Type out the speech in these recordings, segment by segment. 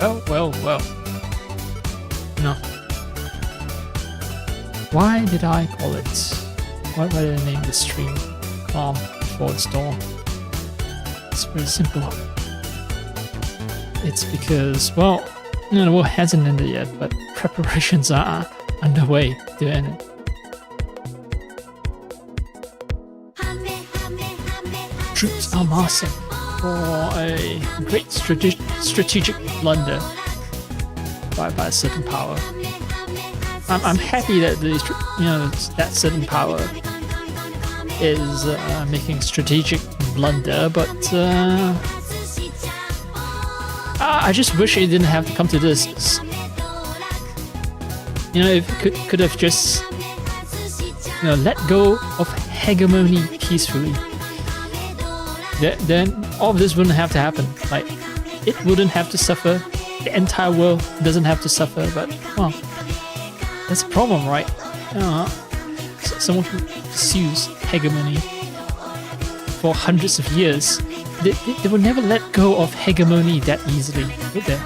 Well. No. Why did I call it? Why did I name the stream Calm Before the Storm? It's very simple. It's because, well, the war hasn't ended yet, but preparations are underway to end it. Troops are massing for a great strategic blunder by a certain power. I'm happy that that certain power is making strategic blunder, but I just wish it didn't have to come to this. If it could have just let go of hegemony peacefully, then all of this wouldn't have to happen. Like, it wouldn't have to suffer. The entire world doesn't have to suffer. But well, that's a problem, right? Someone who pursues hegemony for hundreds of years, they will never let go of hegemony that easily, would they?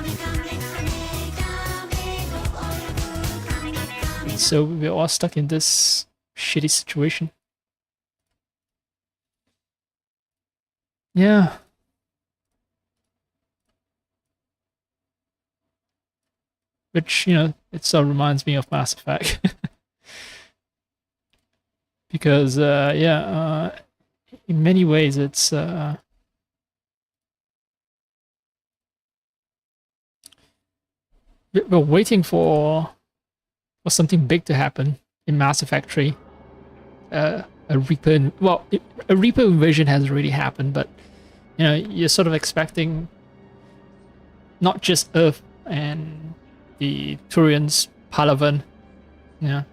So we're all stuck in this shitty situation. Yeah. Which, it sort of reminds me of Mass Effect. Because, in many ways it's... we're waiting for something big to happen in Mass Effect 3. A Reaper... Well, a Reaper invasion has already happened, but, you're sort of expecting not just Earth and the Turians, Palaven. You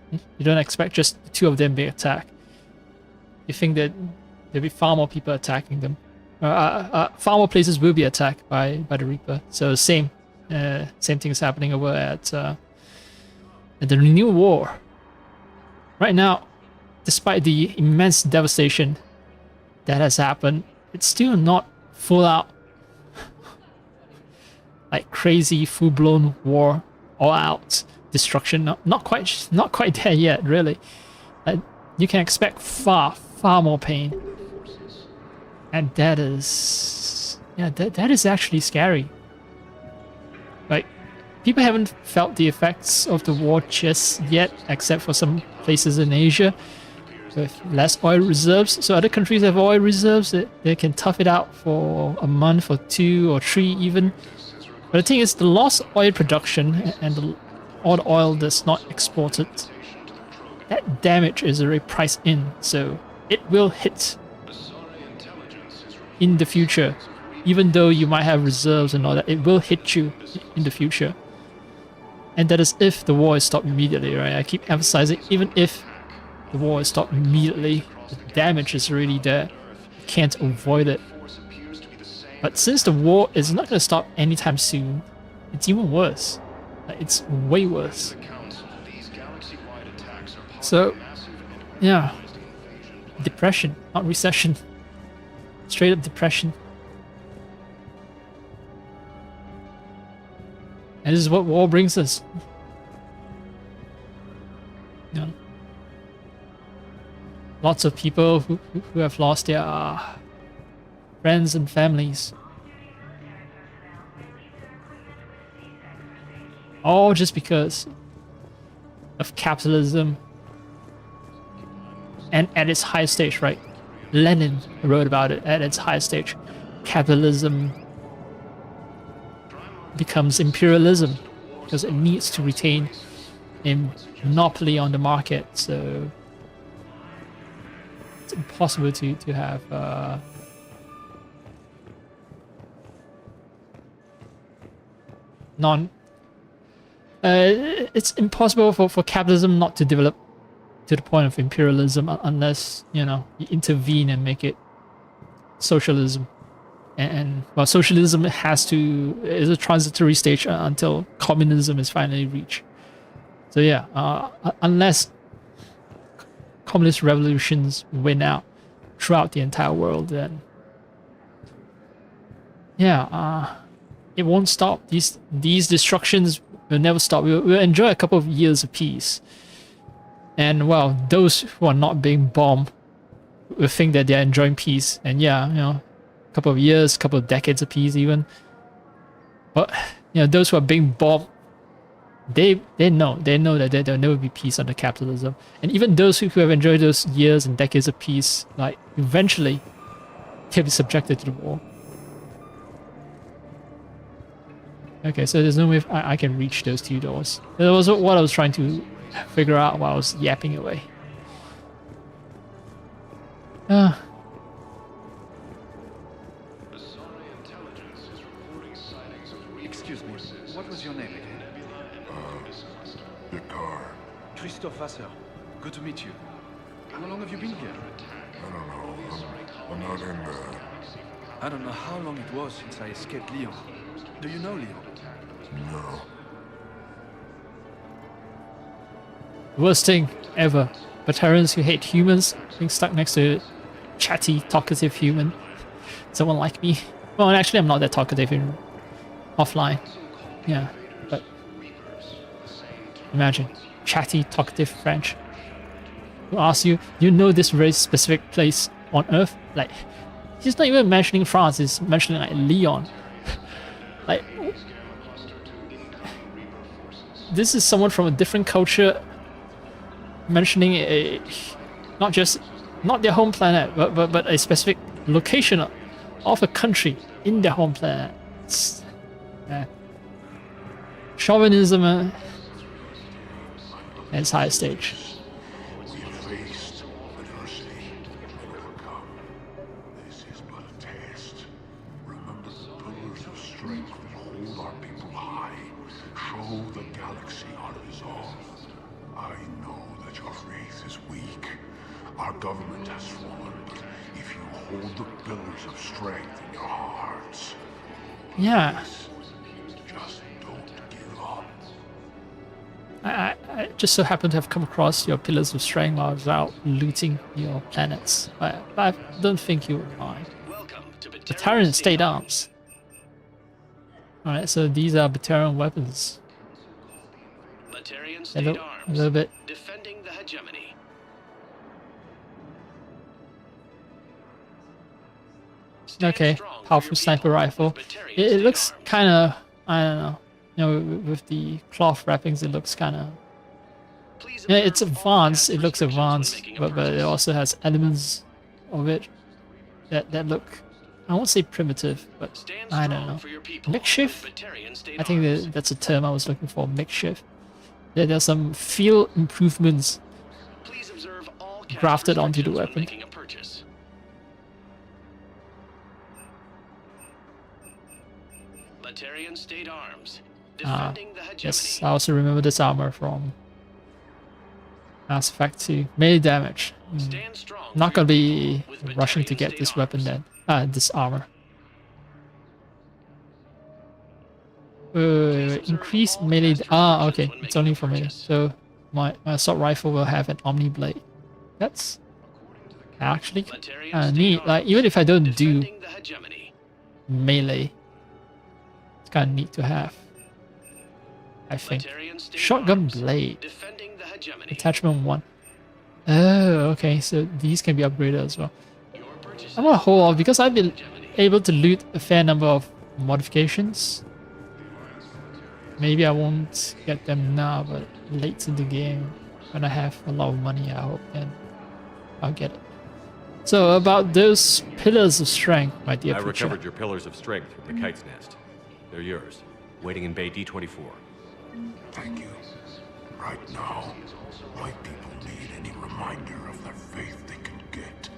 don't expect just the two of them being attacked. You think that there'll be far more people attacking them. Far more places will be attacked by the Reaper. So same thing is happening over at the Renewal War. Right now, despite the immense devastation that has happened, it's still not full out like crazy full-blown war, all out destruction. Not quite there yet, really. You can expect far more pain, and that is that is actually scary. Like, people haven't felt the effects of the war just yet, except for some places in Asia with less oil reserves. So other countries have oil reserves that they can tough it out for a month or 2 or 3 even. But the thing is, the lost oil production and all the oil that's not exported, that damage is already priced in, so it will hit in the future. Even though you might have reserves and all that, it will hit you in the future. And that is if the war is stopped immediately, right? I keep emphasizing, even if the war is stopped immediately, the damage is already there. You can't avoid it. But since the war is not going to stop anytime soon, it's even worse. It's way worse. So, yeah. Depression, not recession. Straight up depression. And this is what war brings us. Lots of people who have lost their friends and families. All just because of capitalism. And at its highest stage, right? Lenin wrote about it at its highest stage. Capitalism becomes imperialism because it needs to retain a monopoly on the market. So it's impossible to have it's impossible for capitalism not to develop to the point of imperialism unless you intervene and make it socialism. And well, socialism is a transitory stage until communism is finally reached. So yeah, unless communist revolutions win out throughout the entire world, then yeah, it won't stop. These destructions will never stop. We'll enjoy a couple of years of peace. And well, those who are not being bombed will think that they're enjoying peace. And yeah, you know, a couple of years, couple of decades of peace even. But you know, those who are being bombed, they know that there'll never be peace under capitalism. And even those who have enjoyed those years and decades of peace, like eventually they'll be subjected to the war. Okay, so there's no way I can reach those two doors. That was what I was trying to figure out while I was yapping away. Excuse me, what was your name again? Dakar. Christophe Vasseur. Good to meet you. How long have you been here? I don't know. I'm not in there. I don't know how long it was since I escaped Lyon. Do you know Lyon? No. Worst thing ever. Veterans who hate humans being stuck next to a chatty, talkative human. Someone like me. Well, actually, I'm not that talkative in offline. Yeah, but imagine chatty, talkative French who asks you, you know this very specific place on Earth? Like, he's not even mentioning France. He's mentioning like Lyon. Like, this is someone from a different culture mentioning not their home planet, but a specific location of a country in their home planet. It's, chauvinism at its highest stage. We have faced adversity and overcome. This is but a test. Remember the pillars of strength that hold our people high. Show the galaxy our resolve. I know that your faith is weak. Our government has fallen, but if you hold the pillars of strength in your hearts, Yeah. just don't give up. I just so happen to have come across your pillars of strength while I was out looting your planets. But I don't think you would mind. Batarian State Arms. Alright, so these are Batarian weapons. They look a little bit... Defending the hegemony. Okay, powerful sniper rifle. It looks kind of, I don't know, you know, with the cloth wrappings, it looks kind of, yeah, it's advanced. It looks advanced, but it also has elements of it that look, I won't say primitive, but I don't know, makeshift. I think that's a term I was looking for, makeshift. There's some field improvements grafted onto the weapon. State Arms. Yes, I also remember this armor from Mass Effect 2. Melee damage. Not gonna be rushing to get this weapon then. This armor. Increase melee. Okay, it's only for melee. So my assault rifle will have an Omni Blade. That's actually neat. Like, even if I don't do melee, it's kind of neat to have, I think. Shotgun Blade. Attachment 1. Oh, okay, so these can be upgraded as well. I'm gonna hold off because I've been able to loot a fair number of modifications. Maybe I won't get them now, but late in the game, when I have a lot of money, I hope then I'll get it. So about those pillars of strength, my dear I creature. recovered your pillars of strength from the kite's nest. They're yours, waiting in Bay D24. Thank you. Right now, my people need any reminder of their faith they can get.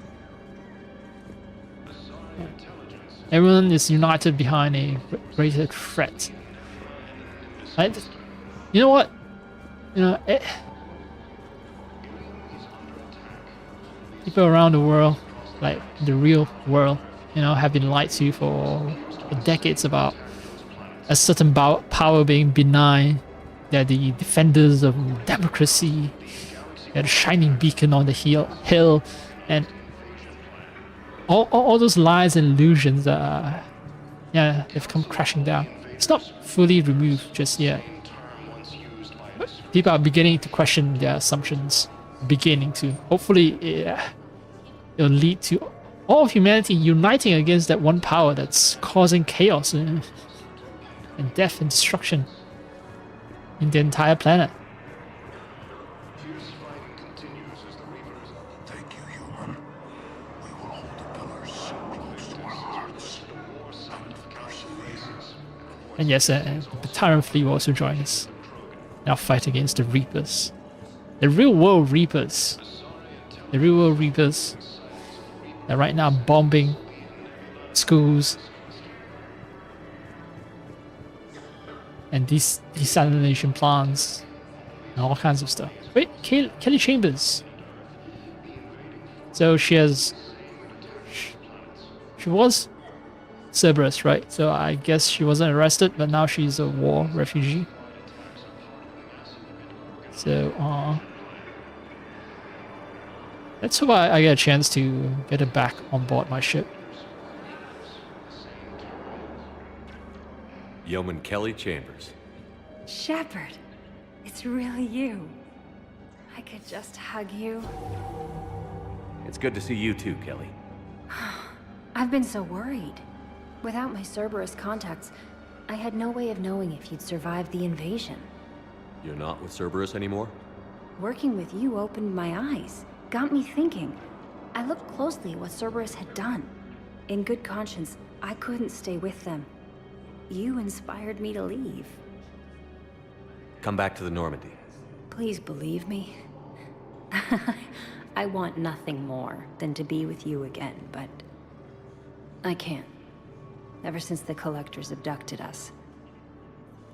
Everyone is united behind a greater threat. You know what? You know, people around the world, like the real world, you know, have been lied to for decades about a certain power being benign. They're the defenders of democracy. They're the shining beacon on the hill, and all those lies and illusions are yeah, they've come crashing down. It's not fully removed just yet. But people are beginning to question their assumptions. Beginning to. Hopefully, yeah, it'll lead to all of humanity uniting against that one power that's causing chaos and death and destruction in the entire planet. Thank you, human. We will hold the pillars close to our hearts and persevere. And yes, the Tyrant Fleet will also join us. Now fight against the Reapers. The real world Reapers. The real world Reapers. They're right now bombing schools. And desalination plants. And all kinds of stuff. Wait, Kelly Chambers. So she has... She was Cerberus, right? So I guess she wasn't arrested, but now she's a war refugee. So, let's hope I get a chance to get her back on board my ship. Yeoman Kelly Chambers. Shepard, it's really you. I could just hug you. It's good to see you too, Kelly. I've been so worried. Without my Cerberus contacts, I had no way of knowing if you'd survived the invasion. You're not with Cerberus anymore? Working with you opened my eyes, got me thinking. I looked closely at what Cerberus had done. In good conscience, I couldn't stay with them. You inspired me to leave. Come back to the Normandy. Please believe me. I want nothing more than to be with you again, but I can't. Ever since the Collectors abducted us,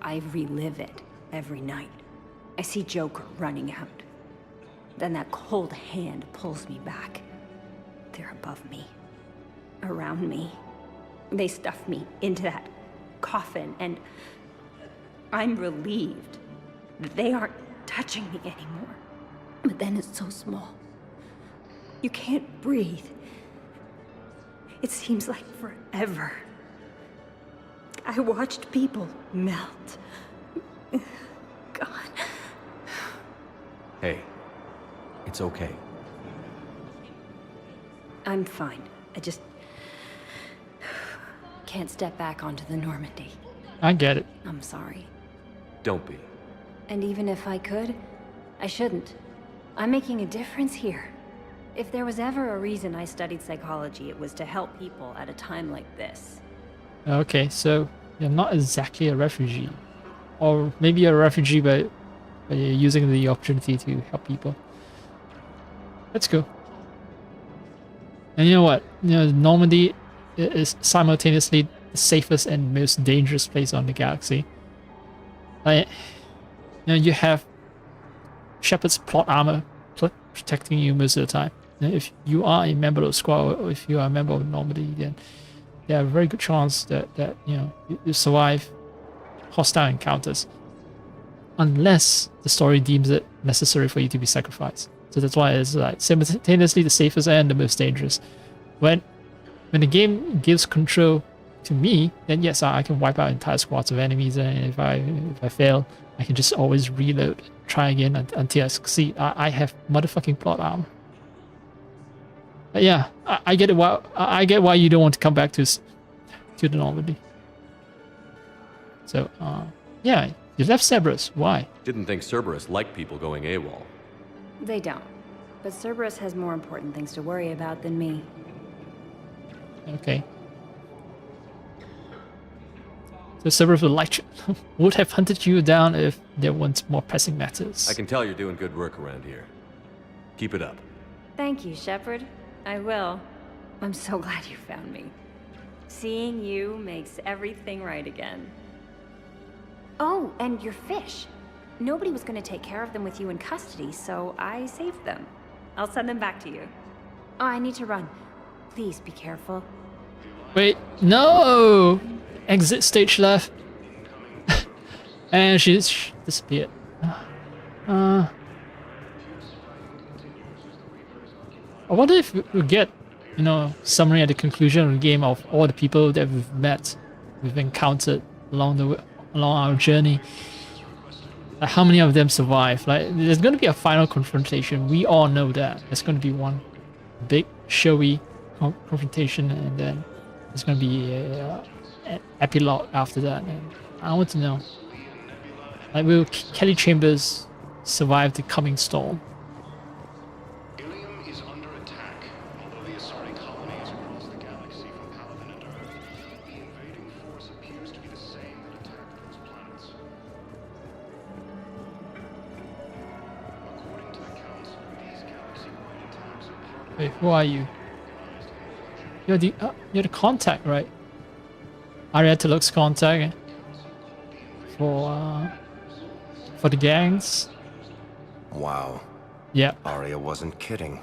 I relive it every night. I see Joker running out. Then that cold hand pulls me back. They're above me, around me. They stuff me into that coffin, and I'm relieved that they aren't touching me anymore. But then it's so small. You can't breathe. It seems like forever. I watched people melt. God. Hey, it's okay. I'm fine. I just can't step back onto the Normandy. I get it. I'm sorry. Don't be. And even if I could, I shouldn't. I'm making a difference here. If there was ever a reason I studied psychology, it was to help people at a time like this. Okay, so you're not exactly a refugee. Or maybe you're a refugee, but you're using the opportunity to help people. Let's go. And you know what? You know, Normandy is simultaneously the safest and most dangerous place on the galaxy. You know, you have Shepard's plot armor protecting you most of the time. And if you are a member of the squad, or if you are a member of Normandy, then there are a very good chance that you know you survive hostile encounters, unless the story deems it necessary for you to be sacrificed. So that's why it's like simultaneously the safest and the most dangerous. When the game gives control to me, then yes, I can wipe out entire squads of enemies, and if I fail, I can just always reload, try again until I succeed. I have motherfucking plot armor. But yeah, I get it. I get why you don't want to come back to the Normandy. So yeah, you left Cerberus. Why? Didn't think Cerberus liked people going AWOL. They don't. But Cerberus has more important things to worry about than me. Okay. So Cerberus would have hunted you down if there weren't more pressing matters. I can tell you're doing good work around here. Keep it up. Thank you, Shepard. I will. I'm so glad you found me. Seeing you makes everything right again. Oh, and your fish. Nobody was going to take care of them with you in custody, so I saved them. I'll send them back to you. Oh, I need to run. Please be careful. Wait, no! Exit stage left. And she disappeared. I wonder if we get, you know, summary at the conclusion of the game of all the people that we've met we've encountered along our journey. Like, how many of them survive? Like, there's going to be a final confrontation. We all know that. There's going to be one big, showy confrontation, and then there's going to be an epilogue after that. And I want to know, like, will Kelly Chambers survive the coming storm? Ilium is under attack, although the Asari colonies across the galaxy from Palaven and Earth. The invading force appears to be the same that attacked those planets. According to the Council, these galaxy-wide attacks are part of Wait, who are you? You're the contact, right? Ariatelok's contact for the gangs. Wow. Yeah. Arya wasn't kidding.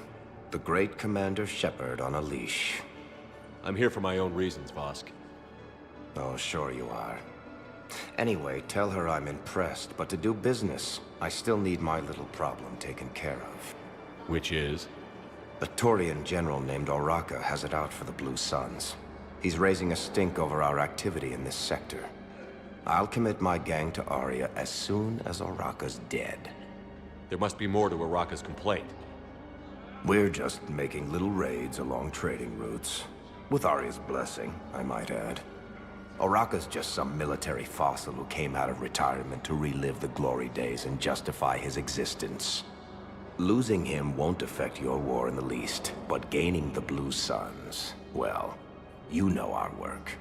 The great Commander Shepard on a leash. I'm here for my own reasons, Vosk. Oh, sure you are. Anyway, tell her I'm impressed, but to do business, I still need my little problem taken care of. Which is? A Turian general named Oraka has it out for the Blue Suns. He's raising a stink over our activity in this sector. I'll commit my gang to Arya as soon as Oraka's dead. There must be more to Araka's complaint. We're just making little raids along trading routes. With Arya's blessing, I might add. Oraka's just some military fossil who came out of retirement to relive the glory days and justify his existence. Losing him won't affect your war in the least, but gaining the Blue Suns, well, you know our work.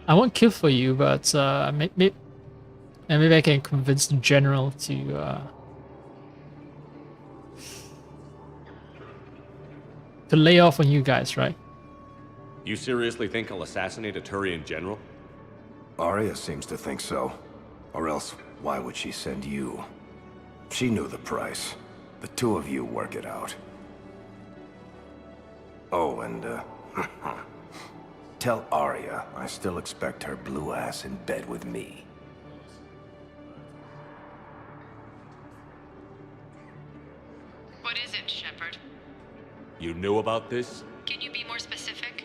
I won't kill for you, but maybe I can convince the general to lay off on you guys, right? You seriously think I'll assassinate a Turian general? Arya seems to think so. Or else, why would she send you? She knew the price. The two of you work it out. Oh, and, tell Arya I still expect her blue ass in bed with me. What is it, Shepard? You knew about this? Can you be more specific?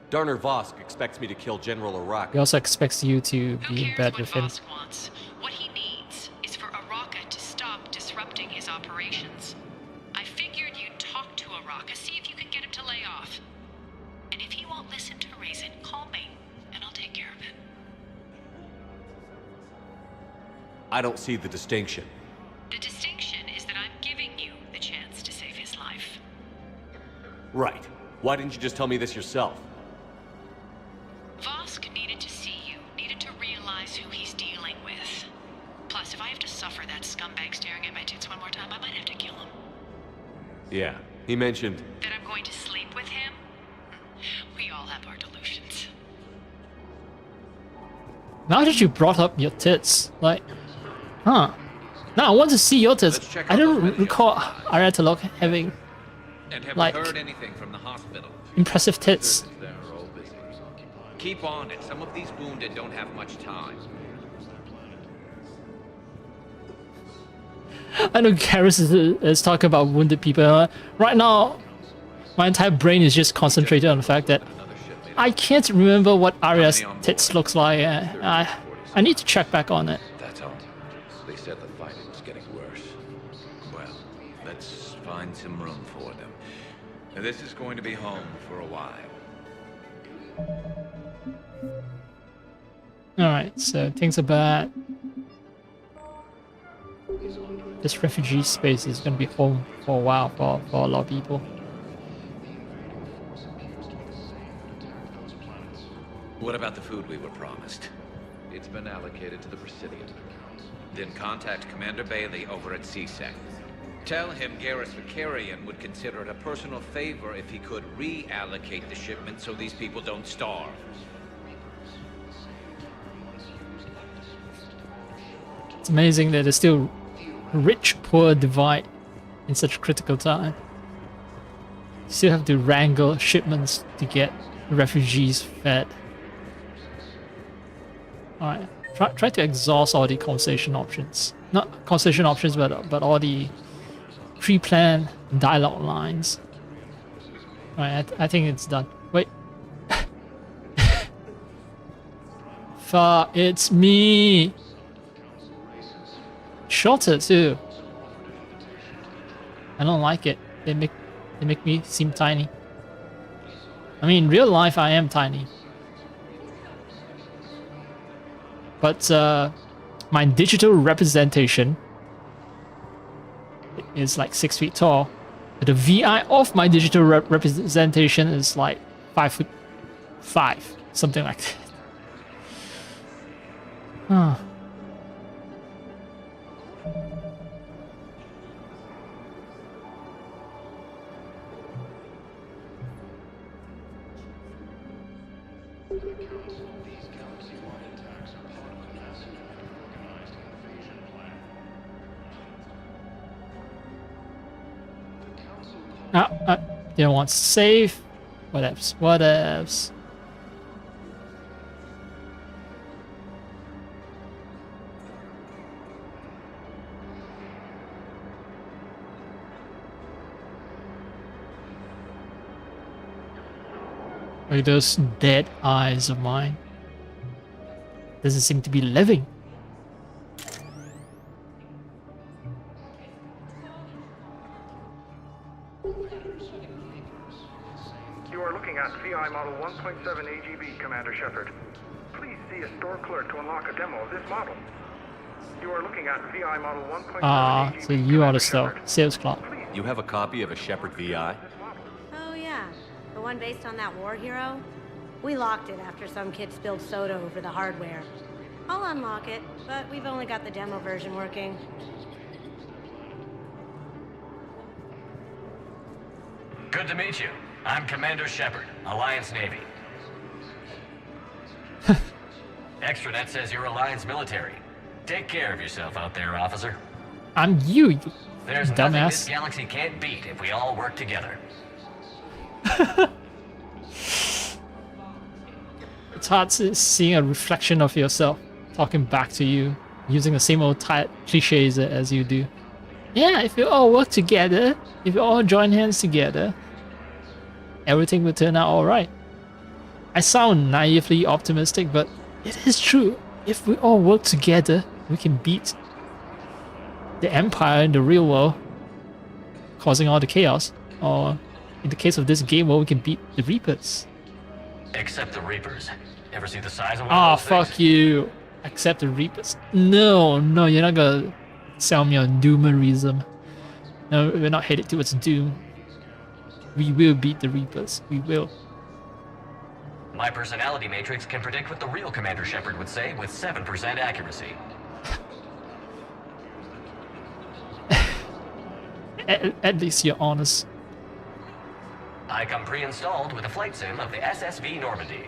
Darner Vosk expects me to kill General He Araka. also expects you to Who be in cares bed what with him. Vosk wants? What he needs is for Araka to stop disrupting his operations. I figured you'd talk to Araka, see if you can get him to lay off. And if he won't listen to reason, call me, and I'll take care of it. I don't see the distinction. The distinction is that I'm giving you the chance to save his life. Right. Why didn't you just tell me this yourself? Vosk needed to see you, needed to realize who he's dealing with. Plus, if I have to suffer that scumbag staring at my tits one more time, I might have to kill him. Yeah, he mentioned... That I'm going to sleep with him? We all have our delusions. Now that you brought up your tits, like, huh? Now I want to see your tits. Let's check I out don't those videos. recall Ariatelok having And have Like- we heard anything from the hospital? impressive tits. Surgeons there are all busy. Keep on it. Some of these wounded don't have much time. I know Garrus is talking about wounded people. Right now, my entire brain is just concentrated on the fact that I can't remember what Arya's tits looks like. I need to check back on it. That's all. They said the fighting was getting worse. Well, let's find some room for them. Now, this is going to be home for a while. Alright, so things are bad. This refugee space is going to be home for a while for a lot of people. What about the food we were promised? It's been allocated to the Presidium. Then contact Commander Bailey over at CSEC. Tell him Garrus Vicarian would consider it a personal favor if he could reallocate the shipment so these people don't starve. It's amazing that there's still rich-poor divide in such a critical time. You still have to wrangle shipments to get refugees fed. Alright, try to exhaust all the conversation options. Not conversation options, but all the pre-planned dialogue lines. Alright, I think it's done. Wait. Tifa, it's me. Shorter too. I don't like it. They make me seem tiny. I mean, in real life I am tiny. But my digital representation is like 6 feet tall. But the VI of my digital representation is like 5'5", something like that. Huh. Didn't want to save. Whatevs. Whatevs. Like those dead eyes of mine. Doesn't seem to be living. You are looking at VI Model 1.7 AGB, Commander Shepard. Please see a store clerk to unlock a demo of this model. You are looking at VI Model 1.7 AGB. So you are the sales clerk. You have a copy of a Shepard VI? Oh yeah, the one based on that war hero? We locked it after some kid spilled soda over the hardware. I'll unlock it, but we've only got the demo version working. Good to meet you. I'm Commander Shepard, Alliance Navy. Extranet says you're Alliance military. Take care of yourself out there, officer. I'm you There's dumbass. nothing this galaxy can't beat if we all work together. It's hard seeing a reflection of yourself talking back to you, using the same old tired cliches as you do. Yeah, if you all work together, if you all join hands together, everything will turn out alright. I sound naively optimistic, but it is true. If we all work together, we can beat the Empire in the real world, causing all the chaos. Or, in the case of this game, we can beat the Reapers. Except the Reapers. Ever see the size of one Ah, of those fuck things? you. Accept the Reapers. No, you're not gonna sell me on doomerism. No, we're not headed towards doom. We will beat the Reapers. We will. My personality matrix can predict what the real Commander Shepard would say with 7% accuracy. At least you're honest. I come pre-installed with a flight sim of the SSV Normandy.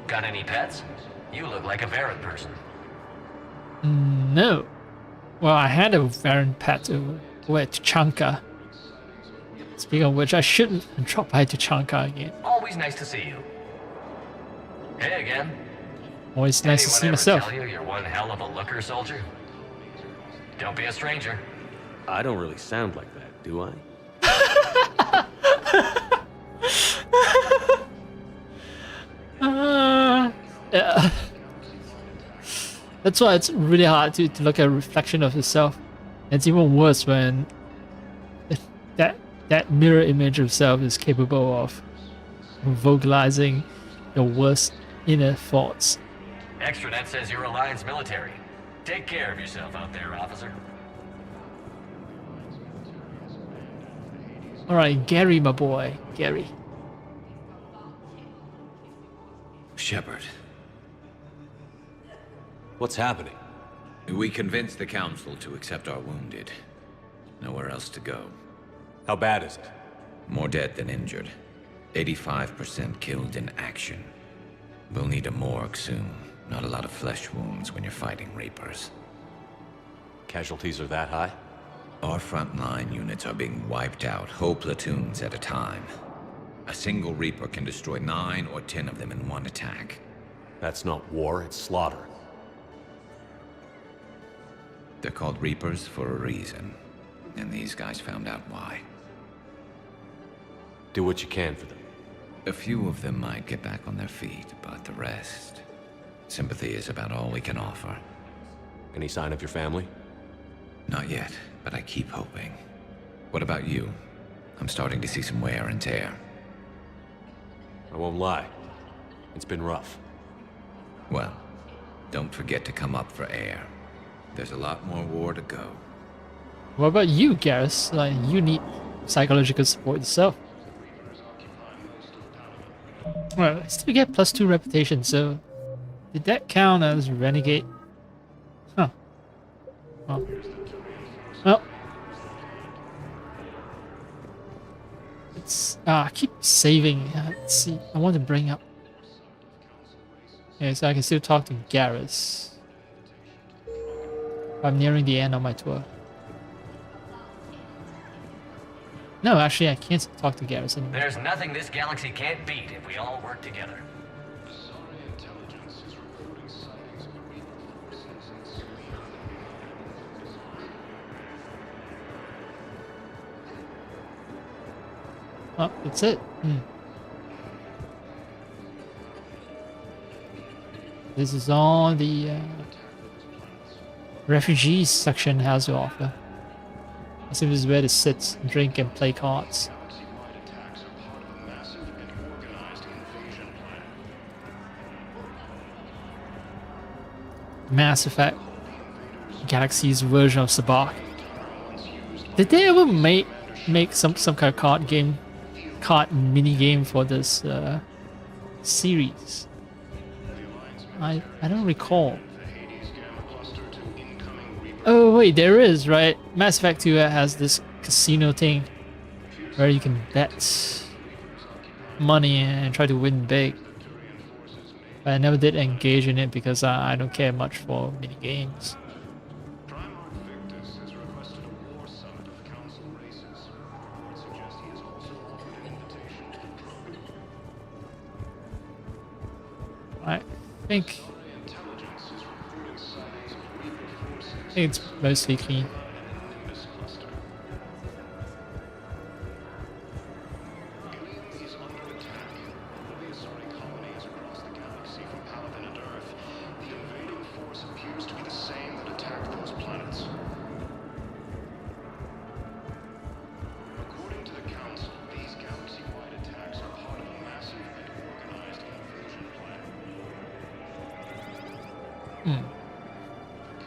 Got any pets? You look like a Varren person. No. Well, I had a Varren pet over at Tuchanka. Speaking of which, I should drop by Tuchanka again. Always nice to see you. Hey again. Always nice to see myself. Tell you you're one hell of a looker, soldier? Don't be a stranger. I don't really sound like that, do I? Yeah. That's why it's really hard to look at a reflection of yourself. It's even worse when that mirror image of self is capable of vocalizing your worst inner thoughts. Extranet says you're Alliance military. Take care of yourself out there, officer. Alright, Gary, my boy. Gary. Shepard, What's happening? we convinced the Council to accept our wounded. Nowhere else to go. How bad is it? More dead than injured. 85% killed in action. We'll need a morgue soon. Not a lot of flesh wounds when you're fighting Reapers. Casualties are that high? Our frontline units are being wiped out, whole platoons at a time. A single Reaper can destroy 9 or 10 of them in one attack. That's not war, it's slaughter. They're called Reapers for a reason, and these guys found out why. Do what you can for them. A few of them might get back on their feet, but the rest... Sympathy is about all we can offer. Any sign of your family? Not yet, but I keep hoping. What about you? I'm starting to see some wear and tear. I won't lie. It's been rough. Well, don't forget to come up for air. There's a lot more war to go. What about you, Garrus? Like, you need psychological support yourself. Well, I still get +2 reputation, so did that count as renegade? Huh. Well. Well. It's I keep saving. Let's see. I want to bring up. Okay, so I can still talk to Garrus. I'm nearing the end of my tour. No, actually, I can't talk to Garrus anymore. There's nothing this galaxy can't beat if we all work together. Oh, that's it. This is all the refugees section has to offer. I see this is where to sit, drink, and play cards. Mass Effect Galaxy's version of Sabak. Did they ever make some kind of card mini game for this series? I don't recall. Oh wait, there is, right? Mass Effect 2 has this casino thing where you can bet money and try to win big. But I never did engage in it because I don't care much for mini games. I think it's mostly clean.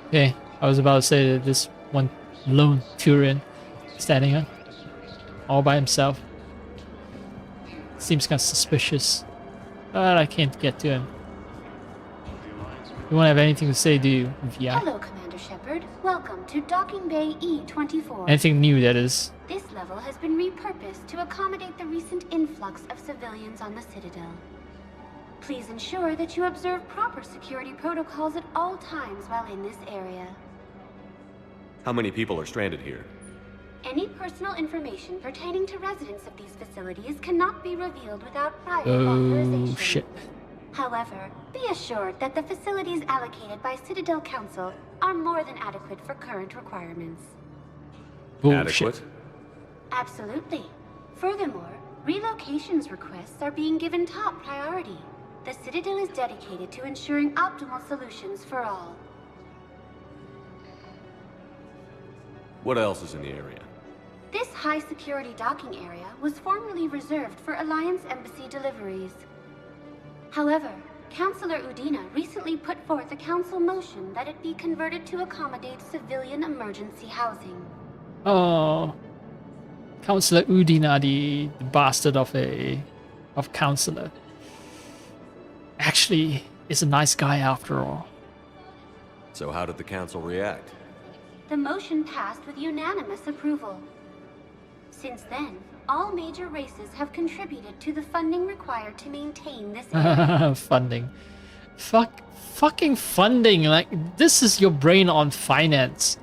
Okay, I was about to say that this one lone Turian standing up all by himself seems kind of suspicious, but I can't get to him. You won't have anything to say, do you, VI? Hello, Commander Shepard. Welcome to Docking Bay E-24. Anything new, that is. This level has been repurposed to accommodate the recent influx of civilians on the Citadel. Please ensure that you observe proper security protocols at all times while in this area. How many people are stranded here? Any personal information pertaining to residents of these facilities cannot be revealed without prior Oh, authorization. shit. However, be assured that the facilities allocated by Citadel Council are more than adequate for current requirements. Adequate? Absolutely. Furthermore, relocations requests are being given top priority. The Citadel is dedicated to ensuring optimal solutions for all. What else is in the area? This high-security docking area was formerly reserved for Alliance Embassy deliveries. However, Councilor Udina recently put forth a council motion that it be converted to accommodate civilian emergency housing. Oh, Councilor Udina, the bastard of Councilor, actually is a nice guy after all. So how did the council react? The motion passed with unanimous approval. Since then, all major races have contributed to the funding required to maintain this area. Funding. Fucking funding. Like, this is your brain on finance.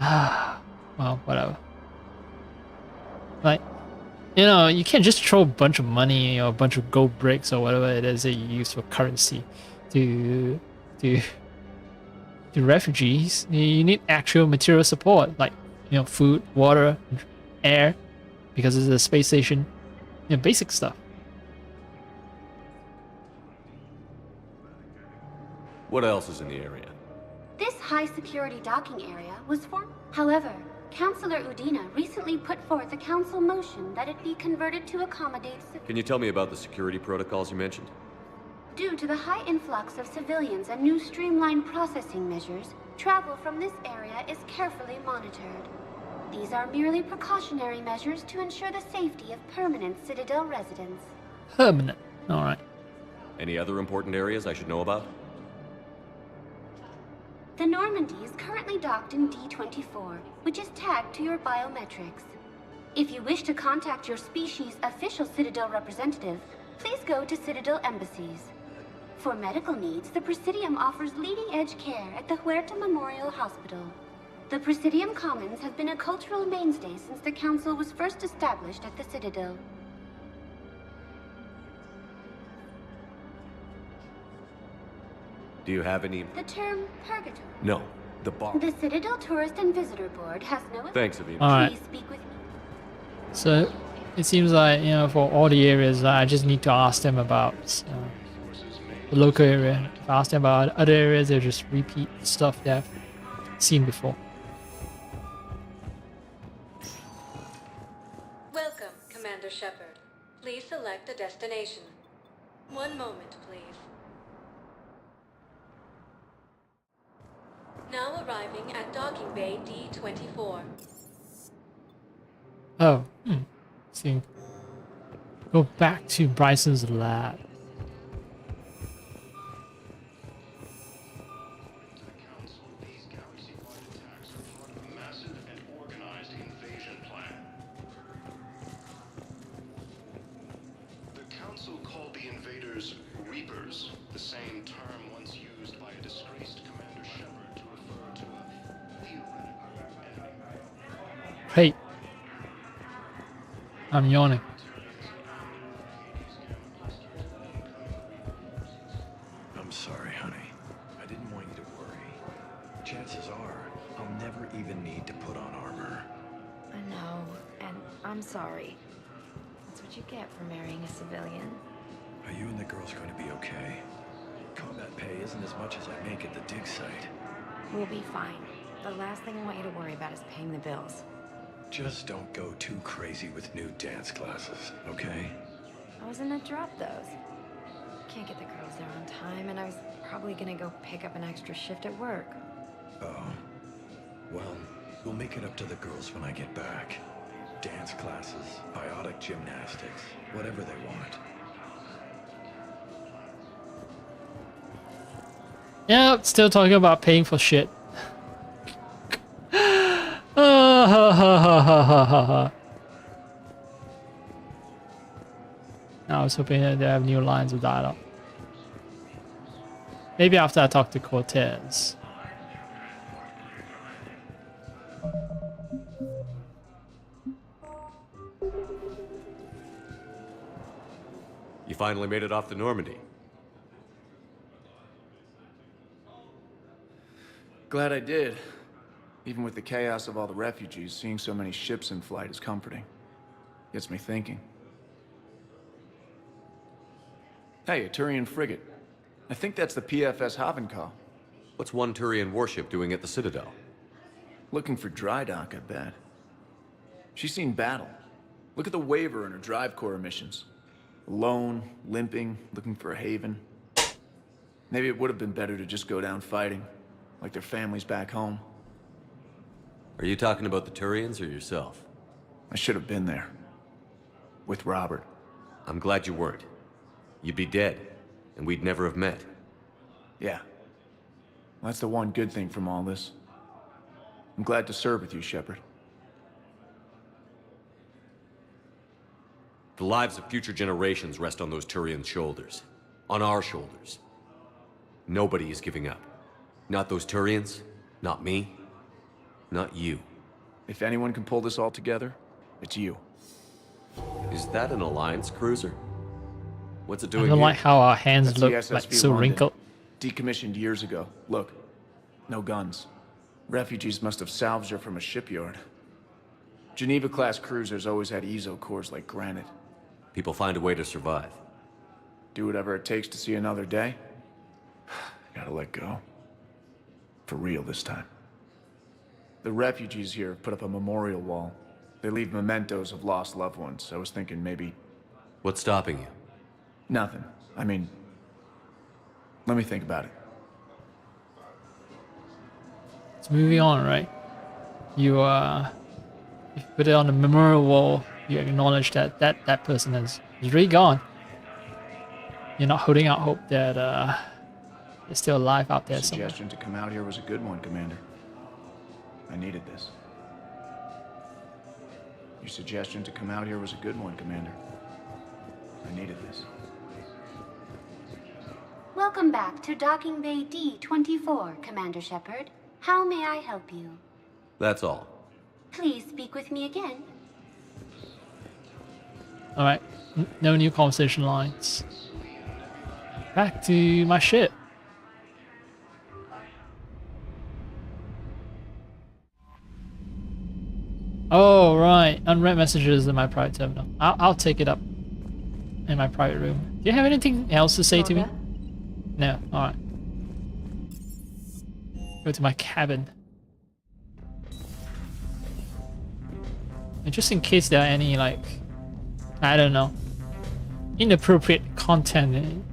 Well, whatever. Like, you know, you can't just throw a bunch of money or a bunch of gold bricks or whatever it is that you use for currency to refugees. You need actual material support, like, you know, food, water, air, because it's a space station, you know, basic stuff. What else is in the area? This high-security docking area was formed. However, Councilor Udina recently put forth a council motion that it be converted to accommodate... Can you tell me about the security protocols you mentioned? Due to the high influx of civilians and new streamlined processing measures, travel from this area is carefully monitored. These are merely precautionary measures to ensure the safety of permanent Citadel residents. Permanent. Alright. Any other important areas I should know about? The Normandy is currently docked in D-24, which is tagged to your biometrics. If you wish to contact your species' official Citadel representative, please go to Citadel embassies. For medical needs, the Presidium offers leading-edge care at the Huerta Memorial Hospital. The Presidium Commons have been a cultural mainstay since the Council was first established at the Citadel. Do you have any... The term purgatory. No, the bar. The Citadel Tourist and Visitor Board has no... Thanks, Avina. Alright. Please speak with me. So, it seems like, you know, for all the areas, I just need to ask them about the local area. If I ask them about other areas, they'll just repeat stuff they've seen before. Welcome, Commander Shepard. Please select a destination. One moment, please. Now arriving at Docking Bay D-24. Oh, see. Go back to Bryson's lab. Reapers, the same term once used by a disgraced Commander Shepard to refer to a theoretical enemy. Hey. I'm yawning. I'm sorry, honey. I didn't want you to worry. Chances are, I'll never even need to put on armor. I know, and I'm sorry. That's what you get for marrying a civilian. Are you and the girls going to be okay? Combat pay isn't as much as I make at the dig site. We'll be fine. The last thing I want you to worry about is paying the bills. Just don't go too crazy with new dance classes, okay? I was gonna drop those. Can't get the girls there on time, and I was probably gonna go pick up an extra shift at work. Oh. Well, we'll make it up to the girls when I get back. Dance classes, biotic gymnastics, whatever they want. Yeah, still talking about paying for shit. I was hoping that they have new lines of dialogue. Maybe after I talk to Cortez. You finally made it off the Normandy. Glad I did. Even with the chaos of all the refugees, seeing so many ships in flight is comforting. Gets me thinking. Hey, a Turian frigate. I think that's the PFS Havenkaw. What's one Turian warship doing at the Citadel? Looking for dry dock, I bet. She's seen battle. Look at the waiver in her drive core emissions. Alone, limping, looking for a haven. Maybe it would have been better to just go down fighting. Like their families back home. Are you talking about the Turians or yourself? I should have been there. With Robert. I'm glad you weren't. You'd be dead, and we'd never have met. Yeah. That's the one good thing from all this. I'm glad to serve with you, Shepard. The lives of future generations rest on those Turians' shoulders. On our shoulders. Nobody is giving up. Not those Turians, not me, not you. If anyone can pull this all together, it's you. Is that an Alliance cruiser? What's it I doing don't here? like how our hands That's look the SSV like so London. wrinkled. Decommissioned years ago. Look. No guns. Refugees must have salvaged her from a shipyard. Geneva-class cruisers always had ezo cores like granite. People find a way to survive. Do whatever it takes to see another day? God, gotta let go. For real this time. The refugees here have put up a memorial wall. They leave mementos of lost loved ones. I was thinking maybe... What's stopping you? Nothing. I mean... Let me think about it. It's moving on, right? You put it on the memorial wall, you acknowledge that that person is really gone. You're not holding out hope that they're still alive out there Your somewhere. suggestion to come out here was a good one, Commander. I needed this. Your suggestion to come out here was a good one, Commander. I needed this. Welcome back to Docking Bay D-24, Commander Shepard. How may I help you? That's all. Please speak with me again. Alright, no new conversation lines. Back to my ship. Oh, right. Unread messages in my private terminal. I'll take it up in my private room. Do you have anything else to say to me? No. Alright. Go to my cabin. And just in case there are any, like, I don't know, inappropriate content in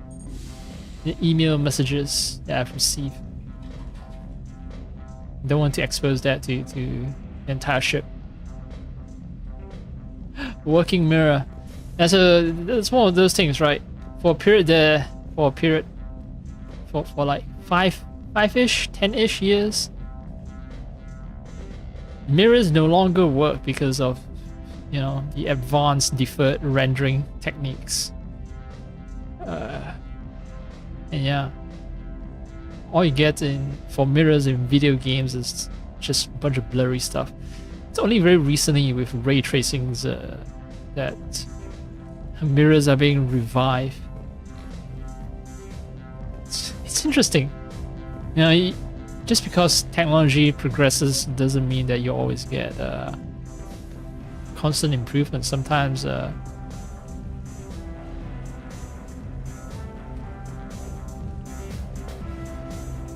the email messages that I've received. Don't want to expose that to the entire ship. Working mirror. That's one of those things, right? For a period there, for like five-ish, 10-ish years, mirrors no longer work because of, you know, the advanced deferred rendering techniques. And yeah, all you get for mirrors in video games is just a bunch of blurry stuff. It's only very recently with ray tracings that mirrors are being revived. It's interesting. You know, just because technology progresses doesn't mean that you always get constant improvement. Sometimes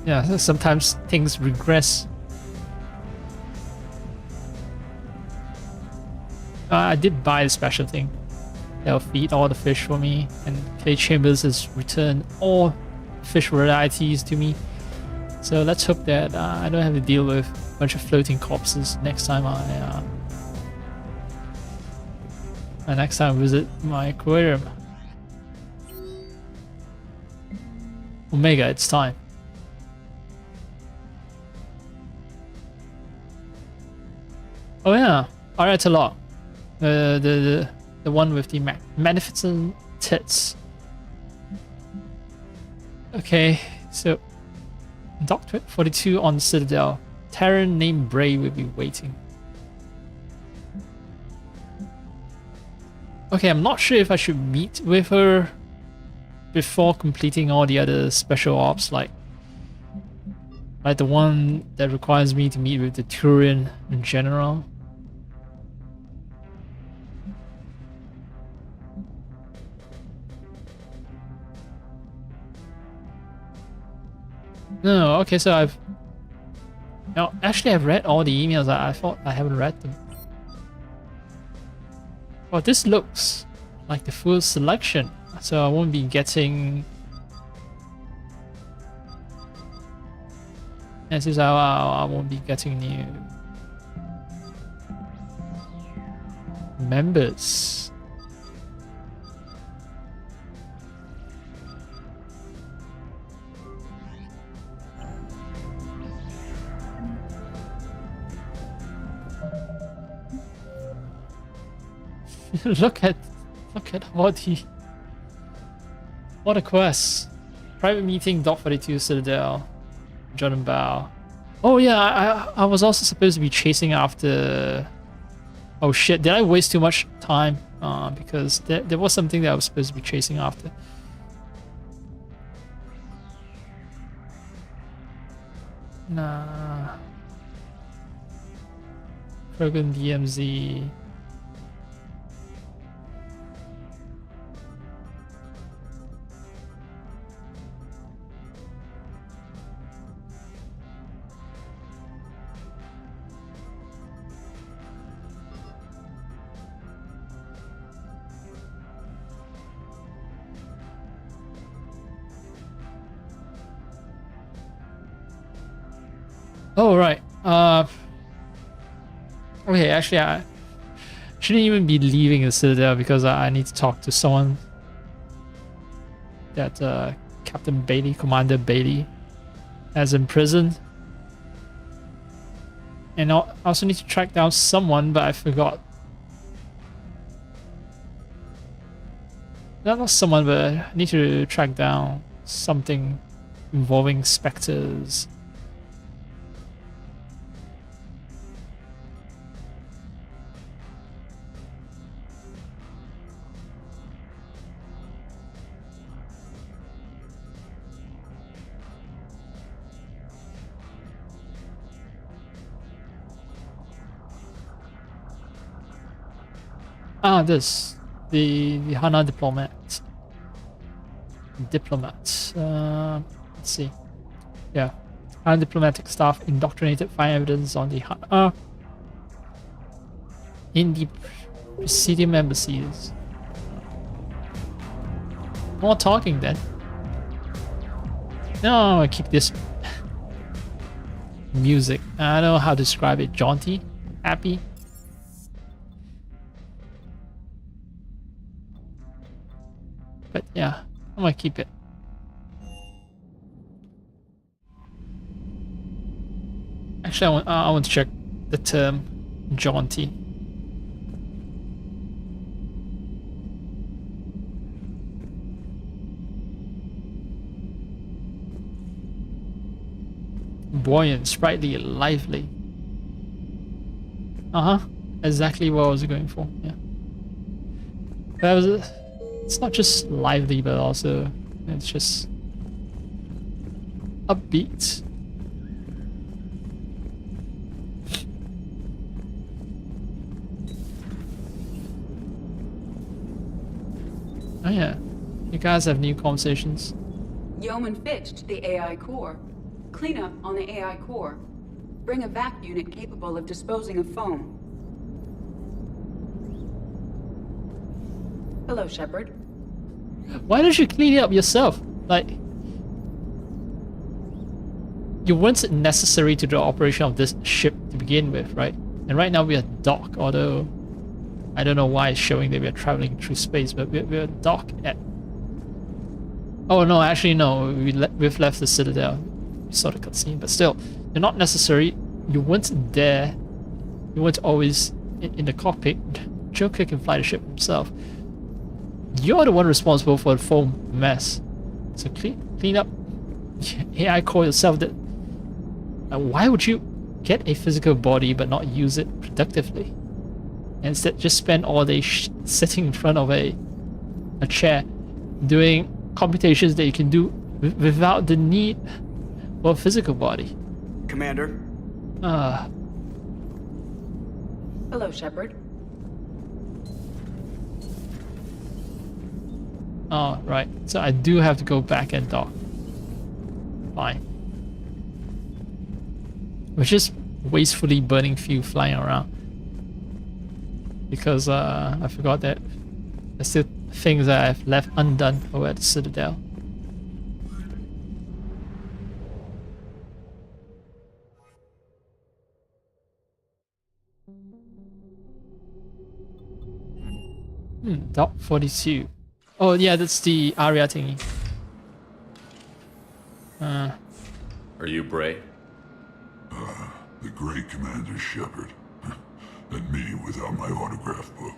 yeah, sometimes things regress. I did buy the special thing that'll feed all the fish for me, and Clay Chambers has returned all fish varieties to me. So let's hope that I don't have to deal with a bunch of floating corpses next time I visit my aquarium. Omega, it's time. Oh yeah, alright, a lot. The one with the magnificent tits. Okay, so Dock 42 on Citadel. Terran named Bray will be waiting. Okay, I'm not sure if I should meet with her before completing all the other special ops, like the one that requires me to meet with the Turian in general. No, okay, so I've read all the emails. I thought I haven't read them. Well, this looks like the full selection, so I won't be getting... This is how I won't be getting new members. Look at all the quests. Private meeting, Dock 42 Citadel, Jordan Bow. Oh yeah, I was also supposed to be chasing after... Oh shit, did I waste too much time? Because there was something that I was supposed to be chasing after. Nah. Krogan DMZ. Oh, right. Okay, actually, I shouldn't even be leaving the Citadel because I need to talk to someone that Captain Bailey, Commander Bailey, has imprisoned. And I also need to track down someone, but I forgot. Not someone, but I need to track down something involving specters. Ah, the Hana diplomat. Let's see. Yeah, Hana diplomatic staff indoctrinated find evidence on the Hana in the Presidium embassies. More talking then. No, I keep this music. I don't know how to describe it. Jaunty, happy. But yeah, I'm gonna keep it. Actually, I want to check the term jaunty. Buoyant, sprightly, lively. Exactly what I was going for. Yeah. That was it. It's not just lively, but also it's just upbeat. Oh yeah, you guys have new conversations. Yeoman Fitch to the AI core. Cleanup on the AI core. Bring a vac unit capable of disposing of foam. Hello, Shepard. Why don't you clean it up yourself? Like, you weren't necessary to the operation of this ship to begin with, right? And right now we are dock, although I don't know why it's showing that we are traveling through space, but we're dock at... Oh no, actually no, we've left the Citadel. We saw the cutscene, but still, you're not necessary. You weren't there. You weren't always in the cockpit. Joker can fly the ship himself. You're the one responsible for the foam mess. So clean up AI core yourself. That why would you get a physical body but not use it productively? And instead just spend all day sitting in front of a chair doing computations that you can do without the need for a physical body. Commander? Hello, Shepard. Oh, right. So I do have to go back and dock. Fine. We're just wastefully burning fuel flying around. Because I forgot that there's still things that I've left undone over at the Citadel. Dock 42. Oh yeah, that's the Aria thingy. Are you Bray? The great Commander Shepard. And me without my autograph book.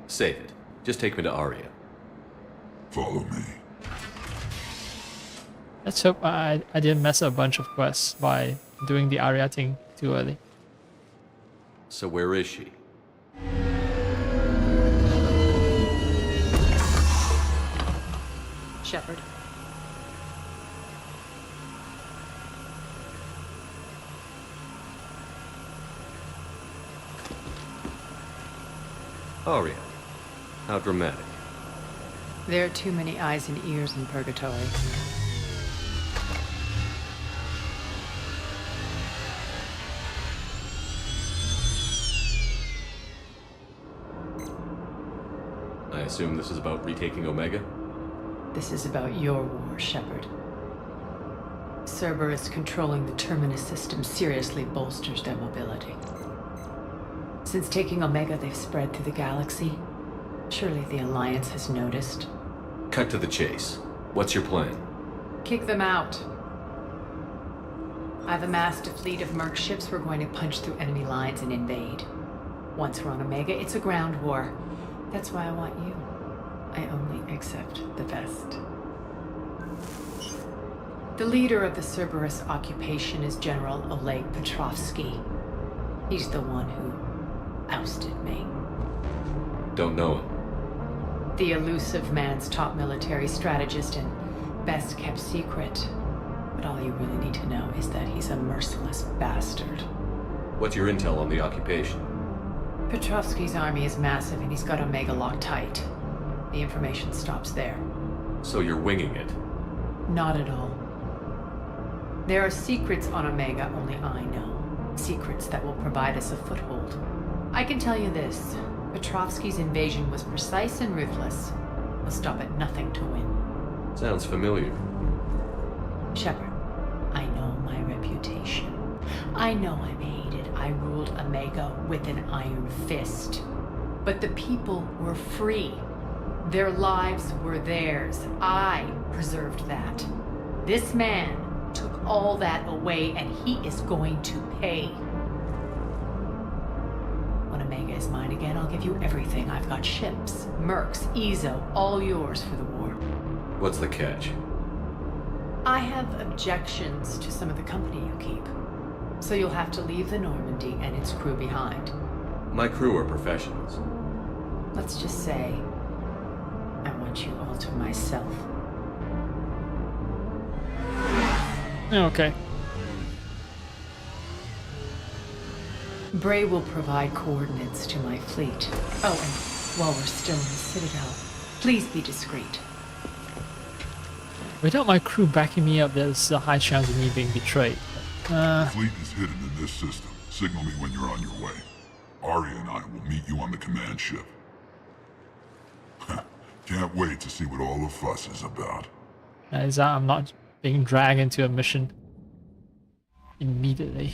Save it. Just take me to Aria. Follow me. Let's hope I didn't mess up a bunch of quests by doing the Aria thing too early. So where is she? Shepard. Aria. How dramatic. There are too many eyes and ears in Purgatory. I assume this is about retaking Omega? This is about your war, Shepard. Cerberus controlling the Terminus system seriously bolsters their mobility. Since taking Omega, they've spread through the galaxy. Surely the Alliance has noticed. Cut to the chase. What's your plan? Kick them out. I've amassed a fleet of merc ships. We're going to punch through enemy lines and invade. Once we're on Omega, it's a ground war. That's why I want you. I only accept the best. The leader of the Cerberus occupation is General Oleg Petrovsky. He's the one who ousted me. Don't know him. The elusive man's top military strategist and best kept secret. But all you really need to know is that he's a merciless bastard. What's your intel on the occupation? Petrovsky's army is massive and he's got Omega locked tight. The information stops there. So you're winging it? Not at all. There are secrets on Omega only I know. Secrets that will provide us a foothold. I can tell you this. Petrovsky's invasion was precise and ruthless. He'll stop at nothing to win. Sounds familiar. Shepard, I know my reputation. I know I'm hated. I ruled Omega with an iron fist. But the people were free. Their lives were theirs. I preserved that. This man took all that away, and he is going to pay. When Omega is mine again, I'll give you everything. I've got ships, mercs, Ezo, all yours for the war. What's the catch? I have objections to some of the company you keep. So you'll have to leave the Normandy and its crew behind. My crew are professionals. Let's just say, I want you all to myself. Okay. Bray will provide coordinates to my fleet. Oh, and while we're still in the Citadel, please be discreet. Without my crew backing me up, there's a high chance of me being betrayed. The fleet is hidden in this system. Signal me when you're on your way. Arya and I will meet you on the command ship. Can't wait to see what all the fuss is about. Is that I'm not being dragged into a mission immediately.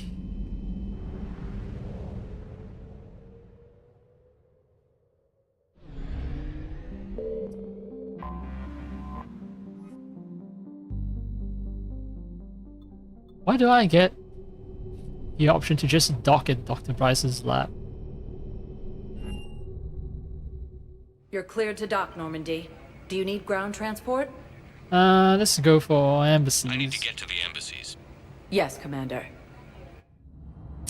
Why do I get the option to just dock at Dr. Bryce's lab? You're cleared to dock, Normandy. Do you need ground transport? Let's go for embassies. I need to get to the embassies. Yes, Commander.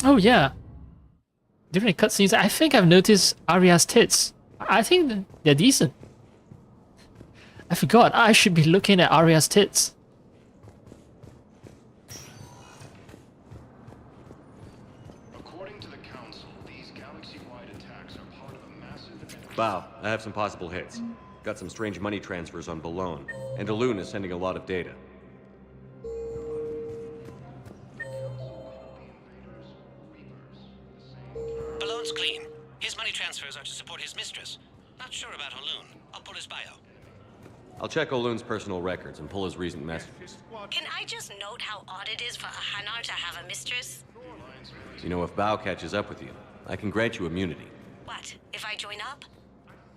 Oh yeah. During the cutscenes, I think I've noticed Arya's tits. I think they're decent. I forgot, I should be looking at Arya's tits. According to the Council, these galaxy-wide attacks are part of a massive... Bow, I have some possible hits. Got some strange money transfers on Balloon, and Alun is sending a lot of data. Balloon's clean. His money transfers are to support his mistress. Not sure about Alun. I'll pull his bio. I'll check Olun's personal records and pull his recent messages. Can I just note how odd it is for a Hanar to have a mistress? You know, if Bow catches up with you, I can grant you immunity. What, if I join up?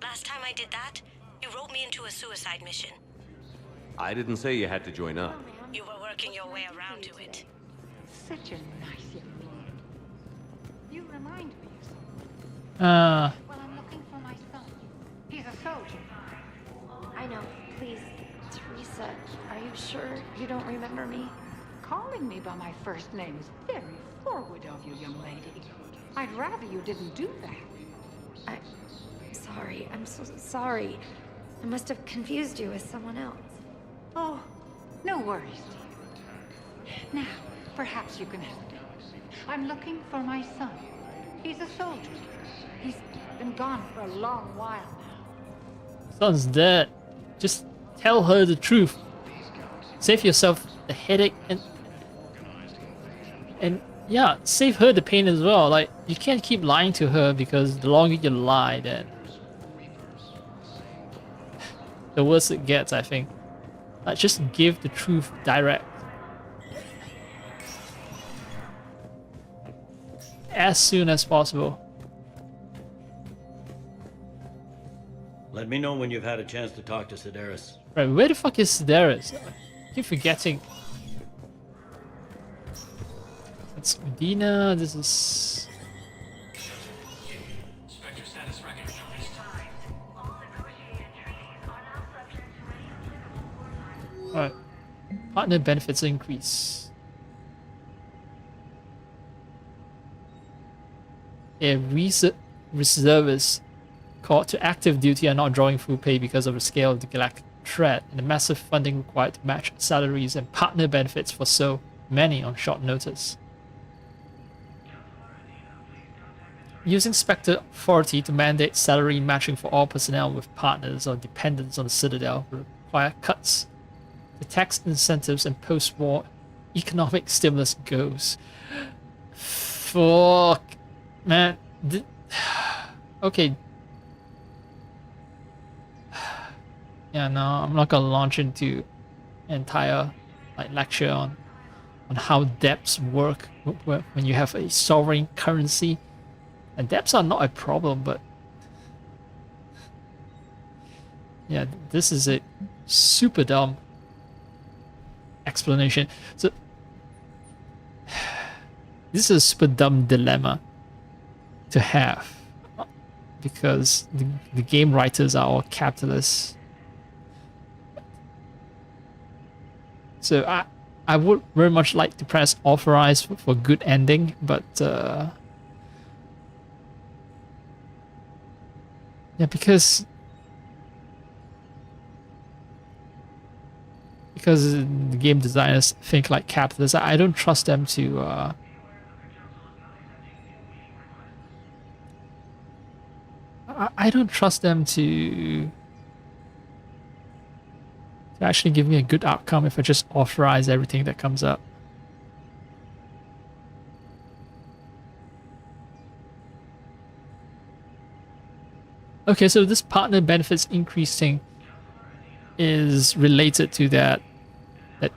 Last time I did that, you wrote me into a suicide mission. I didn't say you had to join up. You were working your way around to it. Such a nice young lad. You remind me of something. Uh, Well, I'm looking for my son. He's a soldier. I know. Please, Teresa, are you sure you don't remember me? Calling me by my first name is very forward of you, young lady. I'd rather you didn't do that. Sorry. I'm so sorry. I must have confused you with someone else. Oh, no worries. Now, perhaps you can help me. I'm looking for my son. He's a soldier. He's been gone for a long while now. son's dead. Just tell her the truth. Save yourself the headache and yeah, save her the pain as well. Like, you can't keep lying to her, because the longer you lie, then the worse it gets, I think. Like, just give the truth direct. as soon as possible. Let me know when you've had a chance to talk to Sedaris. Right, where the fuck is Sedaris? I keep forgetting. That's Medina, this is... Alright. Partner benefits increase. A reservist called to active duty are not drawing full pay because of the scale of the galactic threat and the massive funding required to match salaries and partner benefits for so many on short notice. Using Spectre authority to mandate salary matching for all personnel with partners or dependents on the Citadel will require cuts to tax incentives and post-war economic stimulus goals. Fuck, man. Okay. Yeah, no, I'm not gonna launch into an entire lecture on how debts work when you have a sovereign currency. And debts are not a problem, but yeah, this is a super dumb explanation. So this is a super dumb dilemma to have because the game writers are all capitalists. So I would very much like to press authorize for good ending, but yeah, because the game designers think like capitalists, I don't trust them to I don't trust them to actually give me a good outcome if I just authorize everything that comes up. Okay, so this partner benefits increasing is related to that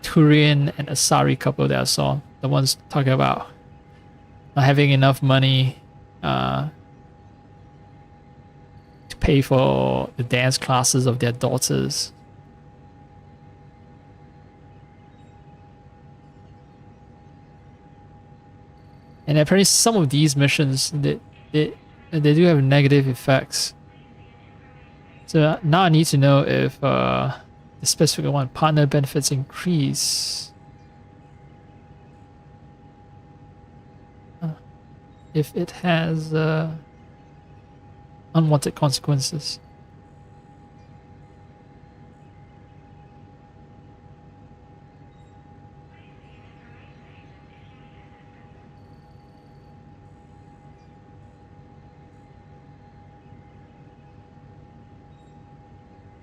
Turian and Asari couple that I saw. The ones talking about not having enough money to pay for the dance classes of their daughters. And apparently some of these missions, they do have negative effects. So now I need to know if the specific one, partner benefits increase. If it has unwanted consequences.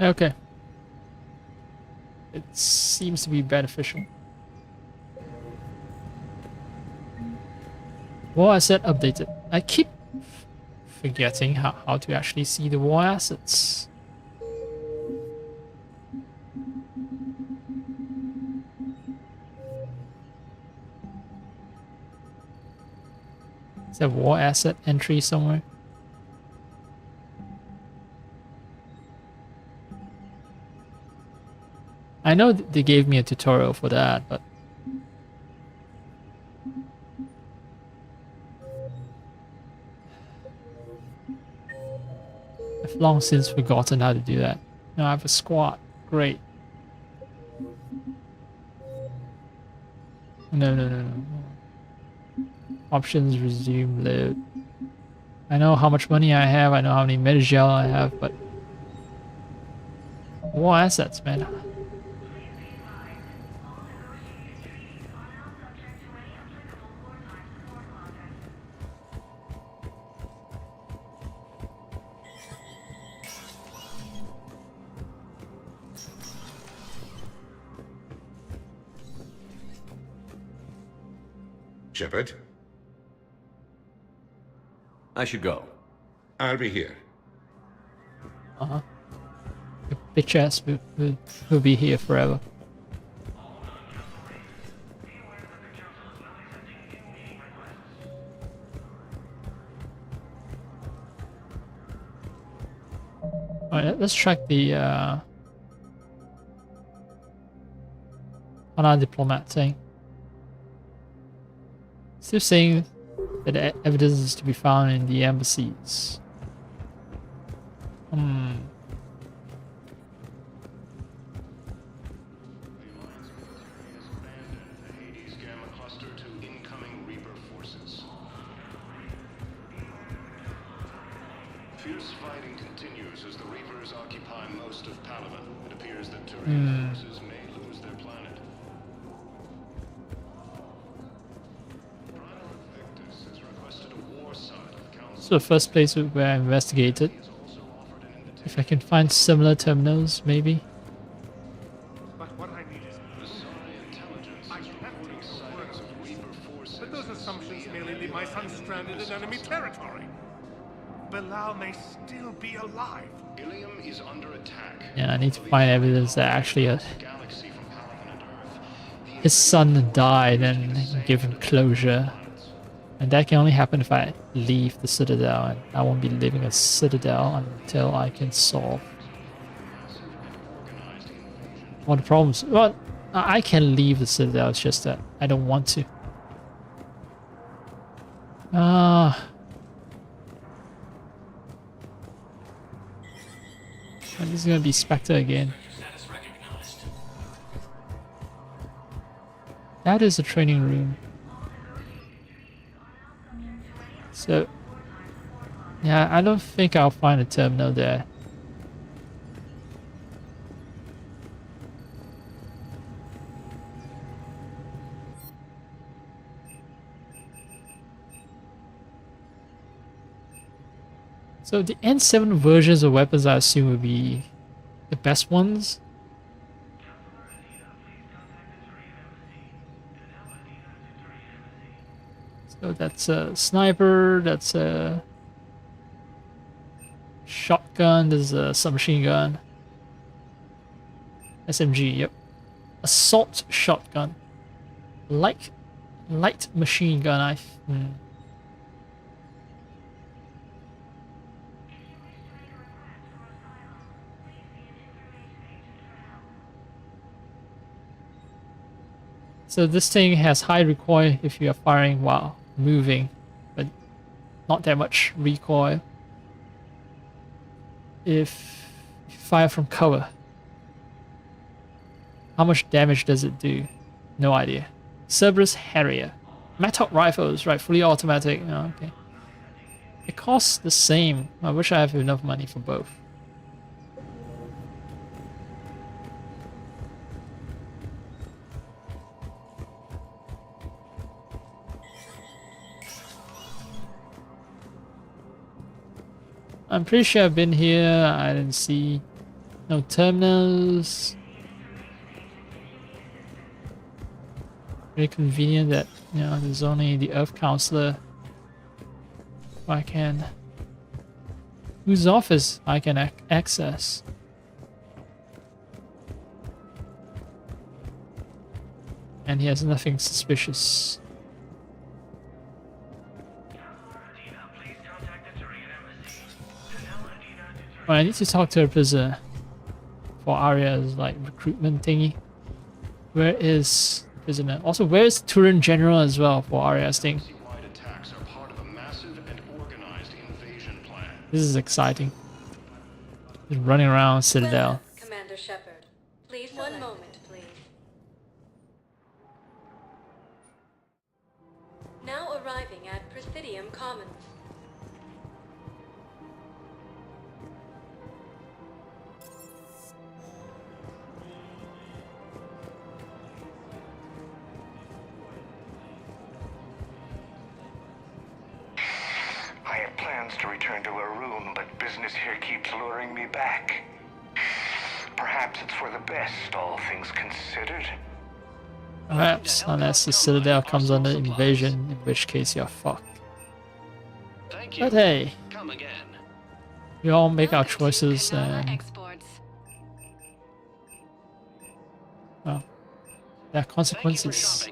Okay. It seems to be beneficial. War asset updated. I keep forgetting how to actually see the war assets. Is there a war asset entry somewhere? I know they gave me a tutorial for that, but I've long since forgotten how to do that. Now I have a squad. Great. No. Options, resume, load. I know how much money I have, I know how many metagel I have, but war assets, man. Shepard? I should go. I'll be here. Uh-huh. Your bitch ass will be here forever. Alright, let's track the on our diplomat thing. Still saying that evidence is to be found in the embassies. Fierce fighting continues as the Reapers occupy most of Palaven. It appears that Turian forces may lose their planet. Prime Victus has requested a war side of the Council. So the first place where I investigated. If I can find similar terminals, maybe. But what I need is I can't take your word of it. But those assumptions merely leave my son stranded in enemy territory. Bilal may still be alive. Ilium is under attack. Yeah, I need to find evidence that actually his son died and give him closure. And that can only happen if I leave the Citadel, and I won't be leaving a Citadel until I can solve one of the problems. Well, I can leave the Citadel, it's just that I don't want to. This is gonna be Spectre again. That is a training room. So, yeah, I don't think I'll find a terminal there. So the N7 versions of weapons I assume would be the best ones. So that's a sniper, that's a shotgun, there's a submachine gun. SMG, yep. Assault shotgun. Light machine gun, So this thing has high recoil if you are firing while moving, but not that much recoil if you fire from cover. How much damage does it do? No idea. Cerberus Harrier. Mattock rifles, right, fully automatic. Oh, okay. It costs the same. I wish I have enough money for both. I'm pretty sure I've been here. I didn't see no terminals. Very convenient that, you know, there's only the Earth Counselor. I can, whose office I can access. And he has nothing suspicious. Well, I need to talk to a prisoner for Arya's like recruitment thingy. Where is the prisoner? Also, where is Turan General as well for Arya's thing? This is exciting. Just running around Citadel. Commander Shepard. Please, one moment, please. Now arriving at Presidium Commons. I had plans to return to Arun, but business here keeps luring me back. Perhaps it's for the best, all things considered. Perhaps, unless the Citadel comes under invasion, in which case you're fucked. But hey, we all make our choices and... well, there are consequences.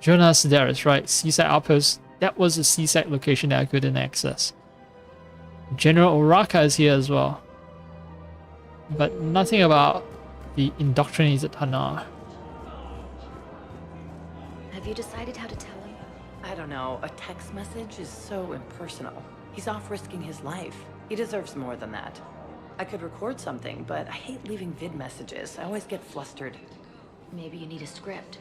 Jonas Sedaris, right? Seaside Outpost. That was a seaside location that I couldn't access. General Oraka is here as well. But nothing about the indoctrinated Hanar. Have you decided how to tell him? I don't know. A text message is so impersonal. He's off risking his life. He deserves more than that. I could record something, but I hate leaving vid messages. I always get flustered. Maybe you need a script.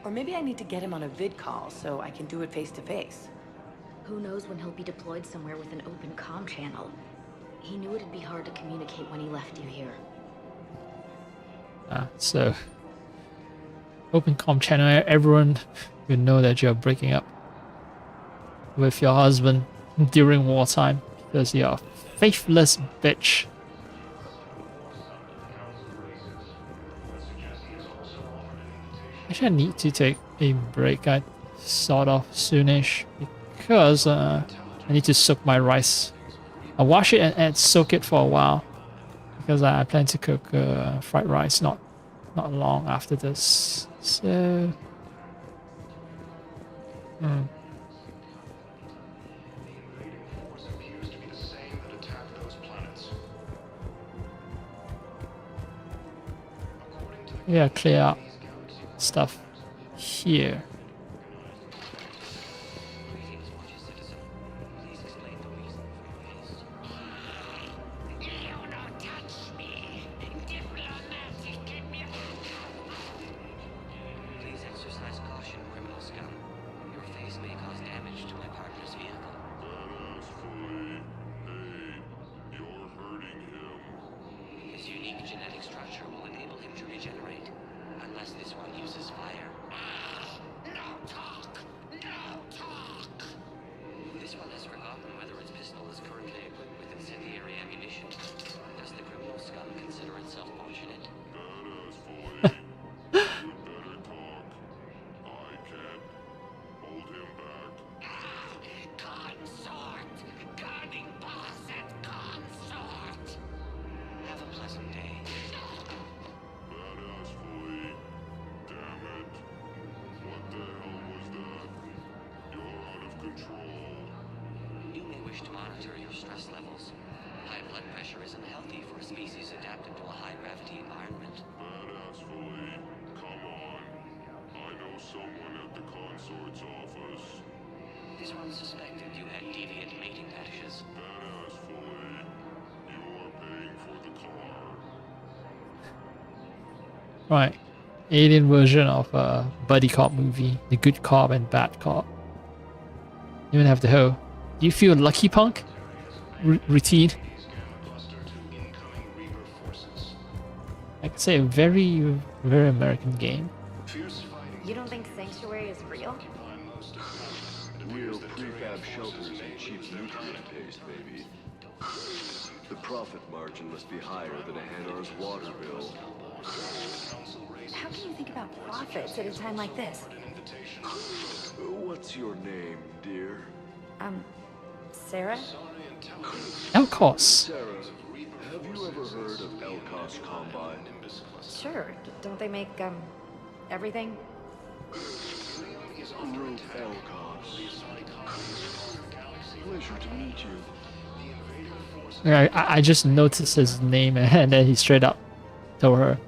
Or maybe I need to get him on a vid call so I can do it face to face. Who knows when he'll be deployed somewhere with an open comm channel. He knew it'd be hard to communicate when he left you here. So open comm channel, everyone will know that you're breaking up with your husband during wartime because you're a faithless bitch. Actually, I need to take a break. I sort of soonish because I need to soak my rice. I'll wash it and soak it for a while because I plan to cook fried rice not long after this. So yeah, clear out stuff here. Right, alien version of a buddy cop movie, the good cop and bad cop. You even have the whole "Do you feel lucky, punk?" routine. I could say a very, very American game. You don't think Sanctuary is real? Real prefab shelters and cheap nutrient paste, baby. The profit margin must be higher than a Hanar's water bill. How can you think about profits at a time like this? What's your name, dear? Sarah? Elcos. Sarah, have you ever heard of Elcos Combine? Sure. Don't they make, everything? Ruth Elcos. Pleasure to meet you. I just noticed his name and then he straight up told her,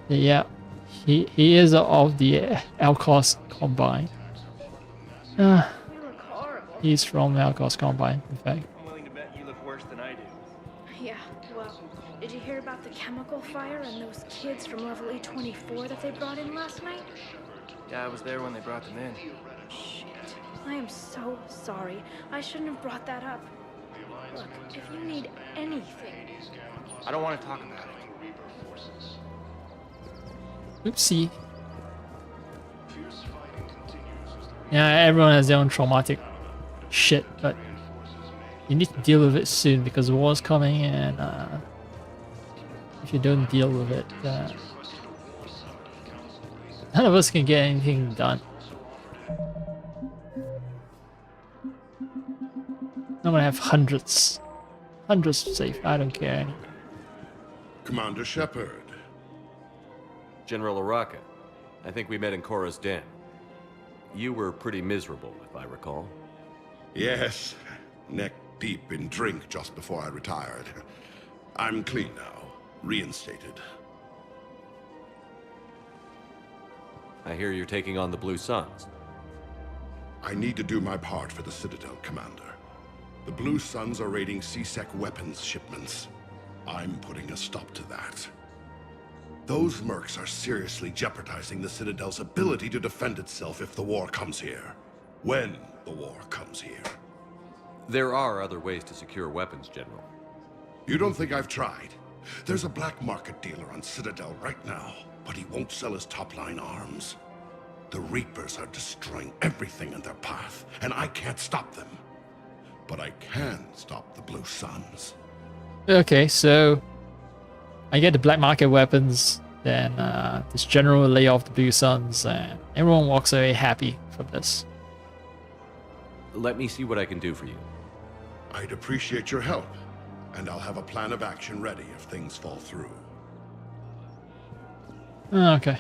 yeah, he is of the Elcos Combine. He's from Elcos Combine, in fact. I'm willing to bet you look worse than I do. Yeah, well, did you hear about the chemical fire and those kids from level E24 that they brought in last night? Yeah, I was there when they brought them in. Shit. I am so sorry. I shouldn't have brought that up. Look, if you need anything... I don't want to talk about it. Oopsie. Yeah, everyone has their own traumatic shit, but you need to deal with it soon because the war's coming, and if you don't deal with it, none of us can get anything done. I'm gonna have hundreds safe. I don't care anymore. Commander Shepard. General Araka, I think we met in Cora's den. You were pretty miserable, if I recall. Yes, neck deep in drink just before I retired. I'm clean now, reinstated. I hear you're taking on the Blue Suns. I need to do my part for the Citadel, Commander. The Blue Suns are raiding CSEC weapons shipments. I'm putting a stop to that. Those mercs are seriously jeopardizing the Citadel's ability to defend itself if the war comes here. When the war comes here. There are other ways to secure weapons, General. You don't think I've tried? There's a black market dealer on Citadel right now, but he won't sell his top-line arms. The Reapers are destroying everything in their path, and I can't stop them. But I can stop the Blue Suns. Okay, so I get the black market weapons, then this general will lay off the Blue Suns, and everyone walks away happy from this. Let me see what I can do for you. I'd appreciate your help, and I'll have a plan of action ready if things fall through. Okay.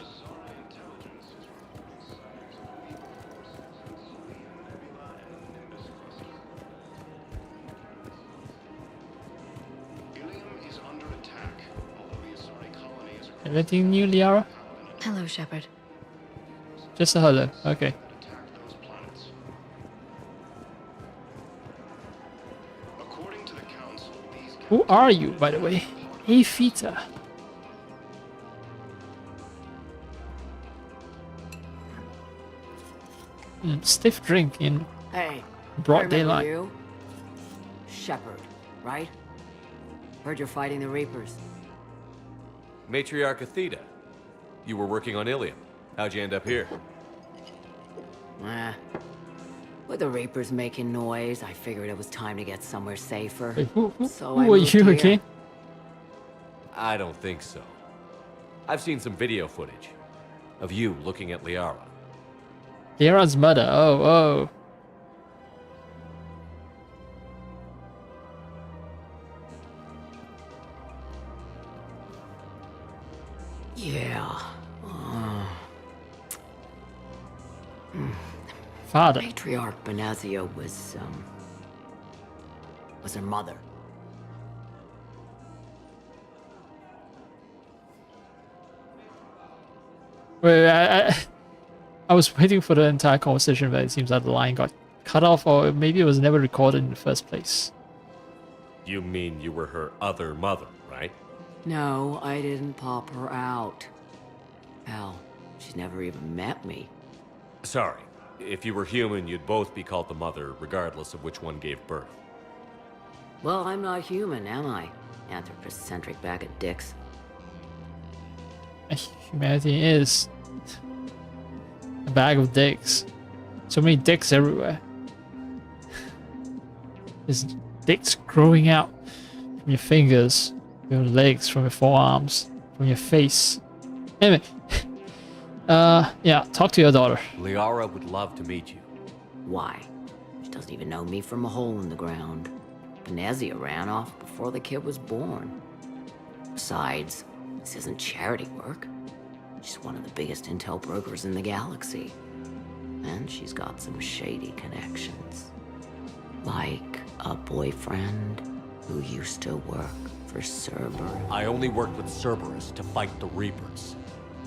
Anything new, Liara? Hello, Shepard. Just a hello. Okay. Who are you, by the way? Hey, Fita. Stiff drink in Hey, broad I remember daylight. you. Shepard, right? Heard you're fighting the Reapers. Matriarch Athena, you were working on Ilium. How'd you end up here? With the Reapers making noise, I figured it was time to get somewhere safer. Wait, who I are moved you here. again? I don't think so. I've seen some video footage of you looking at Liara. Liara's mother. Oh. Yeah. Father. Matriarch Benazia was her mother. Wait, I was waiting for the entire conversation, but it seems that the line got cut off, or maybe it was never recorded in the first place. You mean you were her other mother, right? No, I didn't pop her out. Hell, she's never even met me. Sorry. If you were human, you'd both be called the mother, regardless of which one gave birth. Well, I'm not human, am I? Anthropocentric bag of dicks. Humanity is a bag of dicks. So many dicks everywhere. There's dicks growing out from your fingers, from your legs, from your forearms, from your face. Anyway, yeah, talk to your daughter. Liara would love to meet you. Why? She doesn't even know me from a hole in the ground. Benazia ran off before the kid was born. Besides, this isn't charity work. She's one of the biggest intel brokers in the galaxy. And she's got some shady connections. Like a boyfriend who used to work for Cerberus. I only worked with Cerberus to fight the Reapers.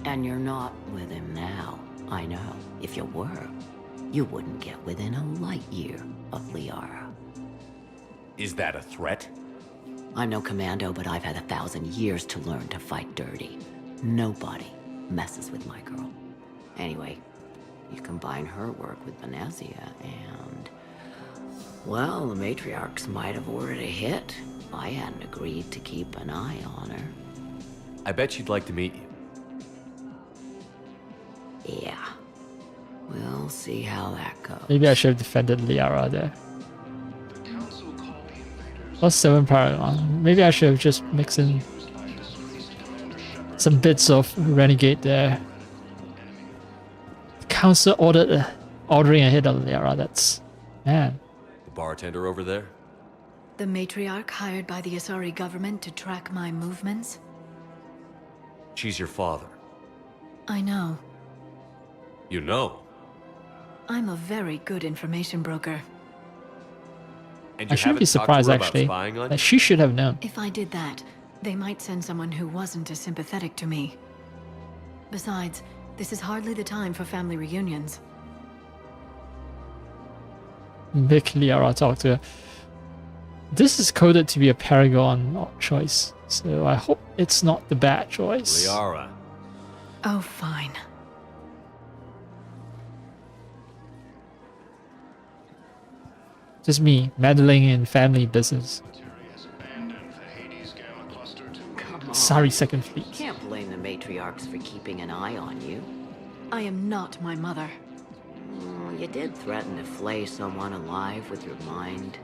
And you're not with him now. I know. If you were, you wouldn't get within a light year of Liara. Is that a threat? I'm no commando, but I've had 1,000 years to learn to fight dirty. Nobody messes with my girl. Anyway, you combine her work with Benazia and... well, the matriarchs might have ordered a hit if I hadn't agreed to keep an eye on her. I bet she'd like to meet you. Yeah. We'll see how that goes. Maybe I should have defended Liara there. Plus 7 Paragon. Maybe I should have just mixed in some bits of Renegade there. The council ordering ahead of Liara. That's... man. The bartender over there? The matriarch hired by the Asari government to track my movements? She's your father. I know. You know? I'm a very good information broker. And I you shouldn't be haven't talked to surprised, her about actually, spying on that you? she should have known. If I did that, they might send someone who wasn't as sympathetic to me. Besides, this is hardly the time for family reunions. Make Liara talk to her. This is coded to be a Paragon choice, so I hope it's not the bad choice. Liara. Oh, fine. Just me meddling in family business. Come on. Sorry, Second Fleet. Can't blame the matriarchs for keeping an eye on you. I am not my mother. You did threaten to flay someone alive with your mind.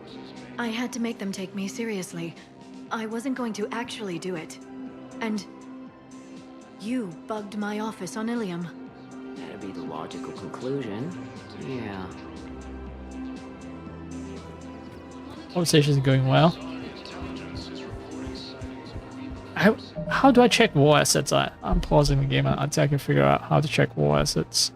I had to make them take me seriously. I wasn't going to actually do it. And you bugged my office on Ilium. That'd be the logical conclusion. Yeah. Conversation's going well. How do I check war assets? I'm pausing the game until I can figure out how to check war assets.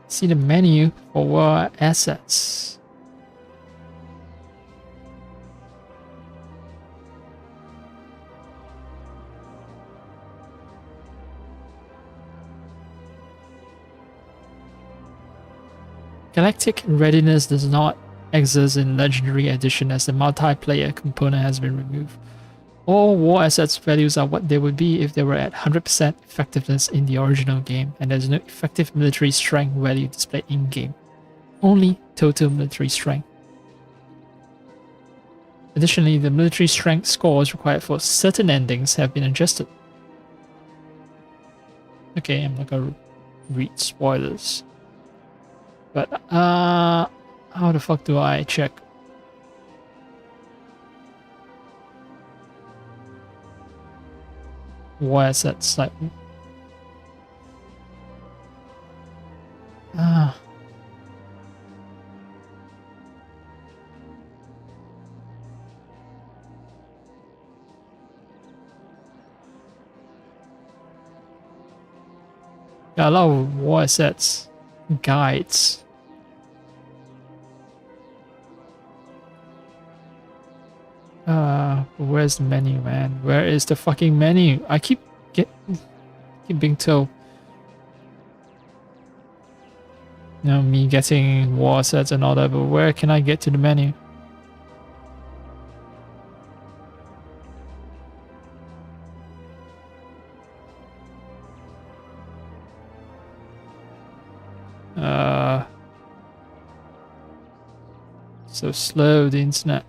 See the menu for war assets. Galactic readiness does not exist in Legendary Edition as the multiplayer component has been removed. All war assets values are what they would be if they were at 100% effectiveness in the original game, and there's no effective military strength value displayed in-game. Only total military strength. Additionally, the military strength scores required for certain endings have been adjusted. Okay, I'm not gonna read spoilers. But, how the fuck do I check? War assets, like... Got a lot of war assets. Guides. Where's the menu, man? Where is the fucking menu? I keep being told. You know, me getting war sets and all that, but where can I get to the menu? So slow, the internet.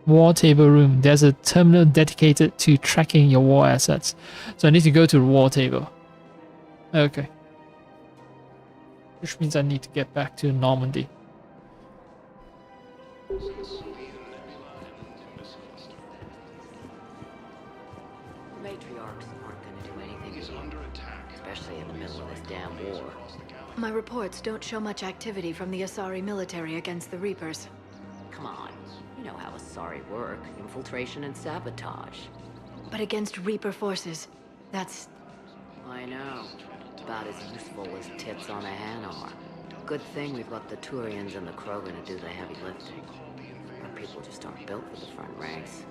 War table room. There's a terminal dedicated to tracking your war assets. So I need to go to the war table. Okay. Which means I need to get back to Normandy. Matriarchs aren't going to do anything especially in the middle of this damn war. My reports don't show much activity from the Asari military against the Reapers. Come on, you know how Asari work. Infiltration and sabotage. But against Reaper forces, that's... I know. About as useful as tits on a Hanar. Good thing we've got the Turians and the Krogan to do the heavy lifting. Our people just aren't built for the front ranks.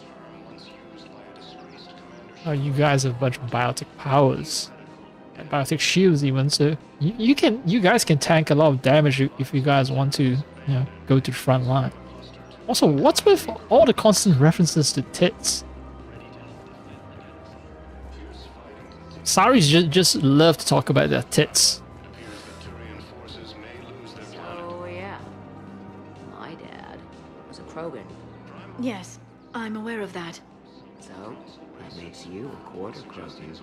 Oh, you guys have a bunch of biotic powers. And biotic shields even, so you guys can tank a lot of damage if you guys want to, you know, go to the front line. Also, what's with all the constant references to tits? Saris just love to talk about their tits. So, yeah. My dad was a Krogan. Yes, I'm aware of that. So, that makes you a quarter Krogan.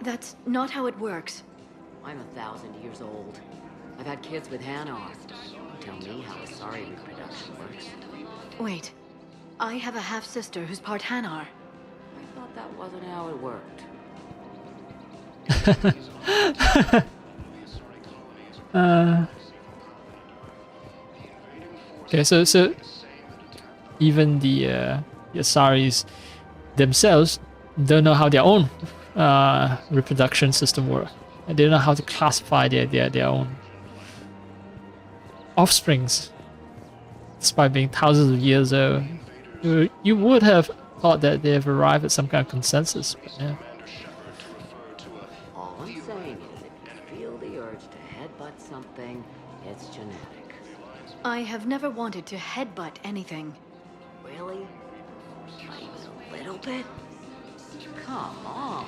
That's not how it works. I'm 1,000 years old. I've had kids with Hanar. tell me how Asari reproduction works. Wait, I have a half-sister who's part Hanar. I thought that wasn't how it worked. Okay, so even the Asaris themselves don't know how their own reproduction system works. They don't know how to classify their own offsprings, despite being thousands of years old. You would have thought that they have arrived at some kind of consensus, but yeah. All I'm saying is, if you feel the urge to headbutt something, it's genetic. I have never wanted to headbutt anything. Really? Not even a little bit? Come on.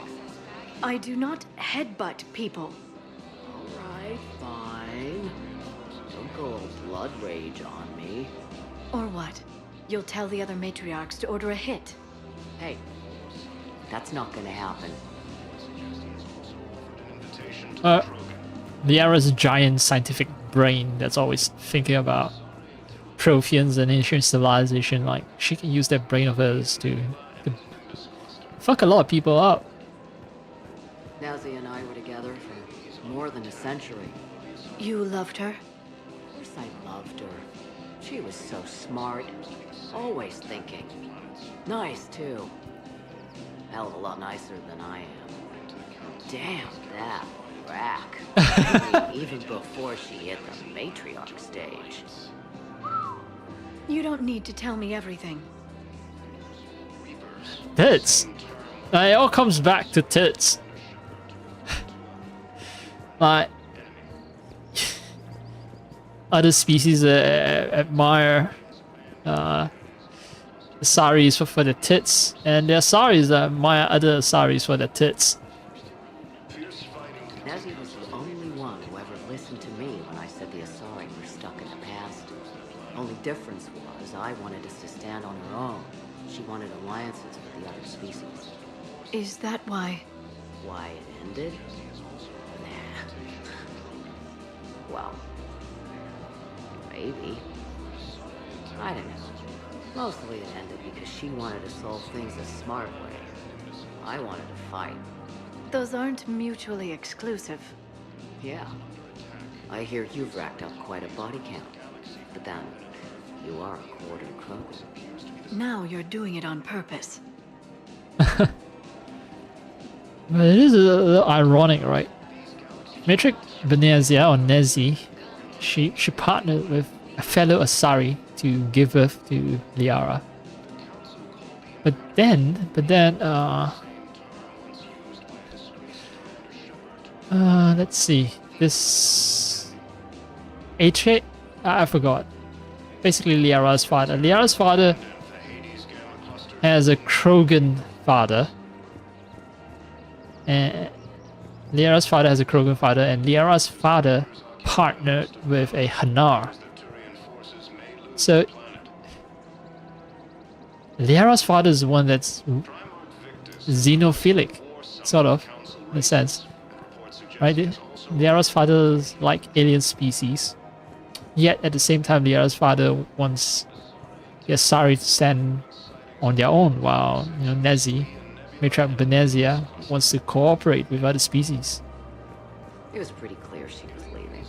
I do not headbutt people. Alright, fine. Don't go all blood rage on me. Or what? You'll tell the other matriarchs to order a hit. Hey, that's not gonna happen. Liara's giant scientific brain that's always thinking about Protheans and ancient civilization, like, she can use that brain of hers to fuck a lot of people up. Nazi and I were together for more than a century. You loved her? Of course I loved her. She was so smart. Always thinking. Nice, too. Hell of a lot nicer than I am. Damn, that rack. I mean, even before she hit the matriarch stage. You don't need to tell me everything. Tits. It all comes back to tits. Like, other species admire Asaris for their tits, and there are Asaris that admire other Asaris for their tits. Nazi was the only one who ever listened to me when I said the Asari were stuck in the past. Only difference was I wanted us to stand on our own. She wanted alliances with the other species. Is that why? Why it ended? Nah. Well, maybe. I don't know. Mostly it ended because she wanted to solve things a smart way. I wanted to fight. Those aren't mutually exclusive. Yeah. I hear you've racked up quite a body count. But then, you are a quarter Krogan. Now you're doing it on purpose. But it is a little ironic, right? Matrix Benezia, or Nezi, she partnered with a fellow Asari to give birth to Liara. But then, let's see, this Atreus, I forgot. Basically, Liara's father. Liara's father has a Krogan father. And Liara's father has a Krogan father, and Liara's father partnered with a Hanar. So Liara's father is the one that's xenophilic, sort of, in a sense. Right? Liara's father is like alien species. Yet at the same time, Liara's father wants the Asari to stand on their own, while Nezi, Matriarch Benezia, wants to cooperate with other species. It was pretty clear she was leaving.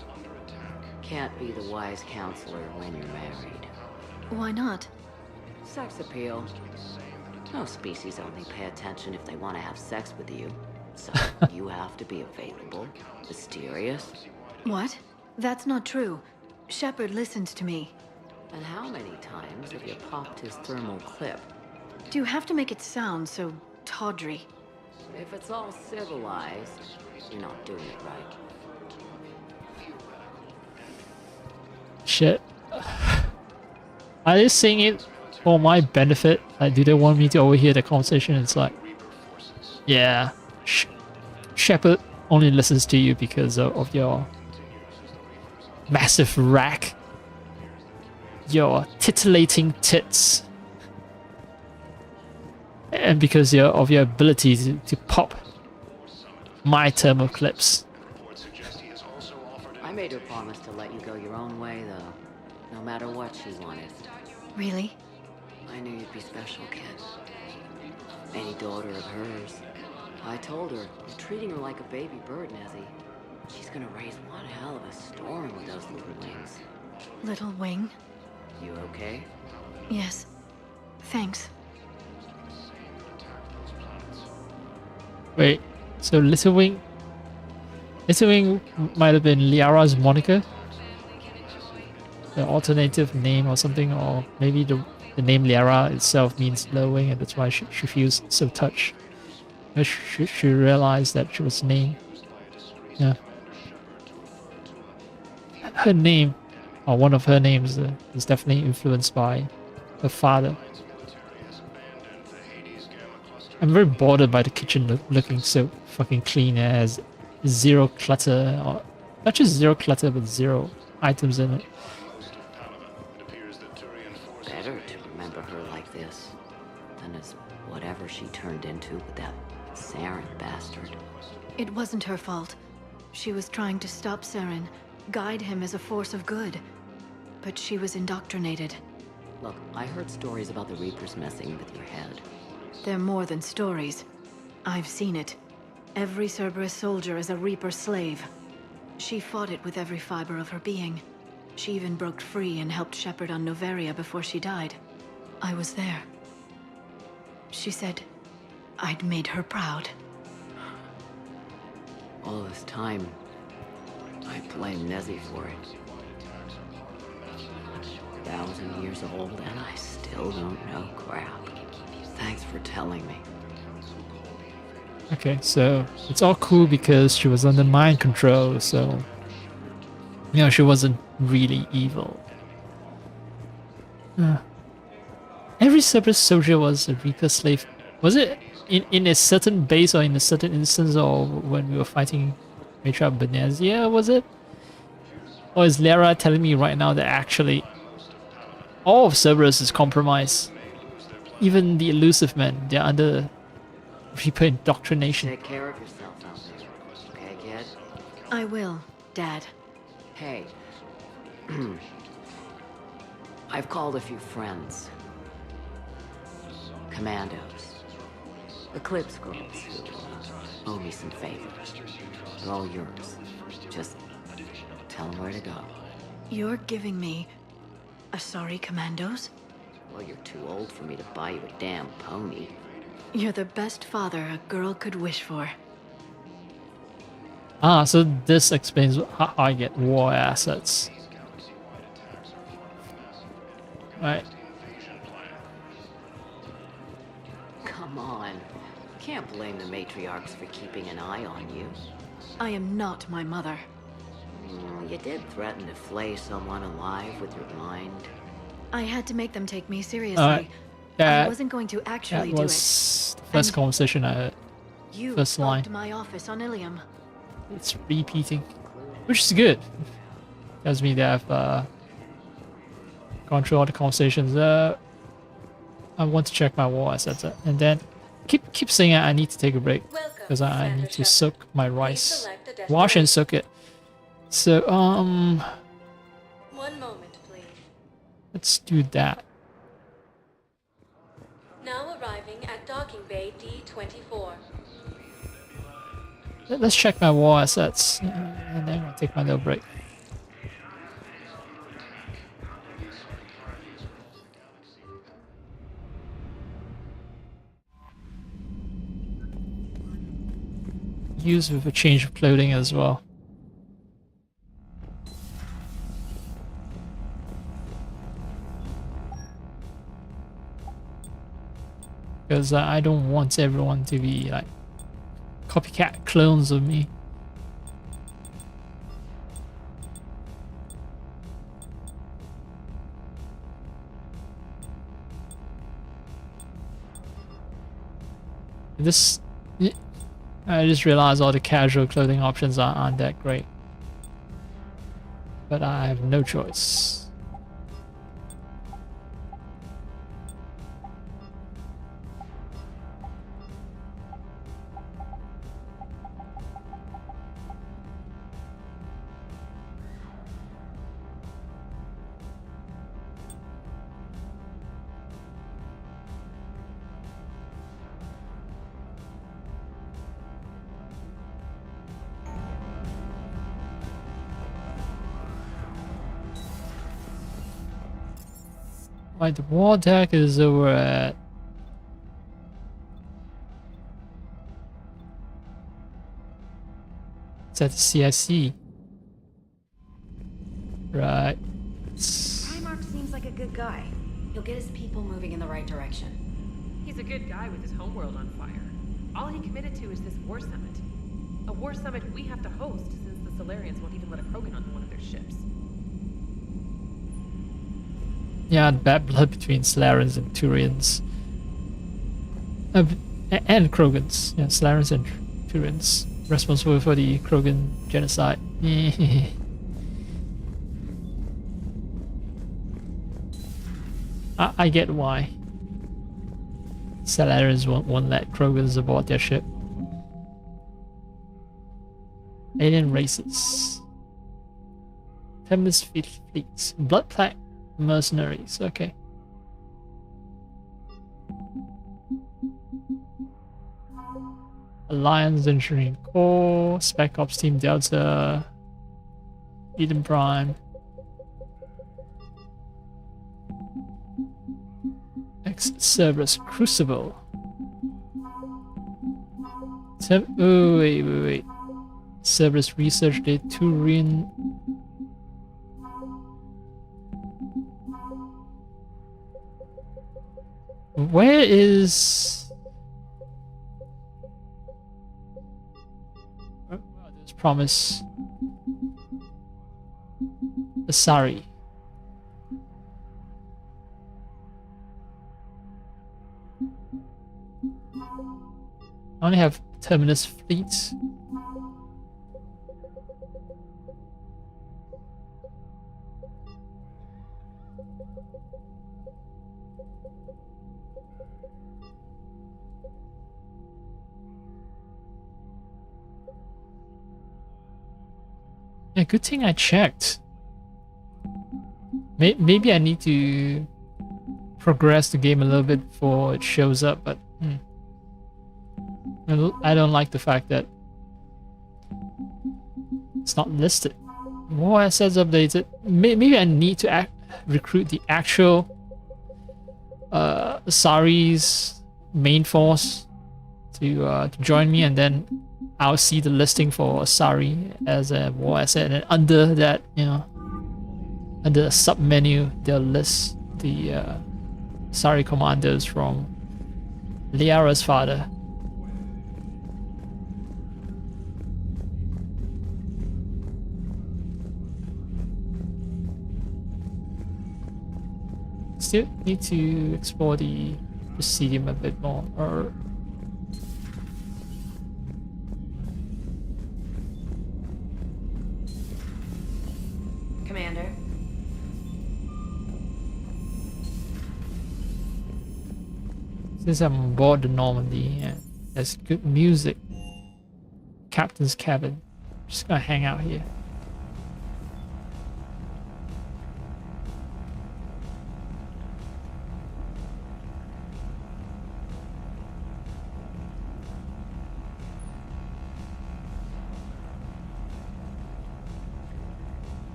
Can't be the wise counselor when you're married. Why not? Sex appeal. No species only pay attention if they want to have sex with you. So you have to be available, mysterious. What? That's not true. Shepard listened to me. And how many times have you popped his thermal clip? Do you have to make it sound so tawdry? If it's all civilized, you're not doing it right. Shit. Are they saying it for my benefit? Like, do they want me to overhear the conversation? It's like, yeah, Shepard only listens to you because of your massive rack, your titillating tits, and because of your ability to pop my thermal clips. I made her promise to let you go your own way, though. No matter what she wanted. Really? I knew you'd be special, kid. Any daughter of hers. I told her, you're treating her like a baby bird, Nezzy. She's gonna raise one hell of a storm with those little wings. Little wing? You okay? Yes. Thanks. Wait, so Little Wing? Little Wing might have been Liara's moniker? The alternative name or something, or maybe the name Liara itself means little wing and that's why she feels so touched. She realized that she was named. Yeah. Her name, or one of her names, is definitely influenced by her father. I'm very bothered by the kitchen looking so fucking clean. It has zero clutter, or not just zero clutter, but zero items in it. Better to remember her like this than as whatever she turned into with that Saren bastard. It wasn't her fault. She was trying to stop Saren, guide him as a force of good. But she was indoctrinated. Look, I heard stories about the Reapers messing with your head. They're more than stories. I've seen it. Every Cerberus soldier is a Reaper slave. She fought it with every fiber of her being. She even broke free and helped shepherd on Noveria before she died. I was there. She said I'd made her proud. All this time, I blame Nezzy for it. 1,000 years old and I still don't know crap. Thanks for telling me. Okay, so it's all cool because she was under mind control, so you know, she wasn't really evil. Every Cerberus soldier was a Reaper slave. Was it in a certain base or in a certain instance, or when we were fighting Matriarch Benezia, was it? Or is Lara telling me right now that actually all of Cerberus is compromised? Even the elusive men, they're under Reaper indoctrination. Take care of yourself out there, okay, kid? I will, Dad. Hey. I've called a few friends. Commandos. Eclipse girls who owe me some favors. They're all yours. Just tell them where to go. You're giving me Asari Commandos? Well, you're too old for me to buy you a damn pony. You're the best father a girl could wish for. Ah, so this explains how I get war assets. Right. Come on. Can't blame the matriarchs for keeping an eye on you. I am not my mother. You did threaten to flay someone alive with your mind. I had to make them take me seriously. I wasn't going to actually do it. That was the first conversation I heard. You First line. bugged my office on Ilium. It's repeating, which is good. Tells me that I've gone through all the conversations. I want to check my war assets, and then keep saying I need to take a break because I need to soak my rice, wash and soak it. So 1 moment, please. Let's do that. Now arriving at docking bay D24. Let's check my war assets, and then I'll take my little break. Use with a change of clothing as well. Because I don't want everyone to be like copycat clones of me. I just realized all the casual clothing options aren't that great. But I have no choice. Right, the war deck is over at... It's at the CIC. Right. Primarch seems like a good guy. He'll get his people moving in the right direction. He's a good guy with his homeworld on fire. All he committed to is this war summit. A war summit we have to host since the Solarians won't even let a Krogan on one of their ships. Yeah, bad blood between Solarians and Turians. And Krogans. Yeah, Solarians and Turians. Responsible for the Krogan genocide. I get why Solarians won't let Krogans aboard their ship. Alien races. Tempest fleets. Blood Plague mercenaries. Okay. Alliance Engineering Corps. Spec Ops Team Delta. Eden Prime. Cerberus Crucible. Oh, wait. Cerberus Research Day Turian. Where is... Oh, there's Promise. Asari. I only have Terminus Fleet. Yeah, good thing I checked. Maybe I need to progress the game a little bit before it shows up, but I don't like the fact that it's not listed. More assets updated. Maybe I need to recruit the actual Asari's main force to join me, and then I'll see the listing for Asari as a war asset, and under that, under the sub menu, they'll list the Asari commanders from Liara's father. Still need to explore the Presidium a bit more. Commander. Since I'm on board the Normandy, yeah, there's good music. Captain's cabin. Just gonna hang out here.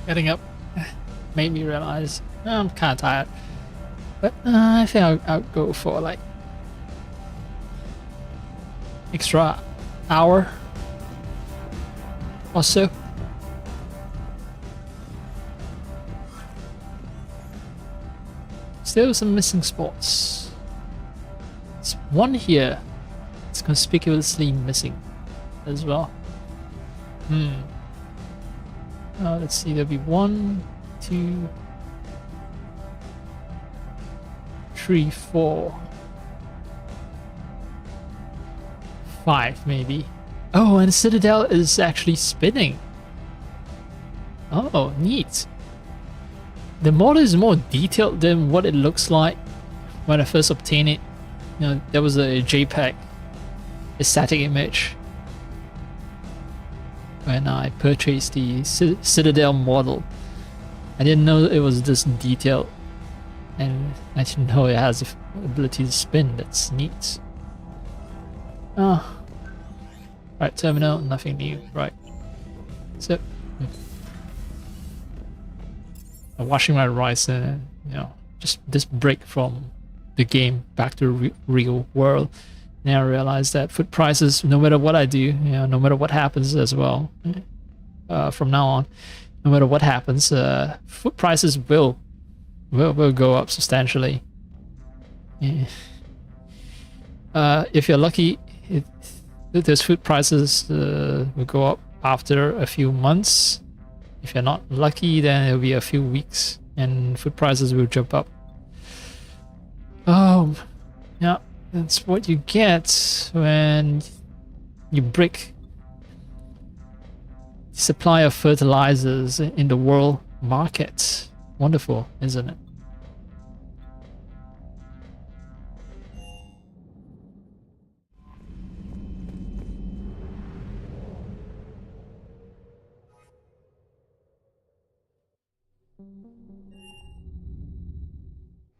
Getting up made me realize I'm kind of tired. But I think I'll go for like extra hour or so. Still some missing spots. There's one here. It's conspicuously missing as well. Let's see, there'll be 1, 2, 3, 4, 5 maybe. Oh, and the Citadel is actually spinning. Oh, neat. The model is more detailed than what it looks like when I first obtained it. You know, there was a JPEG, a static image, when I purchased the Citadel model. I didn't know it was this detailed, and I didn't know it has the ability to spin. That's neat. Oh. Right, terminal, nothing new. Right. So, I'm washing my rice and, you know, just this break from the game back to the real world. Now I realize that food prices, no matter what I do, you know, no matter what happens as well, from now on, no matter what happens, food prices will go up substantially. Yeah. If you're lucky, those food prices will go up after a few months. If you're not lucky, then it'll be a few weeks and food prices will jump up. Oh, yeah, that's what you get when you break the supply of fertilizers in the world market. Wonderful, isn't it?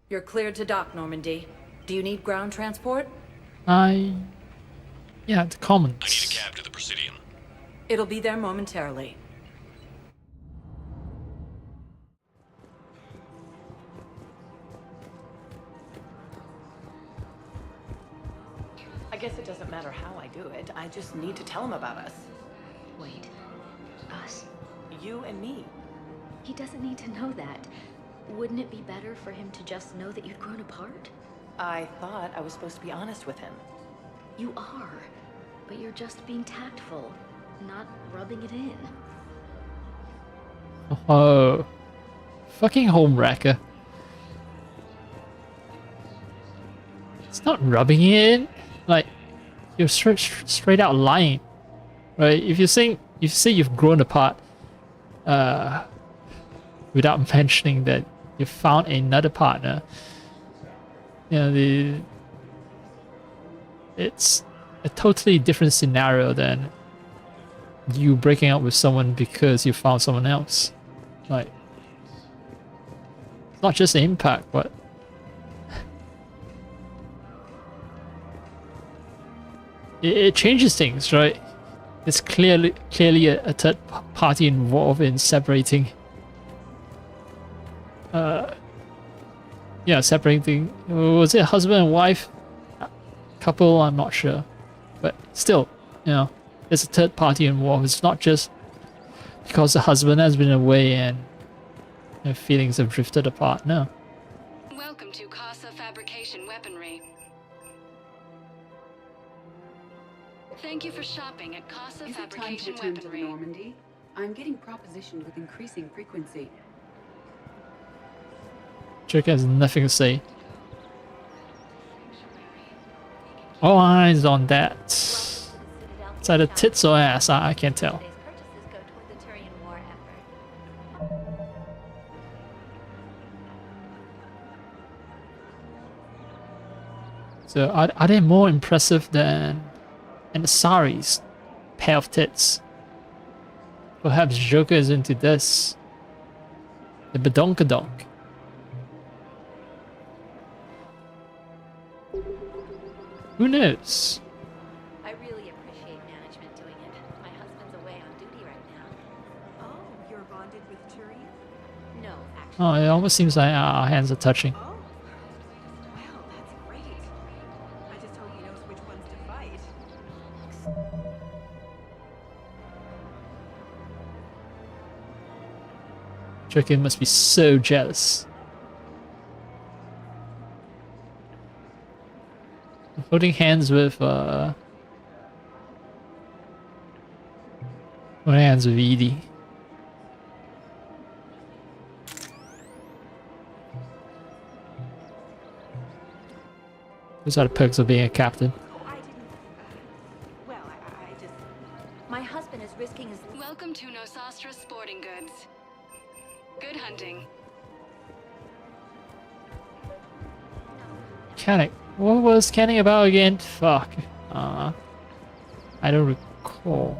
You're cleared to dock, Normandy. Do you need ground transport? Yeah, the commons. I need a cab to the Presidium. It'll be there momentarily. I guess it doesn't matter how I do it. I just need to tell him about us. Wait. Us? You and me. He doesn't need to know that. Wouldn't it be better for him to just know that you'd grown apart? I thought I was supposed to be honest with him. You are, but you're just being tactful, not rubbing it in. Oh, fucking home wrecker. It's not rubbing it in. Like, you're straight out lying, right? If you say you've grown apart, without mentioning that you found another partner, you know, it's a totally different scenario than you breaking up with someone because you found someone else. Like, it's not just the impact, but it changes things, right? There's clearly a third party involved in separating. Yeah, separating. Was it husband and wife couple? I'm not sure, but still, you know, there's a third party involved. It's not just because the husband has been away and feelings have drifted apart. No. Welcome to Casa Fabrication Weaponry. Thank you for shopping at Casa Is it time to Fabrication return to the Weaponry. Normandy? I'm getting propositioned with increasing frequency. Trick has nothing to say. All eyes on that. It's either tits or ass, I can't tell. So are they more impressive than Ansari's pair of tits? Perhaps Joker is into this. The badonkadonk. Who knows? I really appreciate management doing it. My husband's away on duty right now. Oh, you're bonded with Tyrion? Oh, it almost seems like our hands are touching. Wow, that's great. I just hope he knows which ones to fight. Chicken must be so jealous. I'm holding hands with Edie. Those are the perks of being a captain. My husband is risking his... Welcome to Nosastra Sporting Goods. Good hunting. Canning. What was Canning about again? Fuck. I don't recall.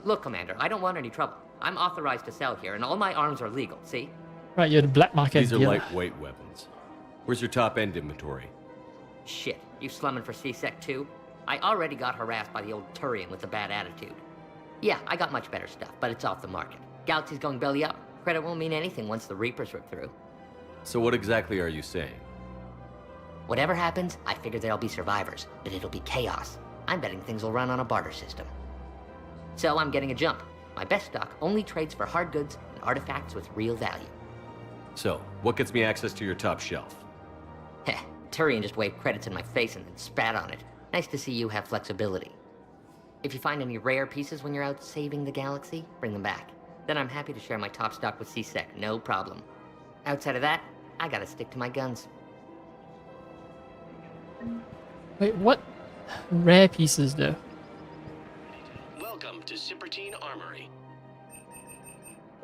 Look, Commander, I don't want any trouble. I'm authorized to sell here, and all my arms are legal, see? Right, you're the black market These are dealer. lightweight weapons. Where's your top-end inventory? Shit, you slumming for C-Sec too? I already got harassed by the old Turian with a bad attitude. Yeah, I got much better stuff, but it's off the market. Galaxy's going belly up. Credit won't mean anything once the Reapers rip through. So what exactly are you saying? Whatever happens, I figure there'll be survivors, but it'll be chaos. I'm betting things will run on a barter system. So I'm getting a jump. My best stock only trades for hard goods and artifacts with real value. So, what gets me access to your top shelf? Heh, Turian just waved credits in my face and then spat on it. Nice to see you have flexibility. If you find any rare pieces when you're out saving the galaxy, bring them back. Then I'm happy to share my top stock with C-Sec, no problem. Outside of that, I gotta stick to my guns. Wait, what rare pieces though? Welcome to Sippertine Armory.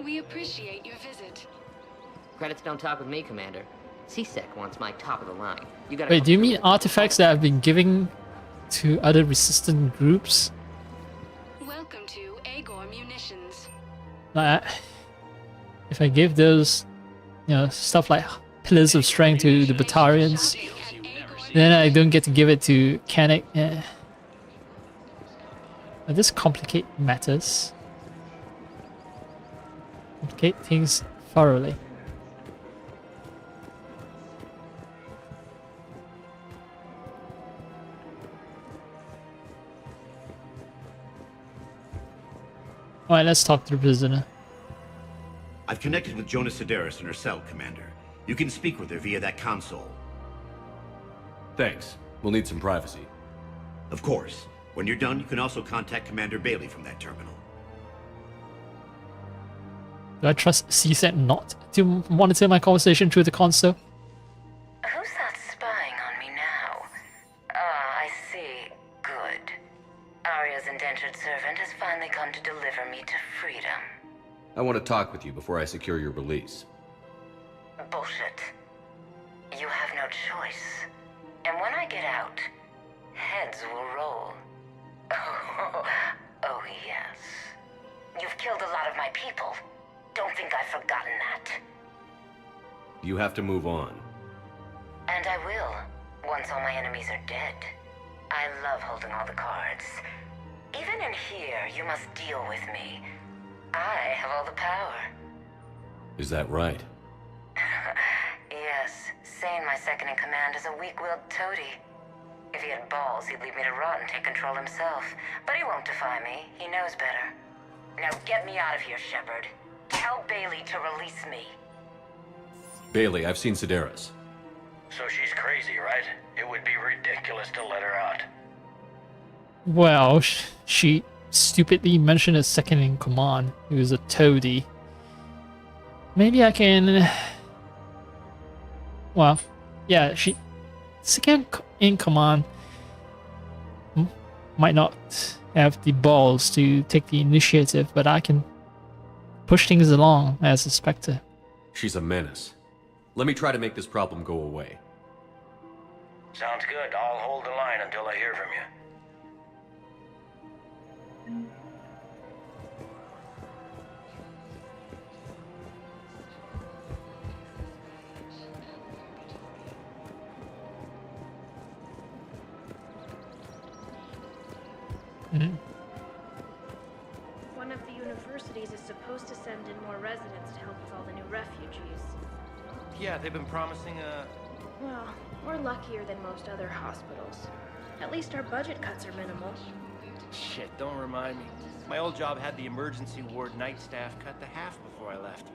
We appreciate your visit. Credits don't talk with me, Commander. C-Sec wants my top of the line. You gotta Wait, do you mean artifacts that have been given to other resistant groups? Welcome to Agor Munitions. Like, if I give those, you know, stuff like pillars of strength to the Batarians, then I don't get to give it to Canik. Yeah. This complicate matters. Complicate things thoroughly. Alright, let's talk to the prisoner. I've connected with Jonas Sedaris in her cell, Commander. You can speak with her via that console. Thanks. We'll need some privacy. Of course. When you're done, you can also contact Commander Bailey from that terminal. Do I trust C-Set not to monitor my conversation through the console? Who's that spying on me now? Ah, I see. Good. Arya's indentured servant has finally come to deliver me to freedom. I want to talk with you before I secure your release. Bullshit. You have no choice. And when I get out, heads will roll. Oh, yes. You've killed a lot of my people. Don't think I've forgotten that. You have to move on. And I will, once all my enemies are dead. I love holding all the cards. Even in here, you must deal with me. I have all the power. Is that right? Yes, Sane, my second-in-command, is a weak-willed toady. If he had balls, he'd leave me to rot and take control himself. But he won't defy me. He knows better. Now get me out of here, Shepard. Tell Bailey to release me. Bailey, I've seen Sedaris. So she's crazy, right? It would be ridiculous to let her out. Well, she stupidly mentioned a second-in-command who is a toady. Maybe I can... Well, yeah, she... Second-in-command might not have the balls to take the initiative, but I can push things along as a Spectre. She's a menace. Let me try to make this problem go away. Sounds good. I'll hold the line until I hear from you. Mhm. One of the universities is supposed to send in more residents to help with all the new refugees. Yeah, they've been promising Well, we're luckier than most other hospitals. At least our budget cuts are minimal. Shit, don't remind me. My old job had the emergency ward night staff cut to half before I left.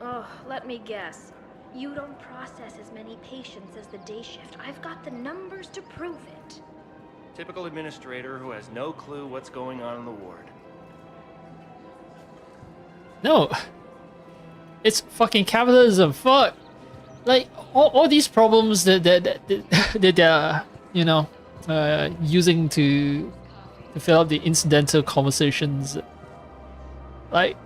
Oh, let me guess. You don't process as many patients as the day shift. I've got the numbers to prove it. Typical administrator who has no clue what's going on in the ward. No, it's fucking capitalism. Fuck, like all these problems that they're using to fill up the incidental conversations. Like,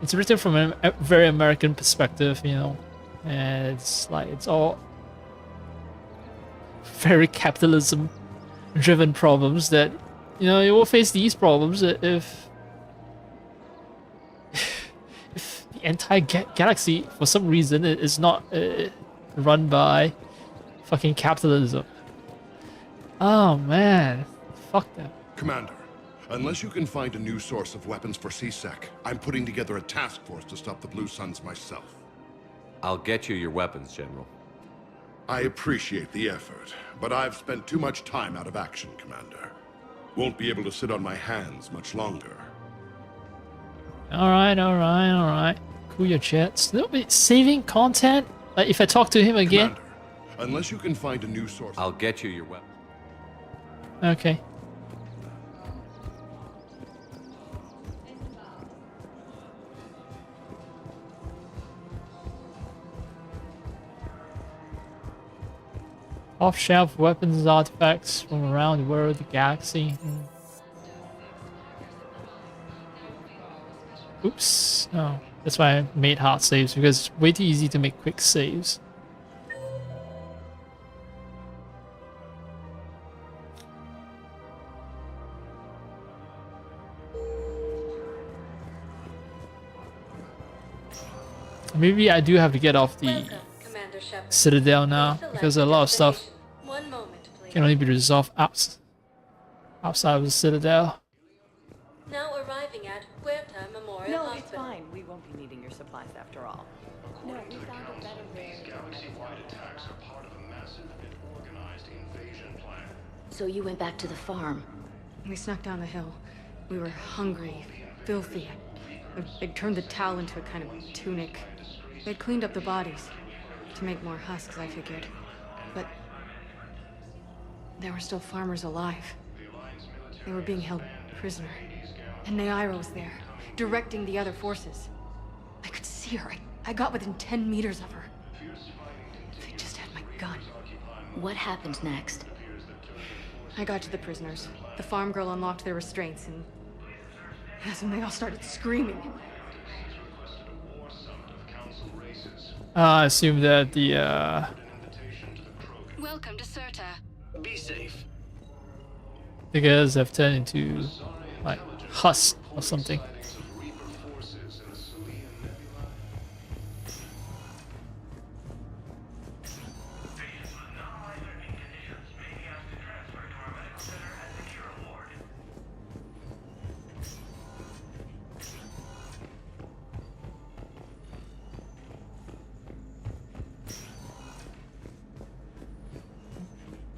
it's written from a very American perspective, you know, and it's like it's all very capitalism-driven problems that, you know, you will face these problems if the entire galaxy, for some reason, is not run by fucking capitalism. Oh man, fuck them. Commander, unless you can find a new source of weapons for C-Sec, I'm putting together a task force to stop the Blue Suns myself. I'll get you your weapons, General. I appreciate the effort, but I've spent too much time out of action, Commander. Won't be able to sit on my hands much longer. Alright. Cool your jets. No, wait, saving content? Like, if I talk to him again? Commander, unless you can find a new source... I'll get you your weapons. Okay. Off-shelf weapons artifacts from around the world, the galaxy. Oops. Oh, that's why I made hard saves, because it's way too easy to make quick saves. Maybe I do have to get off the Citadel now, because a lot of stuff can only be resolved outside of the Citadel. Now arriving at Huerta Memorial No, it's Hospital. fine. We won't be needing your supplies after all. No, we found a better way. These galaxy-wide attacks are part of a massive and organized invasion plan. So you went back to the farm. We snuck down the hill. We were hungry, filthy. They'd turned the towel into a kind of tunic. They'd cleaned up the bodies to make more husks, I figured. But there were still farmers alive. They were being held prisoner. And Naira was there, directing the other forces. I could see her. I got within 10 meters of her. If I just had my gun. What happened next? I got to the prisoners. The farm girl unlocked their restraints, and that's when they all started screaming. I assume that the Welcome to Serta. Be safe. the guys have turned into like husks or something.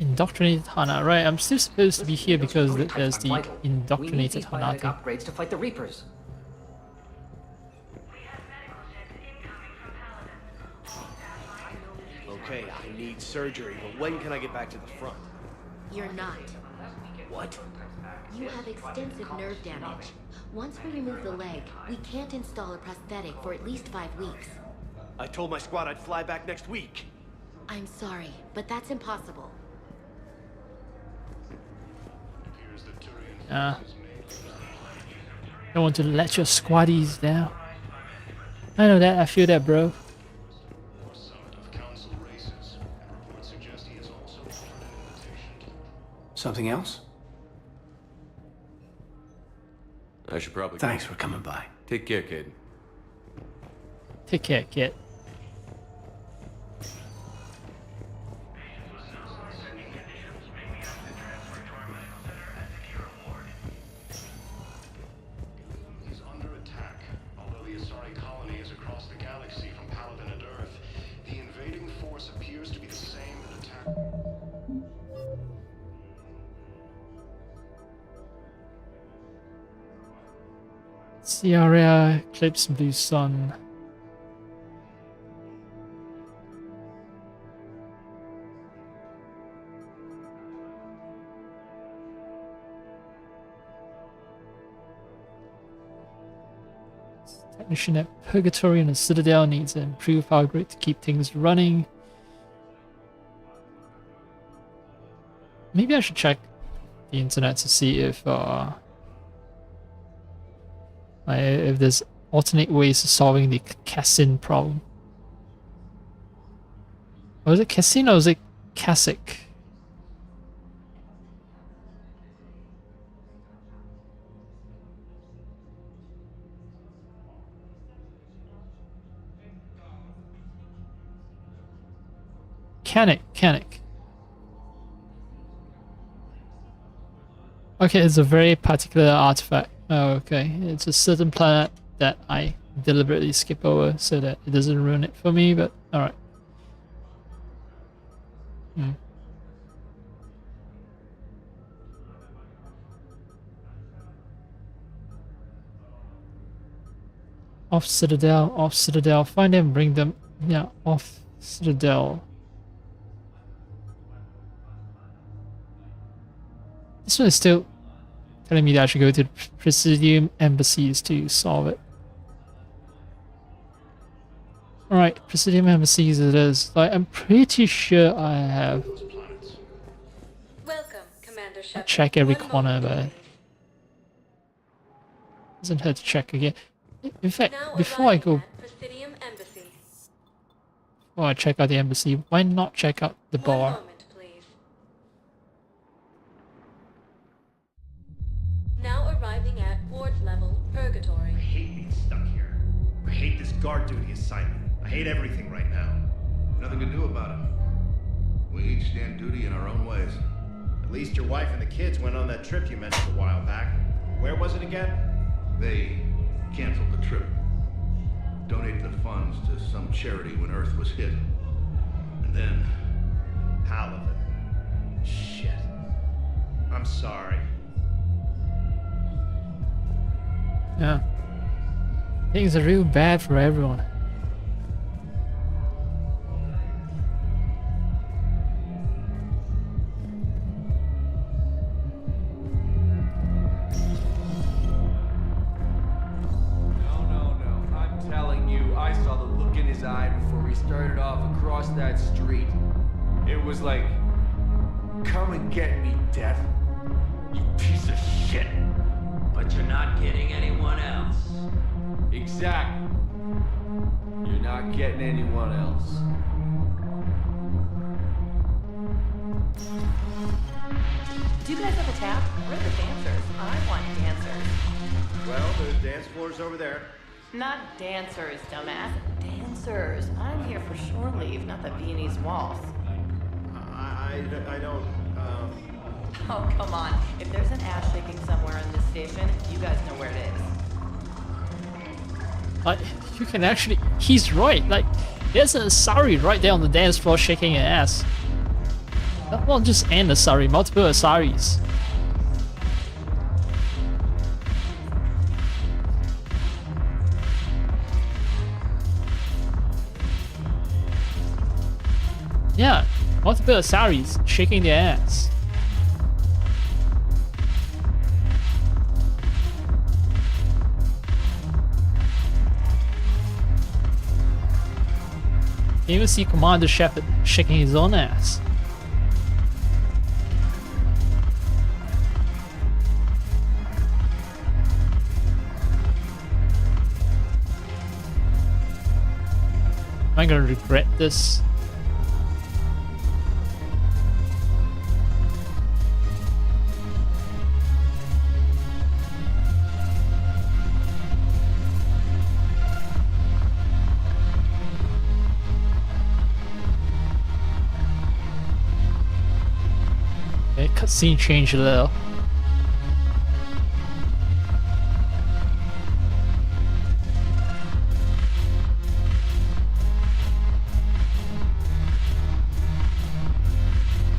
Indoctrinated Hana, right? I'm still supposed to be here because there's the indoctrinated Hana thing. Upgrades to fight the Reapers. Okay, I need surgery, but when can I get back to the front? You're not. What? You have extensive nerve damage. Once we remove the leg, we can't install a prosthetic for at least 5 weeks. I told my squad I'd fly back next week. I'm sorry, but that's impossible. Don't want to let your squaddies down. I know that, I feel that, bro. Something else? I should probably Thanks for coming by. Take care, kid. Take care, kid. Sierra, Eclipse, Blue Sun. Technician at Purgatory and the Citadel needs an improved power grid to keep things running. Maybe I should check the internet to see if there's alternate ways of solving the Cassin problem. Was it Cassin or was it Kasich? Canic. Okay, it's a very particular artifact. Oh, okay. It's a certain planet that I deliberately skip over so that it doesn't ruin it for me, but alright. Off Citadel. Find them, bring them. Yeah, off Citadel. This one is still telling me that I should go to the Presidium embassies to solve it. Alright, Presidium embassies it is. Like, I'm pretty sure I have. Welcome, Commander Shepard. I check every corner, but doesn't hurt to check again. In fact, before I go, before I check out the embassy, why not check out the bar? Now arriving at ward level Purgatory. I hate being stuck here. I hate this guard duty assignment. I hate everything right now. Nothing to do about it. We each stand duty in our own ways. At least your wife and the kids went on that trip you mentioned a while back. Where was it again? They canceled the trip. Donated the funds to some charity when Earth was hit. And then... Paladin. Shit. I'm sorry. Yeah. Things are real bad for everyone. No. I'm telling you, I saw the look in his eye before we started off across that street. It was like, come and get me, Death. You piece of shit. But you're not getting anyone else. Exactly. You're not getting anyone else. Do you guys have a tap? We're the dancers. I want dancers. Well, there's dance floors over there. Not dancers, dumbass. Dancers. I'm here for shore leave, not the Viennese waltz. I don't, Oh, come on. If there's an ass shaking somewhere in this station, you guys know where it is. You can actually... He's right. Like, there's an Asari right there on the dance floor shaking her ass. That won't just an Asari, multiple Asaris. Yeah, multiple Asaris shaking their ass. You even see Commander Shepard shaking his own ass. Am I gonna regret this? Okay, cutscene change a little.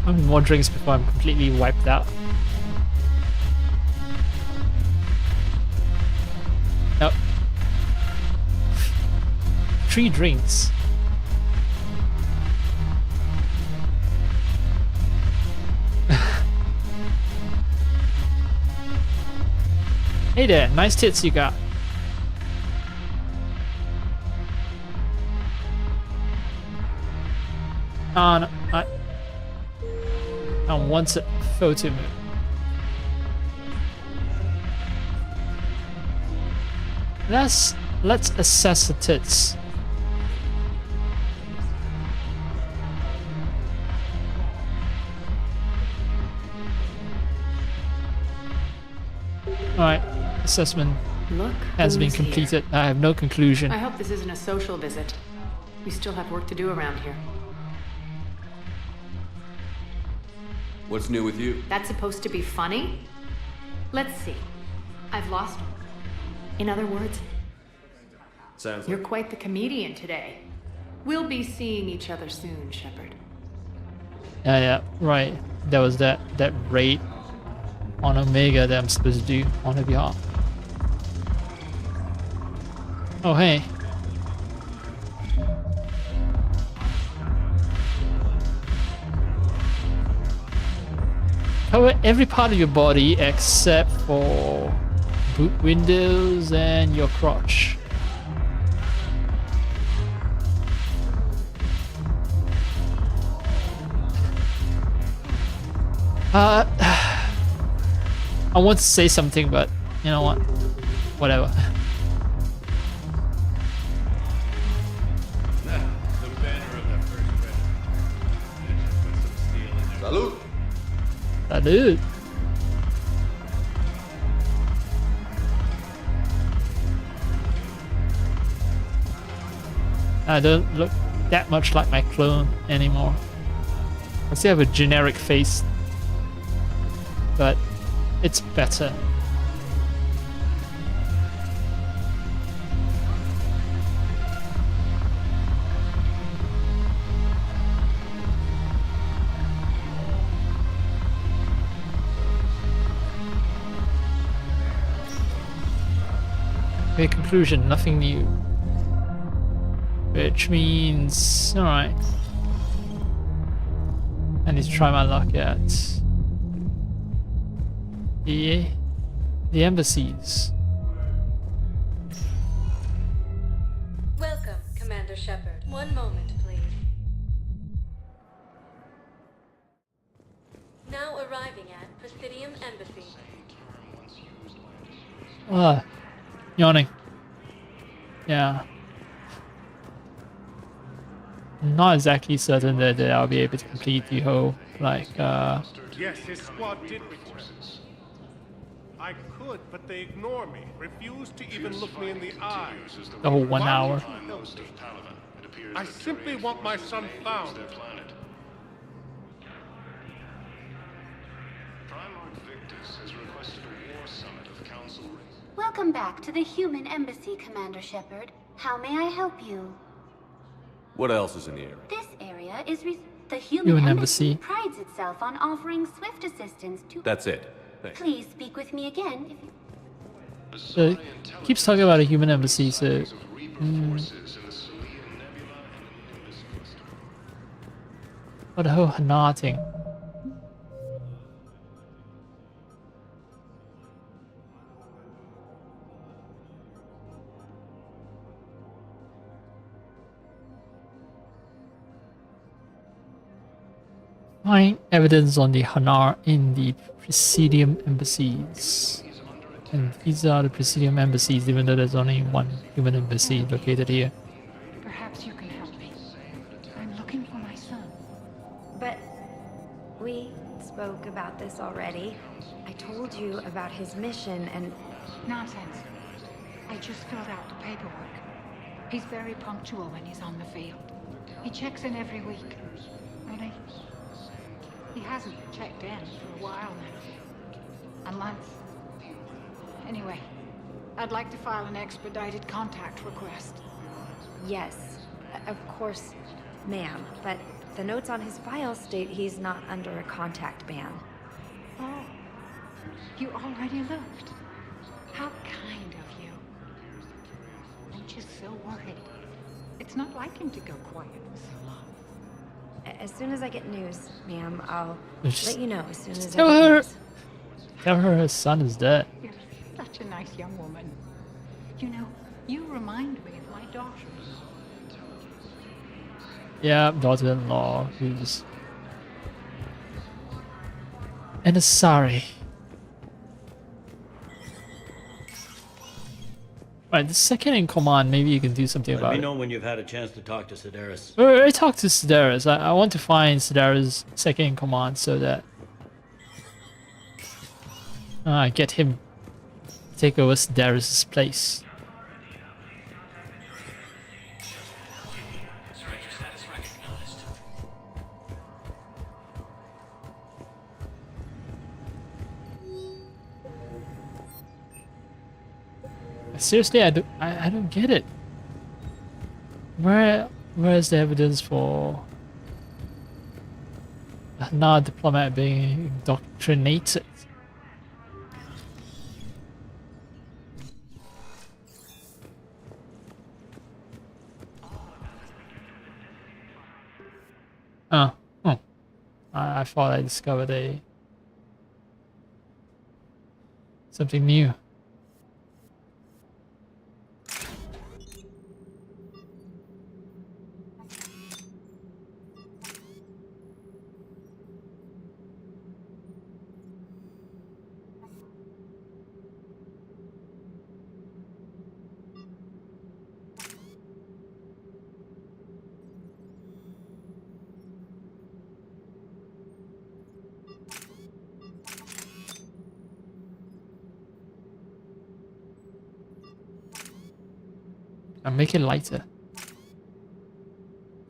I need more drinks before I'm completely wiped out. 3 drinks. Hey there, nice tits you got. Oh no, I want a photo move. Let's assess the tits. Alright, assessment has been completed. I have no conclusion. I hope this isn't a social visit. We still have work to do around here. What's new with you? That's supposed to be funny? Let's see. I've lost. In other words, Sounds you're quite the comedian today. We'll be seeing each other soon, Shepard. Yeah, right. There was that raid on Omega that I'm supposed to do on her behalf. Oh hey. Cover every part of your body except for boot windows and your crotch. I want to say something, but you know what? Whatever. Salud. Salud. I don't look that much like my clone anymore. I still have a generic face, but it's better. Okay, conclusion, nothing new. Which means, alright. I need to try my luck at the embassies. Welcome, Commander Shepard. One moment, please. Now arriving at Presidium Embassy. Yawning. Yeah. Not exactly certain that I'll be able to complete the whole, like, Yes, his squad did return. I could, but they ignore me. Refuse to even look me in the eye. the whole 1 hour. I simply want my son found. Welcome back to the Human Embassy, Commander Shepard. How may I help you? What else is in the area? This area is the Human Embassy Embassy prides itself on offering swift assistance to... That's it. Thanks. Please speak with me again if you... So, keeps talking about a human embassy, so... What the whole Hanar thing? Find evidence on the Hanar in the Presidium embassies. And these are the Presidium embassies, even though there's only one human embassy located here. Perhaps you can help me. I'm looking for my son. But we spoke about this already. I told you about his mission and... Nonsense. I just filled out the paperwork. He's very punctual when he's on the field. He checks in every week. Really? He hasn't checked in for a while now. Unless... Anyway, I'd like to file an expedited contact request. Yes, of course, ma'am. But the notes on his file state he's not under a contact ban. Oh, you already looked. How kind of you. I'm just so worried. It's not like him to go quiet for so long. As soon as I get news, ma'am, I'll Just- let you know as soon as I Tell get her. news. Tell her son is dead. You're such a nice young woman. You know, you remind me of my daughters. Yeah, daughter-in-law who's and is sorry. Right, the second in command, maybe you can do something Let about me it. know when you've had a chance to talk to Sedaris. I talked to Sedaris. I want to find Sedaris' second in command so that get him to take over Sedaris' place. Seriously, I don't get it. Where is the evidence for a Hana diplomat being indoctrinated? Oh, I thought I discovered something new. And make it lighter.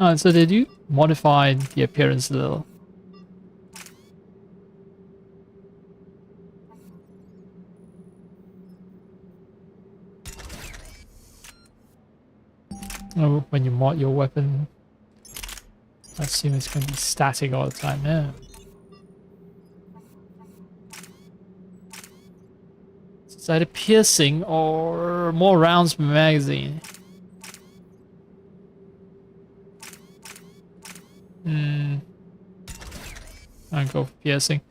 Oh, so they do modify the appearance a little. Oh, when you mod your weapon, I assume it's going to be static all the time now. It's either piercing or more rounds per magazine. I'll go for piercing.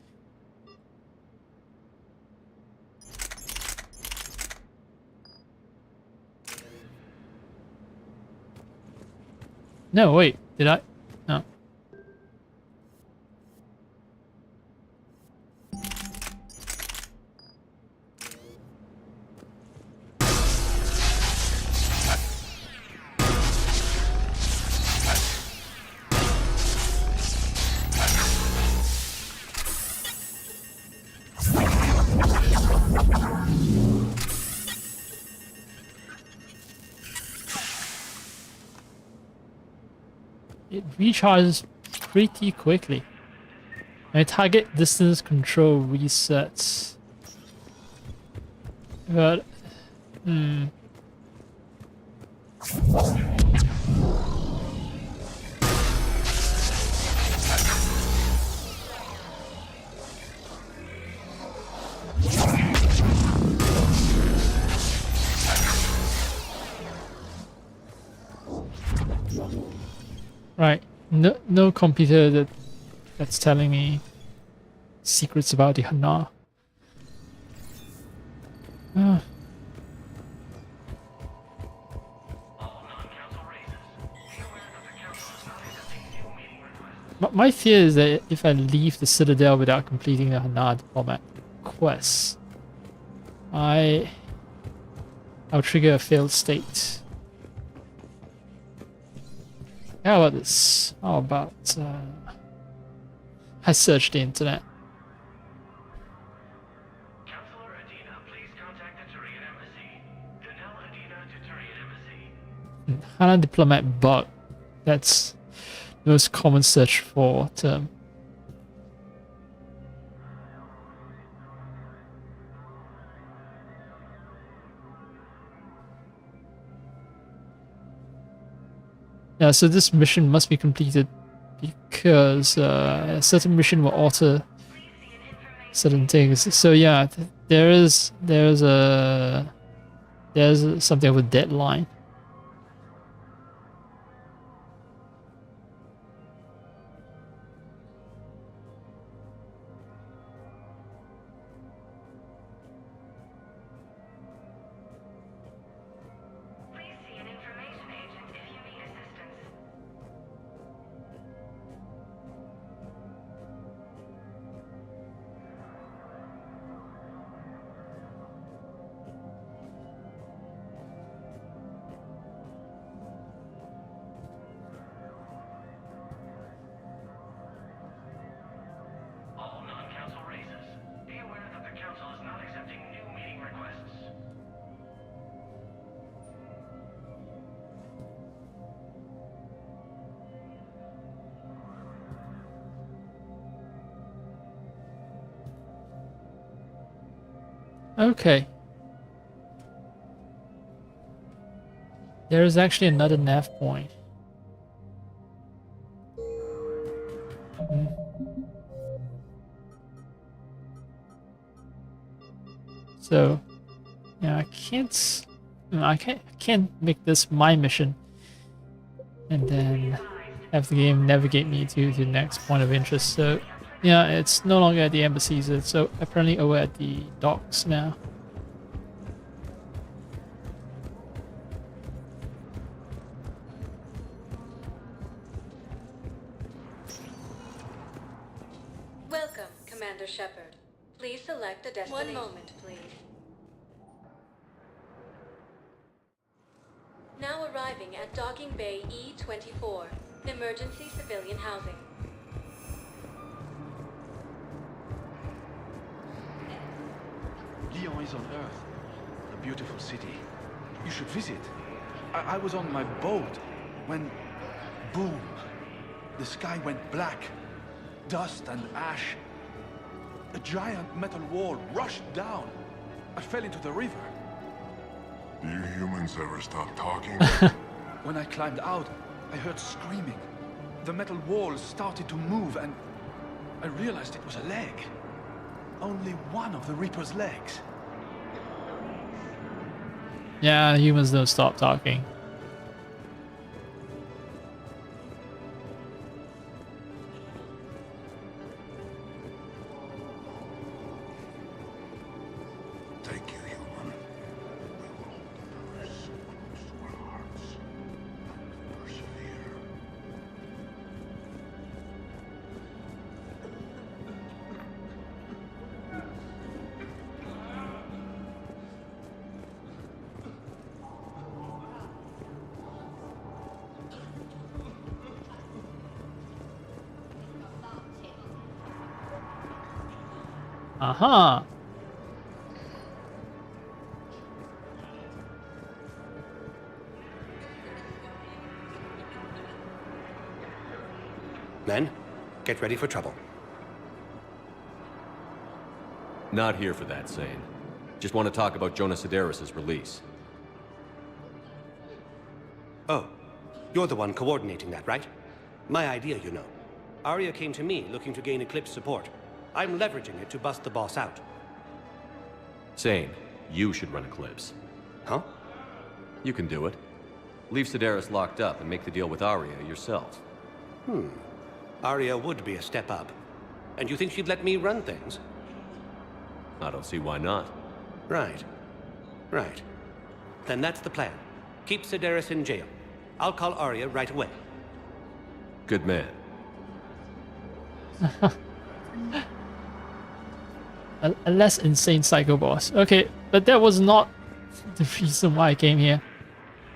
No, wait, did I? No. It recharges pretty quickly. My target distance control resets. But, right. No computer that's telling me secrets about the Hana. My fear is that if I leave the Citadel without completing the Hana diplomat quest, I'll trigger a failed state. How about this? How about I searched the internet. Hana diplomat bug. That's the most common search for term. Yeah, so this mission must be completed because a certain mission will alter certain things. So yeah, there's something of a deadline. Okay. There is actually another nav point. Hmm. So, yeah, I can't make this my mission and then have the game navigate me to the next point of interest. So, yeah, it's no longer at the embassies. It's so apparently over at the docks now. Welcome, Commander Shepard. Please select a destination. 1 moment, please. Now arriving at Docking Bay E-24, emergency civilian housing. Lyon is on Earth, a beautiful city. You should visit. I was on my boat when, boom, the sky went black. Dust and ash. A giant metal wall rushed down. I fell into the river. Do you humans ever stop talking? When I climbed out, I heard screaming. The metal wall started to move and I realized it was a leg. Only one of the Reaper's legs. Yeah, humans don't stop talking. Thank you, human. We will hold the purse close to our hearts and persevere. Aha. Men, get ready for trouble. Not here for that, Zane. Just want to talk about Jonas Sedaris' release. Oh, you're the one coordinating that, right? My idea, you know. Arya came to me looking to gain Eclipse support. I'm leveraging it to bust the boss out. Zane, you should run Eclipse. Huh? You can do it. Leave Sedaris locked up and make the deal with Arya yourself. Arya would be a step up. And you think she'd let me run things? I don't see why not. Right. Right. Then that's the plan. Keep Sedaris in jail. I'll call Arya right away. Good man. A less insane psycho boss. Okay, but that was not the reason why I came here.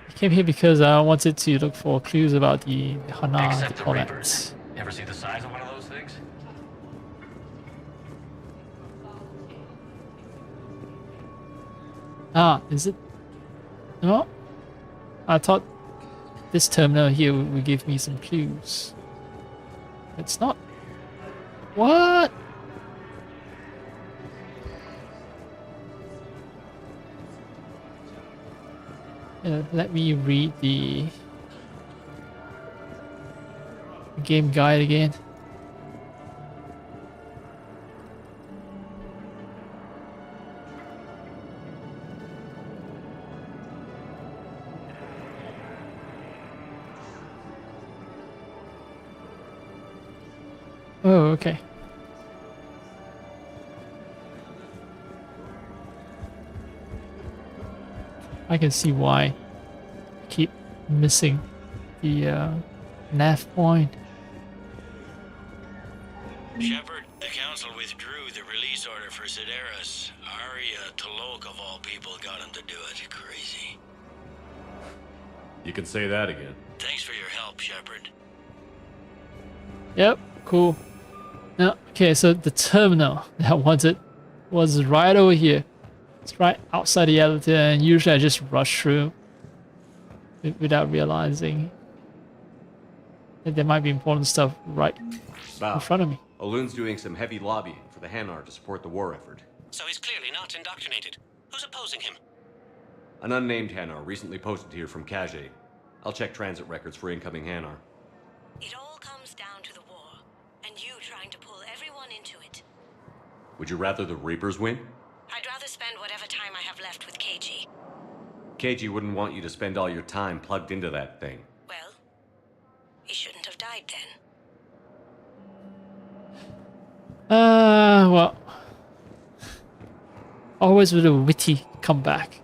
I came here because I wanted to look for clues about the Hana. Except the Reapers. Ever see the size of one of those things? Ah, is it? No? I thought this terminal here would give me some clues. It's not. What? Let me read the game guide again. Oh, okay. I can see why I keep missing the nav point. Shepard, the Council withdrew the release order for Sedaris. Arya Talok, of all people, got him to do it. Crazy. You can say that again. Thanks for your help, Shepard. Yep, cool. Now, okay, so the terminal that I wanted was right over here. It's right outside the elevator, and usually I just rush through without realizing that there might be important stuff right in front of me. Olun's doing some heavy lobbying for the Hanar to support the war effort. So he's clearly not indoctrinated. Who's opposing him? An unnamed Hanar recently posted here from Kage. I'll check transit records for incoming Hanar. It all comes down to the war, and you trying to pull everyone into it. Would you rather the Reapers win? I'd rather spend whatever time I have left with KG. Kage wouldn't want you to spend all your time plugged into that thing. Well, he shouldn't have died then. Well. Always with a witty comeback.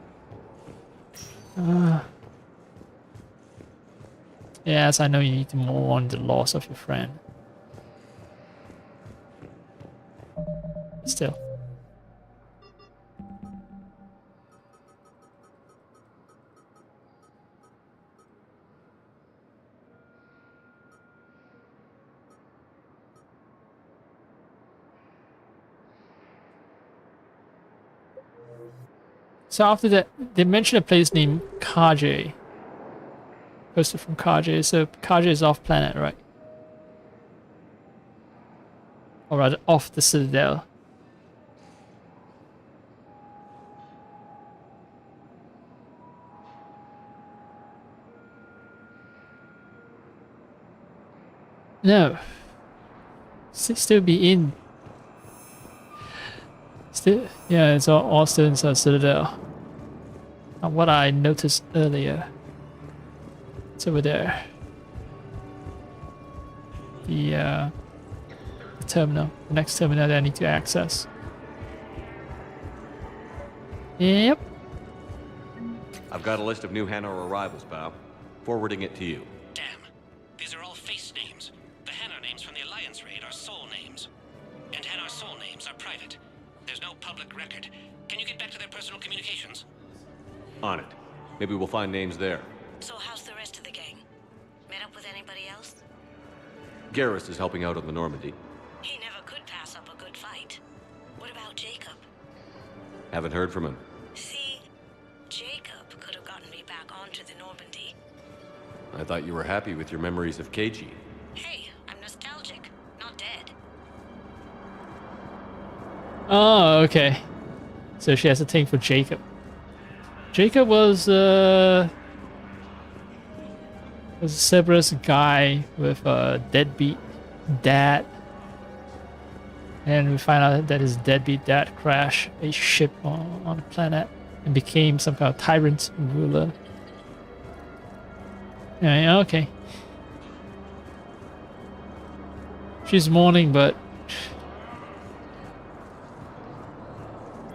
Yes, I know you need to mourn the loss of your friend. Still. So after that, they mentioned a place named Kage. Posted from Kage, so Kage is off planet, right? Or rather, off the Citadel. No. Still be in. Still, yeah, it's all still inside Citadel. And what I noticed earlier. It's over there. The terminal. The next terminal that I need to access. Yep. I've got a list of new Hanar arrivals, Bao. Forwarding it to you. Damn. These are all face names. The Hanar names from the Alliance raid are soul names. And Hanar soul names are private. There's no public record. Can you get back to their personal communications? On it. Maybe we'll find names there. So how's the rest of the gang? Met up with anybody else? Garrus is helping out on the Normandy. He never could pass up a good fight. What about Jacob? Haven't heard from him. See, Jacob could have gotten me back onto the Normandy. I thought you were happy with your memories of Kage. Hey, I'm nostalgic, not dead. Oh, okay. So she has a thing for Jacob. Jacob was a Cerberus guy with a deadbeat dad. And we find out that his deadbeat dad crashed a ship on a planet and became some kind of tyrant ruler. Yeah, okay. She's mourning, but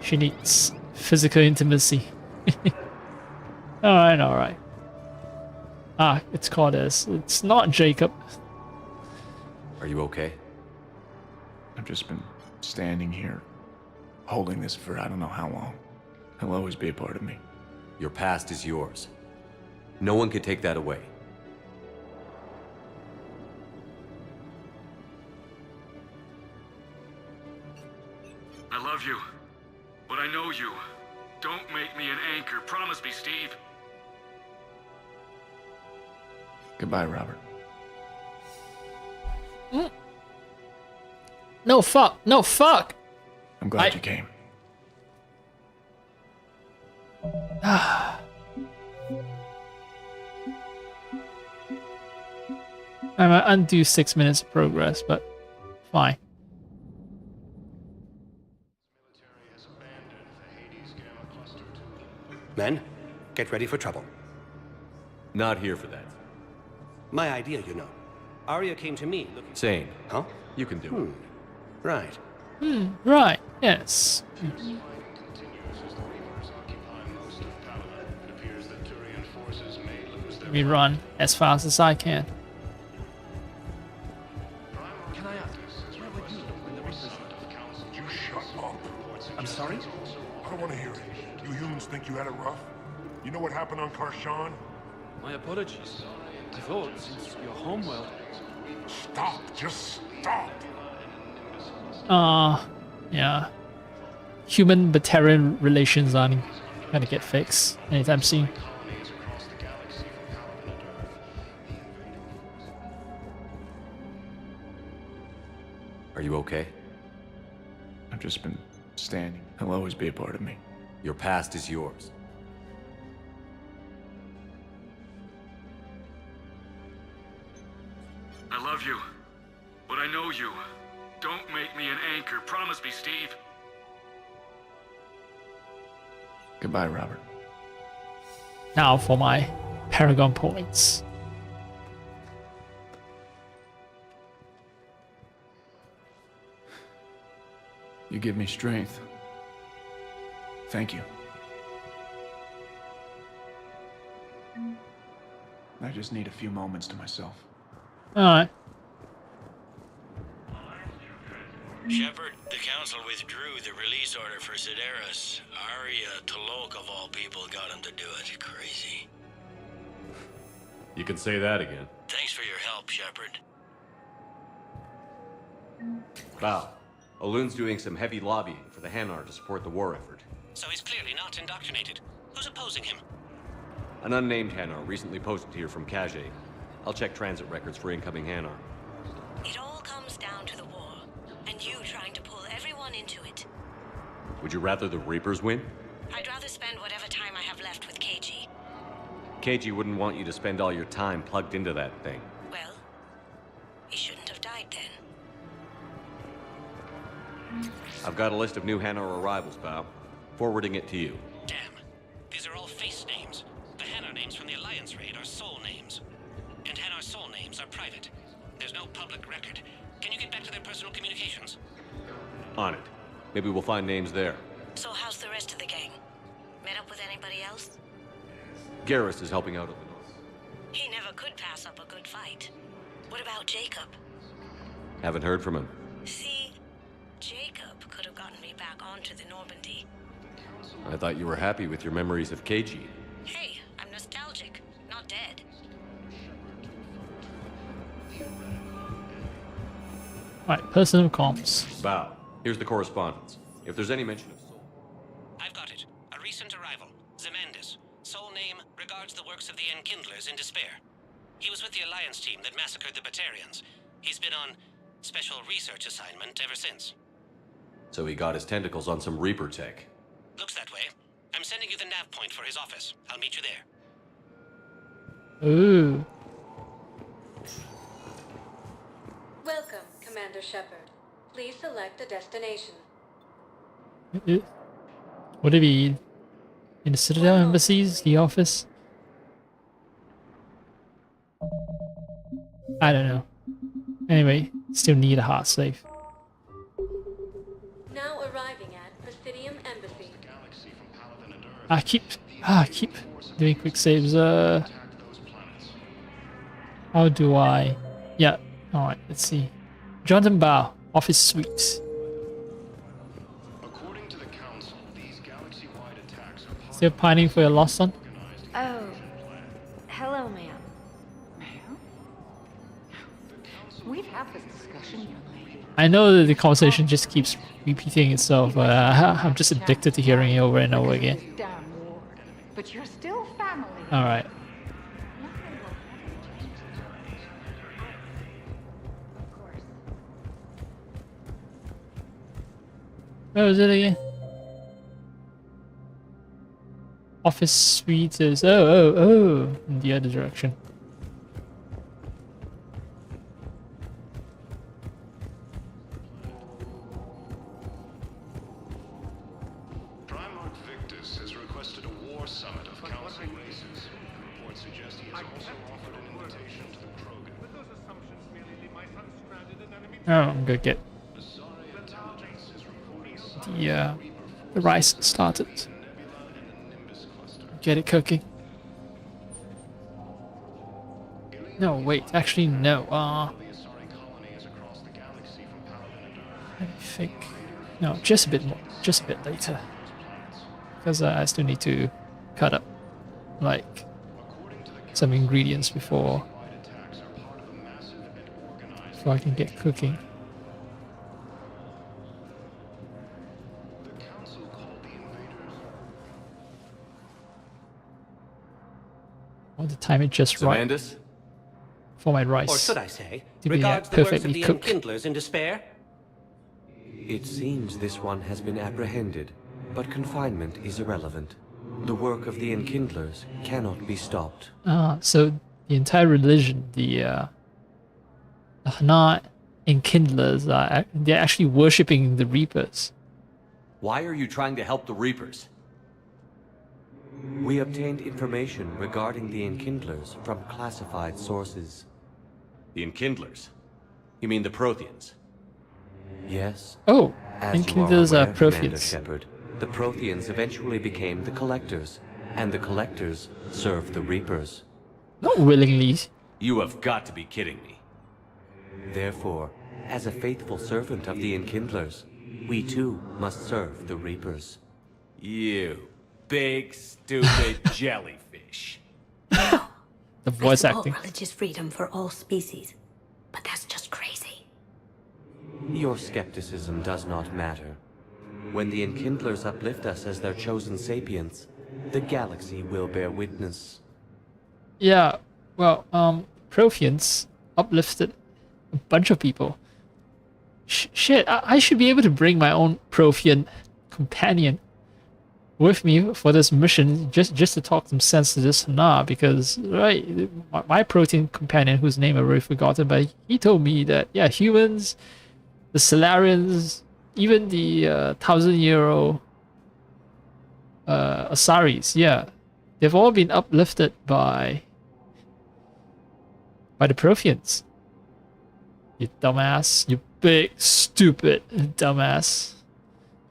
she needs physical intimacy. Alright, alright. Ah, it's called as. It's not Jacob. Are you okay? I've just been standing here, holding this for I don't know how long. He'll always be a part of me. Your past is yours. No one can take that away. I love you, but I know you. Don't make me an anchor. Promise me, Steve. Goodbye, Robert. No, fuck. No, fuck. I'm glad you came. I might undo 6 minutes of progress, but fine. Men, get ready for trouble. Not here for that. My idea, you know. Arya came to me looking... Sane. Huh? You can do it. Right. Right. Yes. Let me run as fast as I can. Can I ask, where were you when the Reapers... You shut up. I'm sorry? I don't want to hear it. You humans think you had it rough? You know what happened on Karshan? My apologies. I thought, since your homeworld... Stop. Just stop. Yeah. Human-Batarian relations aren't gonna get fixed anytime soon. Are you okay? I've just been understanding. He'll always be a part of me. Your past is yours. I love you, but I know you. Don't make me an anchor. Promise me, Steve. Goodbye, Robert. Now for my Paragon points. You give me strength. Thank you. I just need a few moments to myself. Alright. Shepard, the Council withdrew the release order for Sedaris. Arya Talok, of all people, got him to do it. Crazy. You can say that again. Thanks for your help, Shepard. Val, Alun's doing some heavy lobbying for the Hanar to support the war effort. So he's clearly not indoctrinated. Who's opposing him? An unnamed Hanar recently posted here from Kajay. I'll check transit records for incoming Hanar. It all comes down to the war, and you trying to pull everyone into it. Would you rather the Reapers win? I'd rather spend whatever time I have left with KG. KG wouldn't want you to spend all your time plugged into that thing. Well, he shouldn't have died then. I've got a list of new Hanar arrivals, Val. Forwarding it to you. Damn. These are all face names. The Hanar names from the Alliance raid are soul names. And Hanar soul names are private. There's no public record. Can you get back to their personal communications? On it. Maybe we'll find names there. So how's the rest of the gang? Met up with anybody else? Garrus is helping out at the north. He never could pass up a good fight. What about Jacob? Haven't heard from him. See, Jacob could have gotten me back onto the Normandy. I thought you were happy with your memories of KG. Hey, I'm nostalgic, not dead. Alright, personal comms. Val, here's the correspondence. If there's any mention of soul... I've got it. A recent arrival. Zemandis. Soul name regards the works of the Enkindlers in despair. He was with the Alliance team that massacred the Batarians. He's been on special research assignment ever since. So he got his tentacles on some Reaper tech. Looks that way. I'm sending you the nav point for his office. I'll meet you there. Ooh. Welcome, Commander Shepard. Please select a destination. Would it be in the Citadel embassies, the office? I don't know. Anyway, still need a hard save. Now arriving at Presidium Embassy. I keep doing quick saves. How do I? Yeah. All right. Let's see. Jonathan Bao, office suites. Still pining for your lost son? Oh, hello, ma'am. Ma'am? We've had this discussion, young lady. I know that the conversation just keeps repeating itself, but I'm just addicted to hearing it over and over again. Damn Ward. But you're still family. All right. Where was it again? Office suite is oh in the other direction. Primarch Victus has requested a war summit of council races. Reports suggest he has also offered an invitation to the Krogan. With those assumptions merely leave my son stranded in enemy Oh, I'm gonna get the rice started. Get it cooking. No, wait, actually no. I think no, just a bit more, just a bit later, because I still need to cut up like some ingredients before I can get cooking. I want to time it just right for my rice Or should I say, to be regards the works of perfectly the cooked. Enkindlers in despair? It seems this one has been apprehended, but confinement is irrelevant. The work of the Enkindlers cannot be stopped. So the entire religion, the Hana Enkindlers, they're actually worshipping the Reapers. Why are you trying to help the Reapers? We obtained information regarding the Enkindlers from classified sources. The Enkindlers? You mean the Protheans? Yes. Oh, As Enkindlers you are are aware, Commander Protheans. Shepard, the Protheans eventually became the Collectors, and the Collectors served the Reapers. Not willingly. You have got to be kidding me. Therefore, as a faithful servant of the Enkindlers, we too must serve the Reapers. You big, stupid jellyfish. The voice I acting. support religious freedom for all species, but that's just crazy. Your skepticism does not matter. When the Enkindlers uplift us as their chosen sapients, the galaxy will bear witness. Yeah, well, Protheans uplifted a bunch of people. Shit, I should be able to bring my own Prothean companion with me for this mission, just to talk some sense to this Hana, because, right, my Prothean companion, whose name I've already forgotten, but he told me that, yeah, humans, the Solarians, even the 1,000-year-old Asaris, yeah, they've all been uplifted by the Protheans. You dumbass, you big stupid dumbass,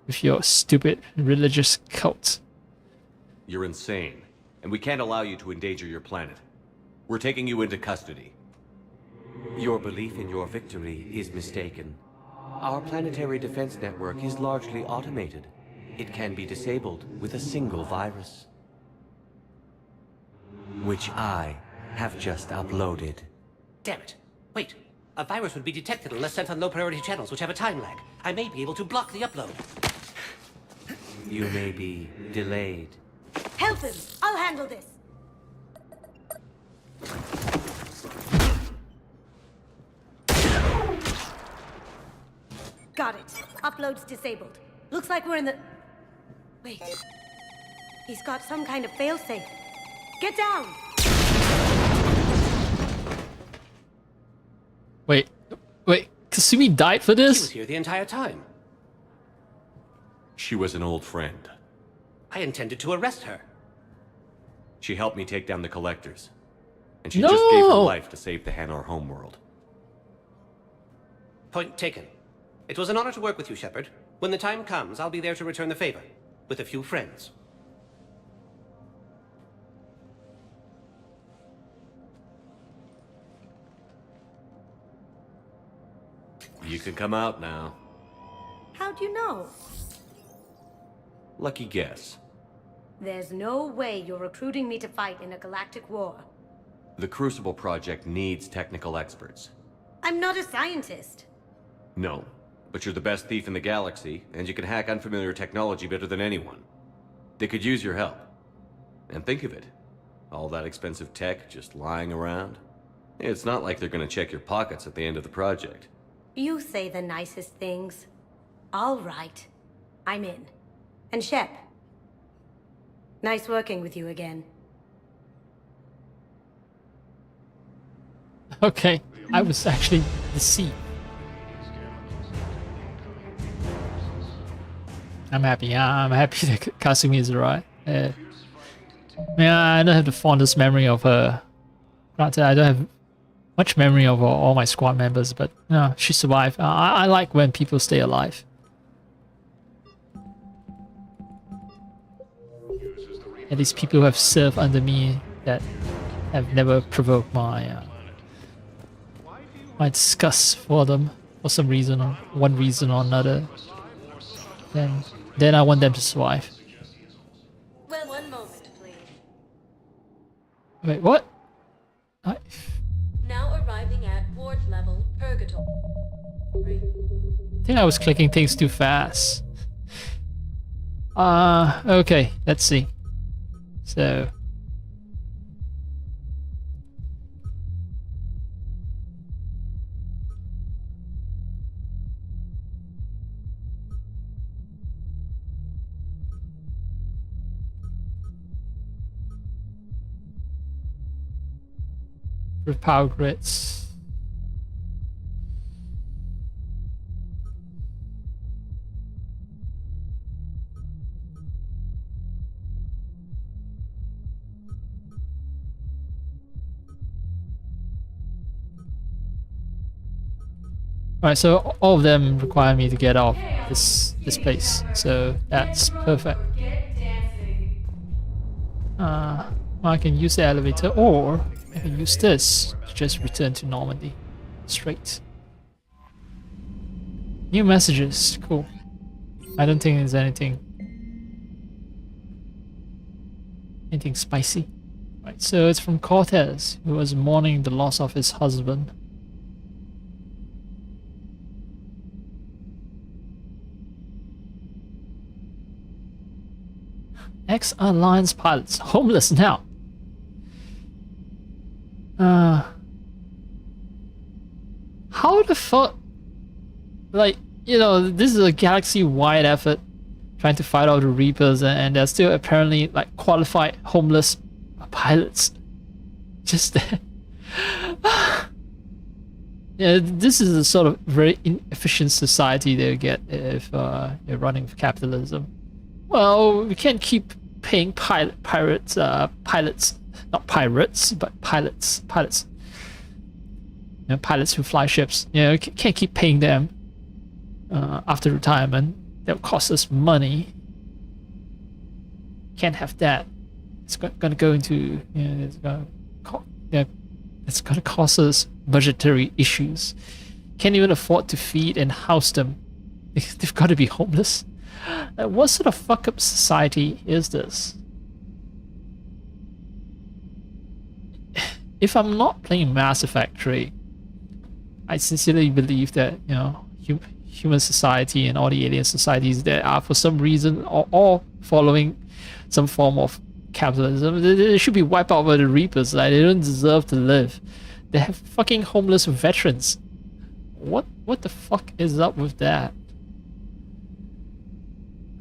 with your stupid religious cult. You're insane, and we can't allow you to endanger your planet. We're taking you into custody. Your belief in your victory is mistaken. Our planetary defense network is largely automated. It can be disabled with a single virus, which I have just uploaded. Damn it. Wait. A virus would be detected unless sent on low-priority channels, which have a time lag. I may be able to block the upload. You may be delayed. Help him! I'll handle this! Got it. Upload's disabled. Looks like we're in the... Wait. He's got some kind of failsafe. Get down! Wait, Kasumi died for this? She was here the entire time. She was an old friend. I intended to arrest her. She helped me take down the Collectors. And she No! just gave her life to save the Hanar homeworld. Point taken. It was an honor to work with you, Shepard. When the time comes, I'll be there to return the favor. With a few friends. You can come out now. How'd you know? Lucky guess. There's no way you're recruiting me to fight in a galactic war. The Crucible Project needs technical experts. I'm not a scientist. No, but you're the best thief in the galaxy, and you can hack unfamiliar technology better than anyone. They could use your help. And think of it. All that expensive tech just lying around. It's not like they're gonna check your pockets at the end of the project. You say the nicest things. All right. I'm in. And Shep. Nice working with you again. Okay, I was actually deceived. I'm happy. I'm happy that Kasumi is alright. Yeah, I don't have the fondest memory of her. Granted, I don't have much memory of all my squad members, but you know, she survived. I like when people stay alive. At least people who have served under me that have never provoked my my disgust for them for some reason, or one reason or another. Then I want them to survive. Well, one moment, please. Wait, what? Now arriving at ward level purgatory. I think I was clicking things too fast. Okay, let's see. So... with power grids. Alright, so all of them require me to get off this place, so that's perfect. Well, I can use the elevator, or I can use this to just return to Normandy. Straight. New messages, cool. I don't think there's anything spicy. Right, so it's from Cortez, who was mourning the loss of his husband. Ex-Alliance pilots, homeless now. How the fuck? Like, you know, this is a galaxy-wide effort trying to fight off the Reapers, and there's still apparently like qualified homeless pilots just there. Yeah, this is a sort of very inefficient society they get if you're running for capitalism. Well, we can't keep paying pilots, not pirates, but pilots. You know, pilots who fly ships. You know, can't keep paying them after retirement. That'll cost us money. Can't have that. It's gonna go into, you know, it's gonna cost us budgetary issues. Can't even afford to feed and house them. They've got to be homeless. What sort of fuck up society is this? If I'm not playing Mass Effect 3, I sincerely believe that, you know, human society and all the alien societies that are for some reason all following some form of capitalism, they should be wiped out by the Reapers. Like, they don't deserve to live. They have fucking homeless veterans. What the fuck is up with that?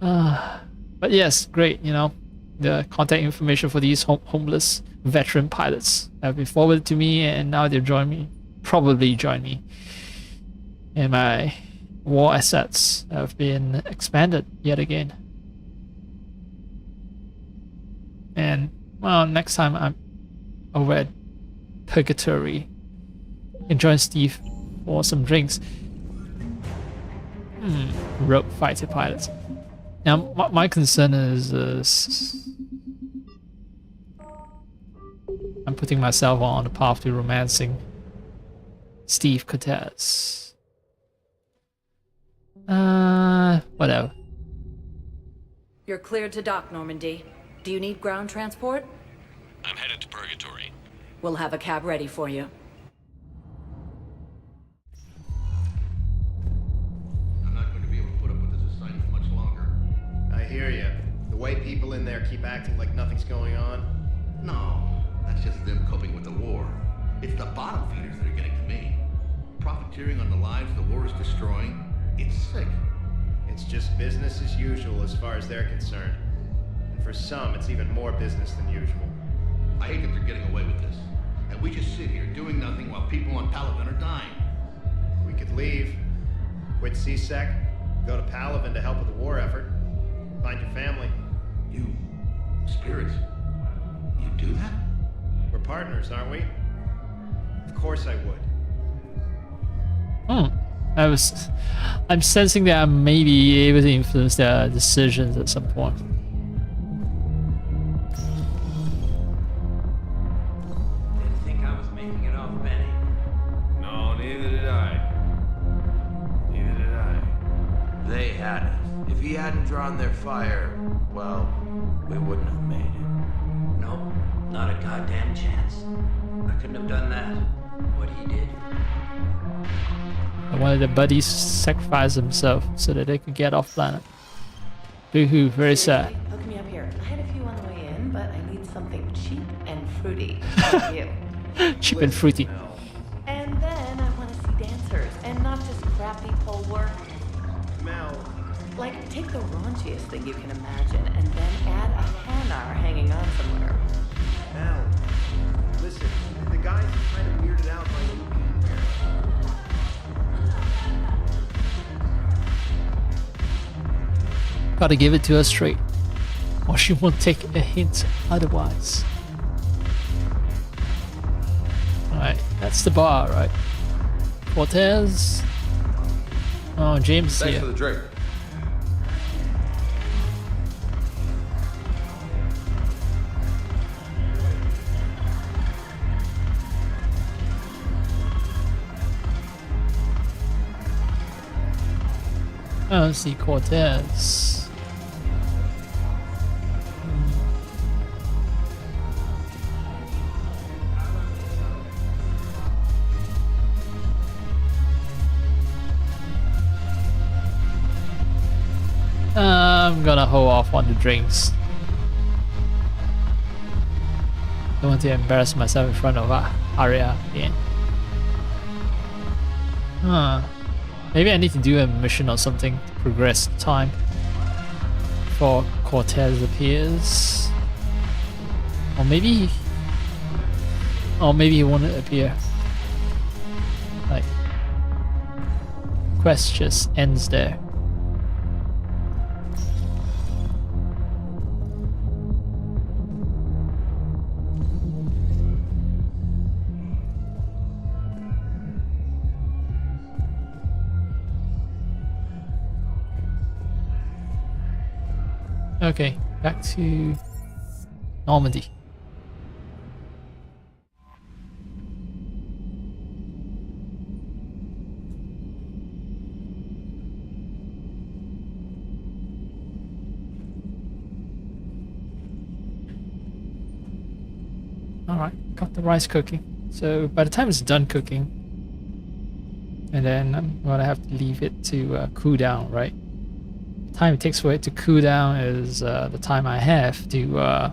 But yes, great, you know, the contact information for these homeless veteran pilots have been forwarded to me, and now they'll probably join me. And my war assets have been expanded yet again. And, well, next time I'm over at Purgatory, I can join Steve for some drinks. Rogue fighter pilots. Now, my concern is I'm putting myself on the path to romancing Steve Cortez. Whatever. You're cleared to dock, Normandy. Do you need ground transport? I'm headed to Purgatory. We'll have a cab ready for you. I'm not going to be able to put up with this assignment much longer. I hear you. The way people in there keep acting like nothing's going on. No, that's just them coping with the war. It's the bottom feeders that are getting to me. Profiteering on the lives the war is destroying. It's sick. It's just business as usual as far as they're concerned. And for some, it's even more business than usual. I hate that they're getting away with this. And we just sit here doing nothing while people on Palaven are dying. We could leave, quit CSEC, go to Palaven to help with the war effort, find your family. You, spirits, you do that? We're partners, aren't we? Of course I would. I'm sensing that I may be able to influence their decisions at some point. Didn't think I was making it off, Benny. No, neither did I. Neither did I. They had us. If he hadn't drawn their fire, well, we wouldn't have made it. Nope, not a goddamn chance. I couldn't have done that. What he did. One of the buddies sacrificed himself so that they could get off planet. Boo-hoo, very sad. Hook me up here. I had a few on the way in, but I need something cheap and fruity. Like you. Cheap and fruity. And then I want to see dancers, and not just crappy pole work. Mel. Like, take the raunchiest thing you can imagine, and then add a hanar hanging on somewhere. Mel. Listen, the guys are trying to Gotta give it to her straight, or she won't take a hint otherwise. Alright, that's the bar, right? Cortez. Oh, James is Thanks here. for the drink. I don't see Cortez. I'm gonna hold off on the drinks. Don't want to embarrass myself in front of Arya again. Huh. Maybe I need to do a mission or something to progress time before Cortez appears. Or maybe he won't appear. Like, quest just ends there. Okay, back to Normandy. Alright, got the rice cooking. So by the time it's done cooking, and then I'm gonna have to leave it to cool down, right? The time it takes for it to cool down is the time I have to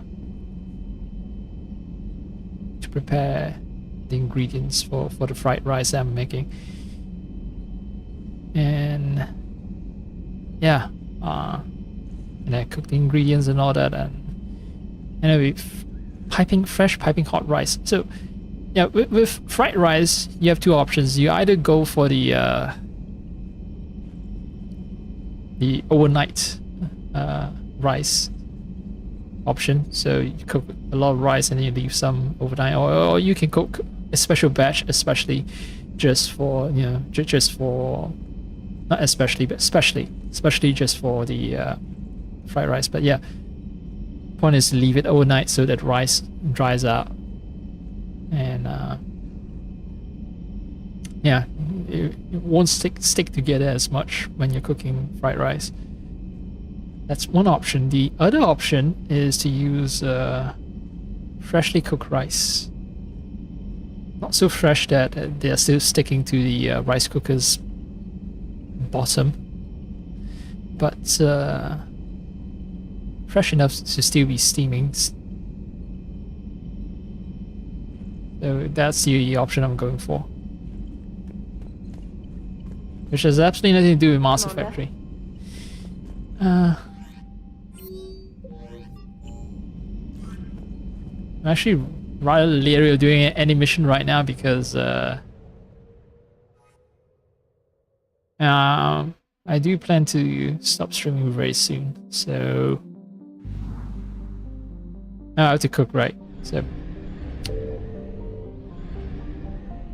prepare the ingredients for the fried rice that I'm making. And yeah, and I cook the ingredients and all that, and anyway, fresh piping hot rice. So yeah, with fried rice, you have two options. You either go for the overnight rice option, so you cook a lot of rice and then you leave some overnight, or you can cook a special batch, especially just for, you know, just for, not especially, but especially just for the fried rice. But yeah, point is to leave it overnight so that rice dries out, and yeah, it won't stick together as much when you're cooking fried rice. That's one option. The other option is to use freshly cooked rice. Not so fresh that they're still sticking to the rice cooker's bottom, but fresh enough to still be steaming. So that's the option I'm going for, which has absolutely nothing to do with Master Factory. I'm actually rather leery of doing any mission right now because I do plan to stop streaming very soon, so I have to cook, right? So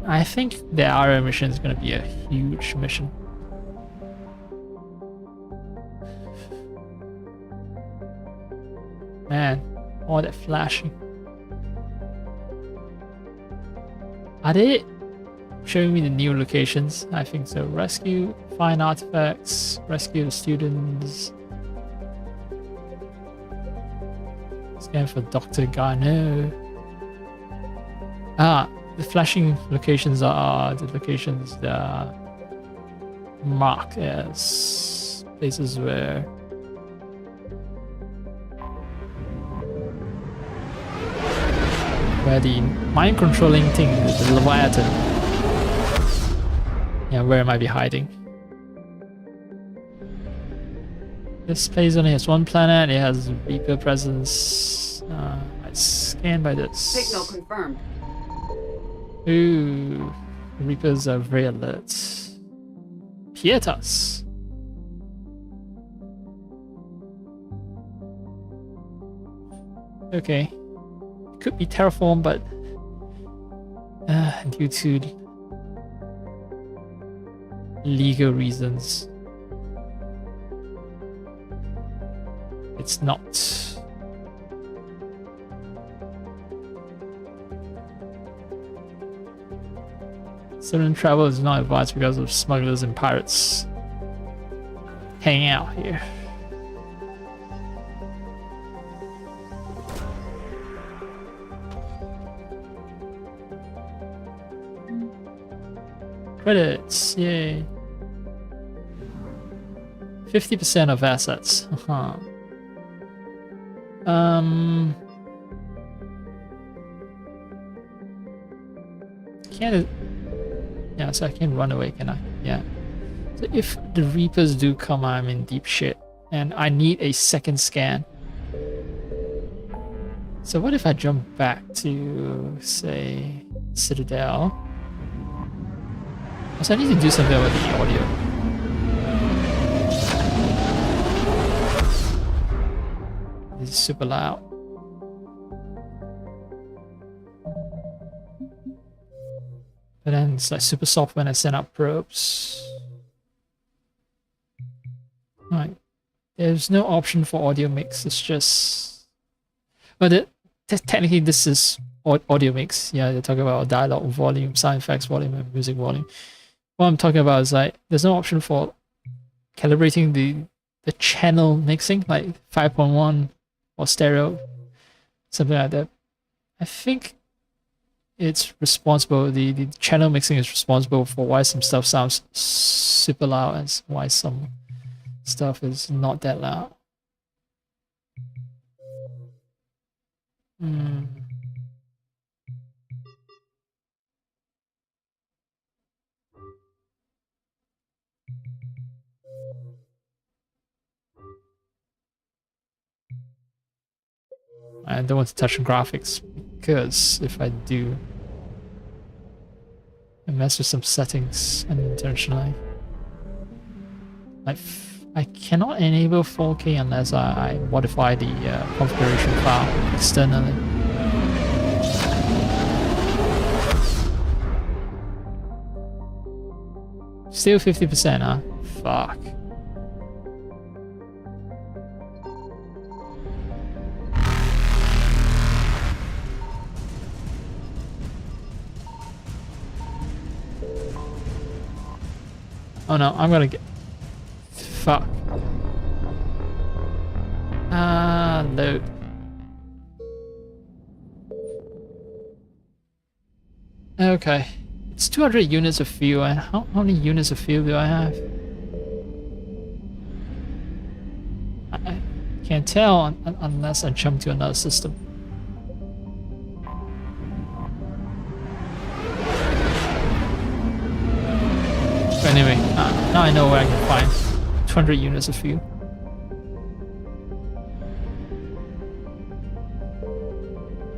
I think the Aria mission is going to be a huge mission. Man, all that flashing. Are they showing me the new locations? I think so. Rescue, find artifacts, rescue the students. Scan for Dr. Garneau. Ah, the flashing locations are the locations that are marked as places where the mind controlling thing, the Leviathan. Yeah, where am I be hiding? This place only has one planet, it has Reaper presence. It's scanned by this. Signal confirmed. Ooh, the Reapers are very alert. Pietas. Okay. Could be terraform, but due to legal reasons, it's not. Certain travel is not advised because of smugglers and pirates hanging out here. Credits, yay. 50% of assets. Can't. Yeah, so I can run away, can I? Yeah. So if the Reapers do come, I'm in deep shit. And I need a second scan. So what if I jump back to, say, Citadel? So I need to do something with the audio. This is super loud. But then it's like super soft when I send out probes. Right. There's no option for audio mix. It's just... But technically this is audio mix. Yeah, they're talking about dialogue volume, sound effects volume, and music volume. What I'm talking about is like there's no option for calibrating the channel mixing, like 5.1 or stereo, something like that. I think it's responsible, the channel mixing is responsible for why some stuff sounds super loud and why some stuff is not that loud. I don't want to touch on graphics because if I do, I mess with some settings unintentionally. I cannot enable 4K unless I modify the configuration file externally. Still 50%, huh? Fuck. Oh no, I'm gonna get... Fuck. Load. Okay. It's 200 units of fuel, and how many units of fuel do I have? I can't tell unless I jump to another system. Anyway, now I know where I can find 200 units of fuel.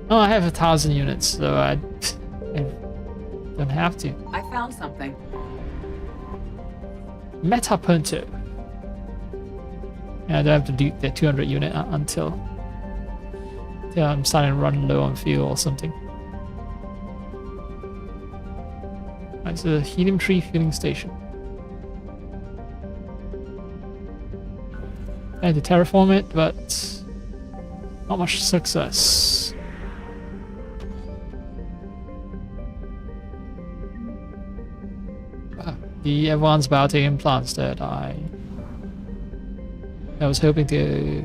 Oh, I have 1,000 units, so I don't have to. I found something. Meta Punter. Yeah, I don't have to do the 200 unit until I'm starting to run low on fuel or something. Right, so the helium tree filling station. I had to terraform it, but not much success. The advanced biotech implants that I was hoping to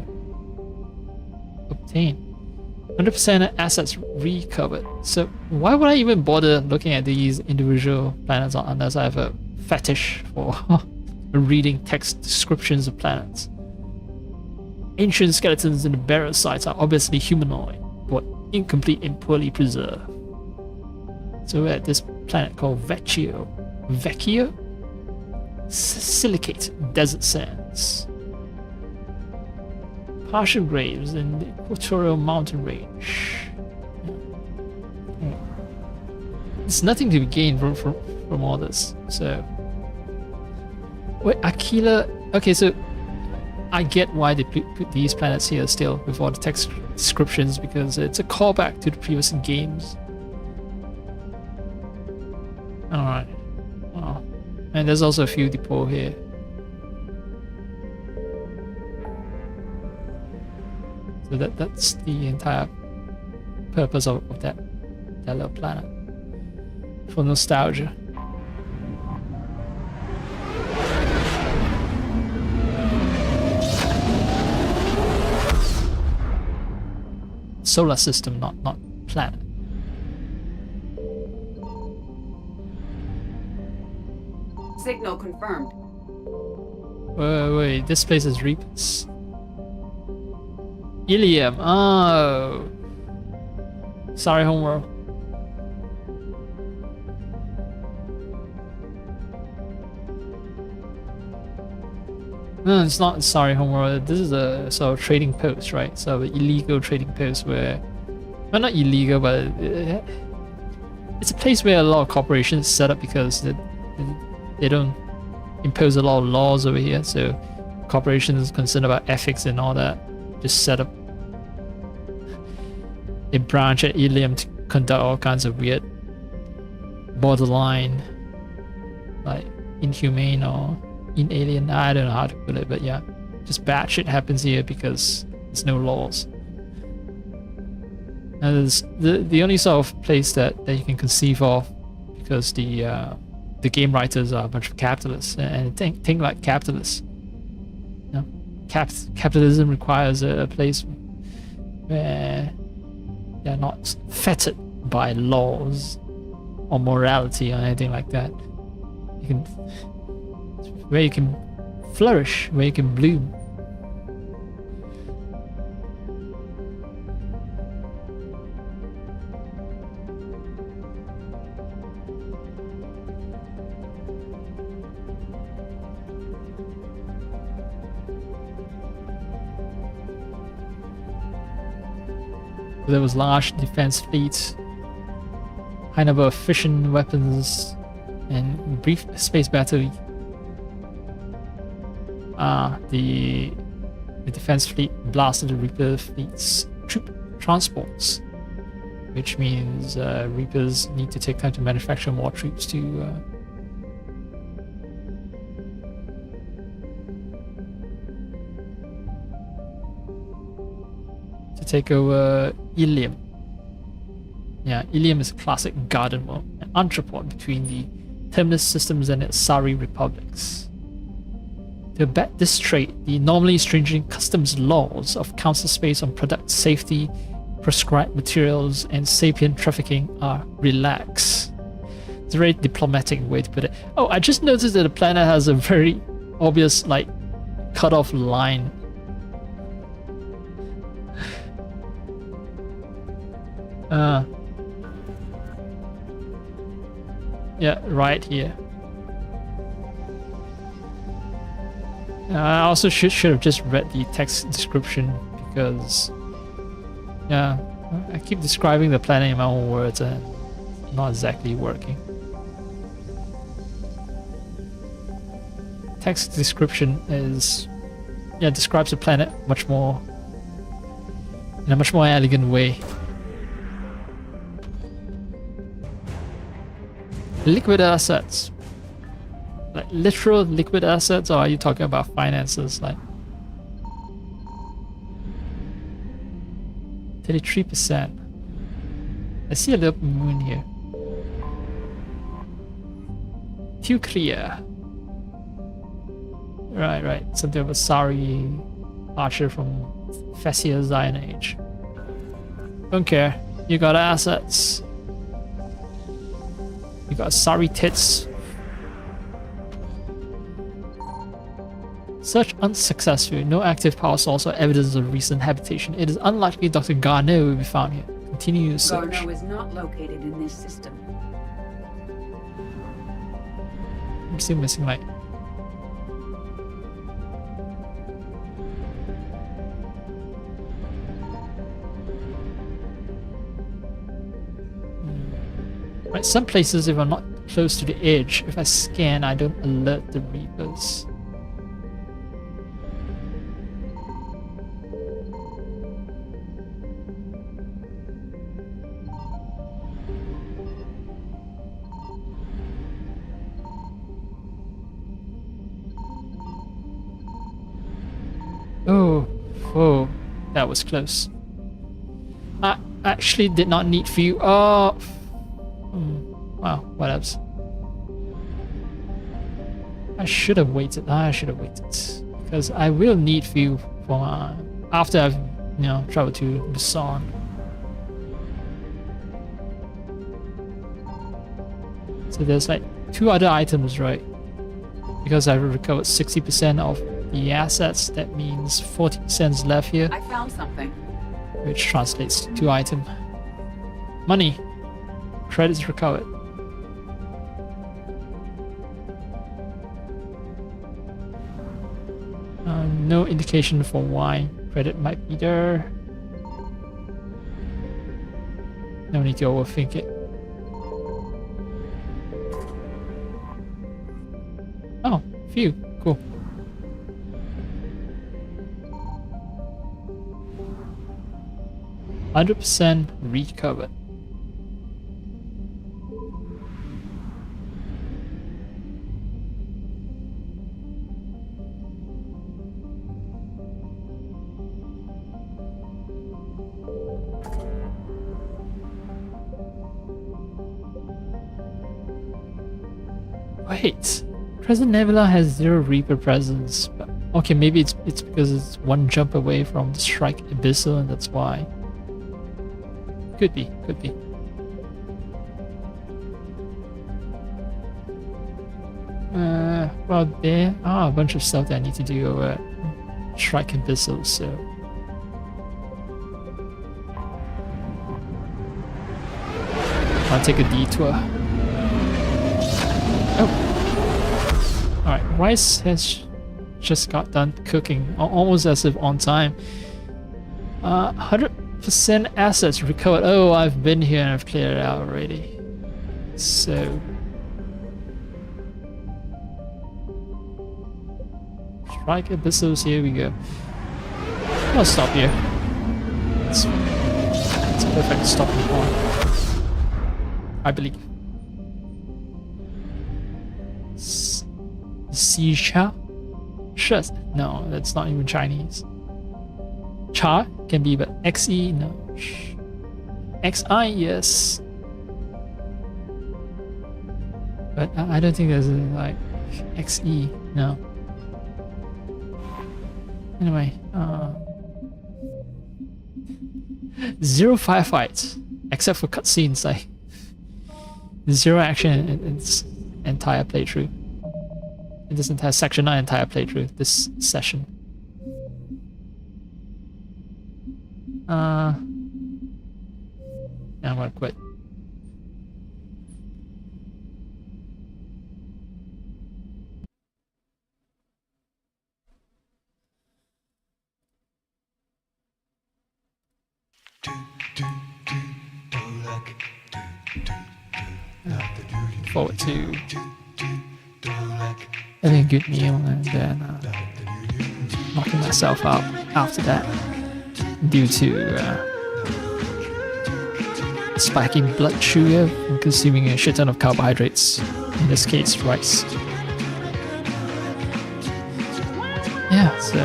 obtain. 100% assets recovered. So why would I even bother looking at these individual planets unless I have a fetish for reading text descriptions of planets? Ancient skeletons in the burial sites are obviously humanoid, but incomplete and poorly preserved. So we're at this planet called Vecchio. Vecchio? Silicate desert sands. Partial graves in the equatorial mountain range. There's nothing to be gained from all this. So, wait, Aquila. Okay, so I get why they put these planets here still before the text descriptions because it's a callback to the previous games. Alright. Wow. And there's also a fuel depot here. So that's the entire purpose of that little planet. For nostalgia. Solar system, not planet. Signal confirmed. Wait, this place is Reapers. Ilium, oh. Sorry, homeworld. No, it's not sorry, homeworld. This is a sort of trading post, right? So an illegal trading post where, well, not illegal, but it's a place where a lot of corporations set up because they don't impose a lot of laws over here. So corporations concerned about ethics and all that just set up a branch at Ilium to conduct all kinds of weird, borderline, like inhumane or inalien, I don't know how to put it, but yeah, just bad shit happens here because there's no laws. And there's the only sort of place that you can conceive of, because the game writers are a bunch of capitalists, and think like capitalists. You know, capitalism requires a place where they're not fettered by laws or morality or anything like that. Where you can flourish, where you can bloom. There was large defense fleets, high number of fission weapons, and brief space battle. The defense fleet blasted the Reaper fleet's troop transports, which means Reapers need to take time to manufacture more troops to take over Ilium. Yeah, Ilium is a classic garden world, an entrepot between the Terminus systems and its Sari republics. To abet this trait, the normally stringent customs laws of Council Space on product safety, prescribed materials, and sapient trafficking are relaxed. It's a very diplomatic way to put it. Oh, I just noticed that the planet has a very obvious, like, cut-off line. Yeah, right here. I also should have just read the text description because, yeah, I keep describing the planet in my own words and not exactly working. Text description is, yeah, describes the planet much more in a much more elegant way. Liquid assets. Like literal liquid assets, or are you talking about finances? Like 33%. I see a little moon here. Too clear. Right. Something of a Sari archer from Fessia's Iron Age. Don't care. You got assets. You got Sari tits. Search unsuccessful. No active power source or evidence of recent habitation. It is unlikely Dr. Garneau will be found here. Continue your search. Garneau is not located in this system. I'm still missing light. Right, some places, if I'm not close to the edge, if I scan, I don't alert the Reapers. Whoa, that was close. I actually did not need fuel. Oh, wow, what else? I should have waited. Because I will need fuel for after I've traveled to Busan. So there's like 2 other items, right? Because I recovered 60% of the assets, that means 40% is left here. I found something. Which translates to 2 items. Money. Credits recovered. No indication for why credit might be there. No need to overthink it. Oh, phew, cool. %, recovered. Wait, Present Nebula has 0 Reaper presence, but okay, maybe it's because it's 1 jump away from the Strike Abyssal, and that's why. Could be. Well, there are a bunch of stuff that I need to do over Strike Abyssal, so I'll take a detour. Oh, all right. Rice has just got done cooking, almost as if on time. 100% assets recovered. Oh, I've been here and I've cleared it out already. So Strike Abyssals, here we go. I'll stop here. It's a perfect stopping point, I believe. Xisha? Shit. No, that's not even Chinese. Cha can be, but XE, no. XI, yes. But I don't think there's a, like, XE, no. Anyway, 0 firefights, except for cutscenes, like 0 action in its entire playthrough. In this entire section, not entire playthrough, this session. Yeah, I'm gonna quit. Forward to having a good meal and then knocking myself out after that due to spiking blood sugar and consuming a shit ton of carbohydrates, in this case rice. Yeah, so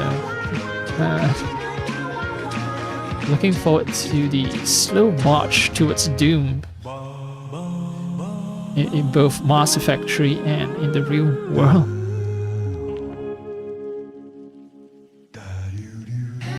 looking forward to the slow march towards doom in both Mass Effect 3 and in the real world.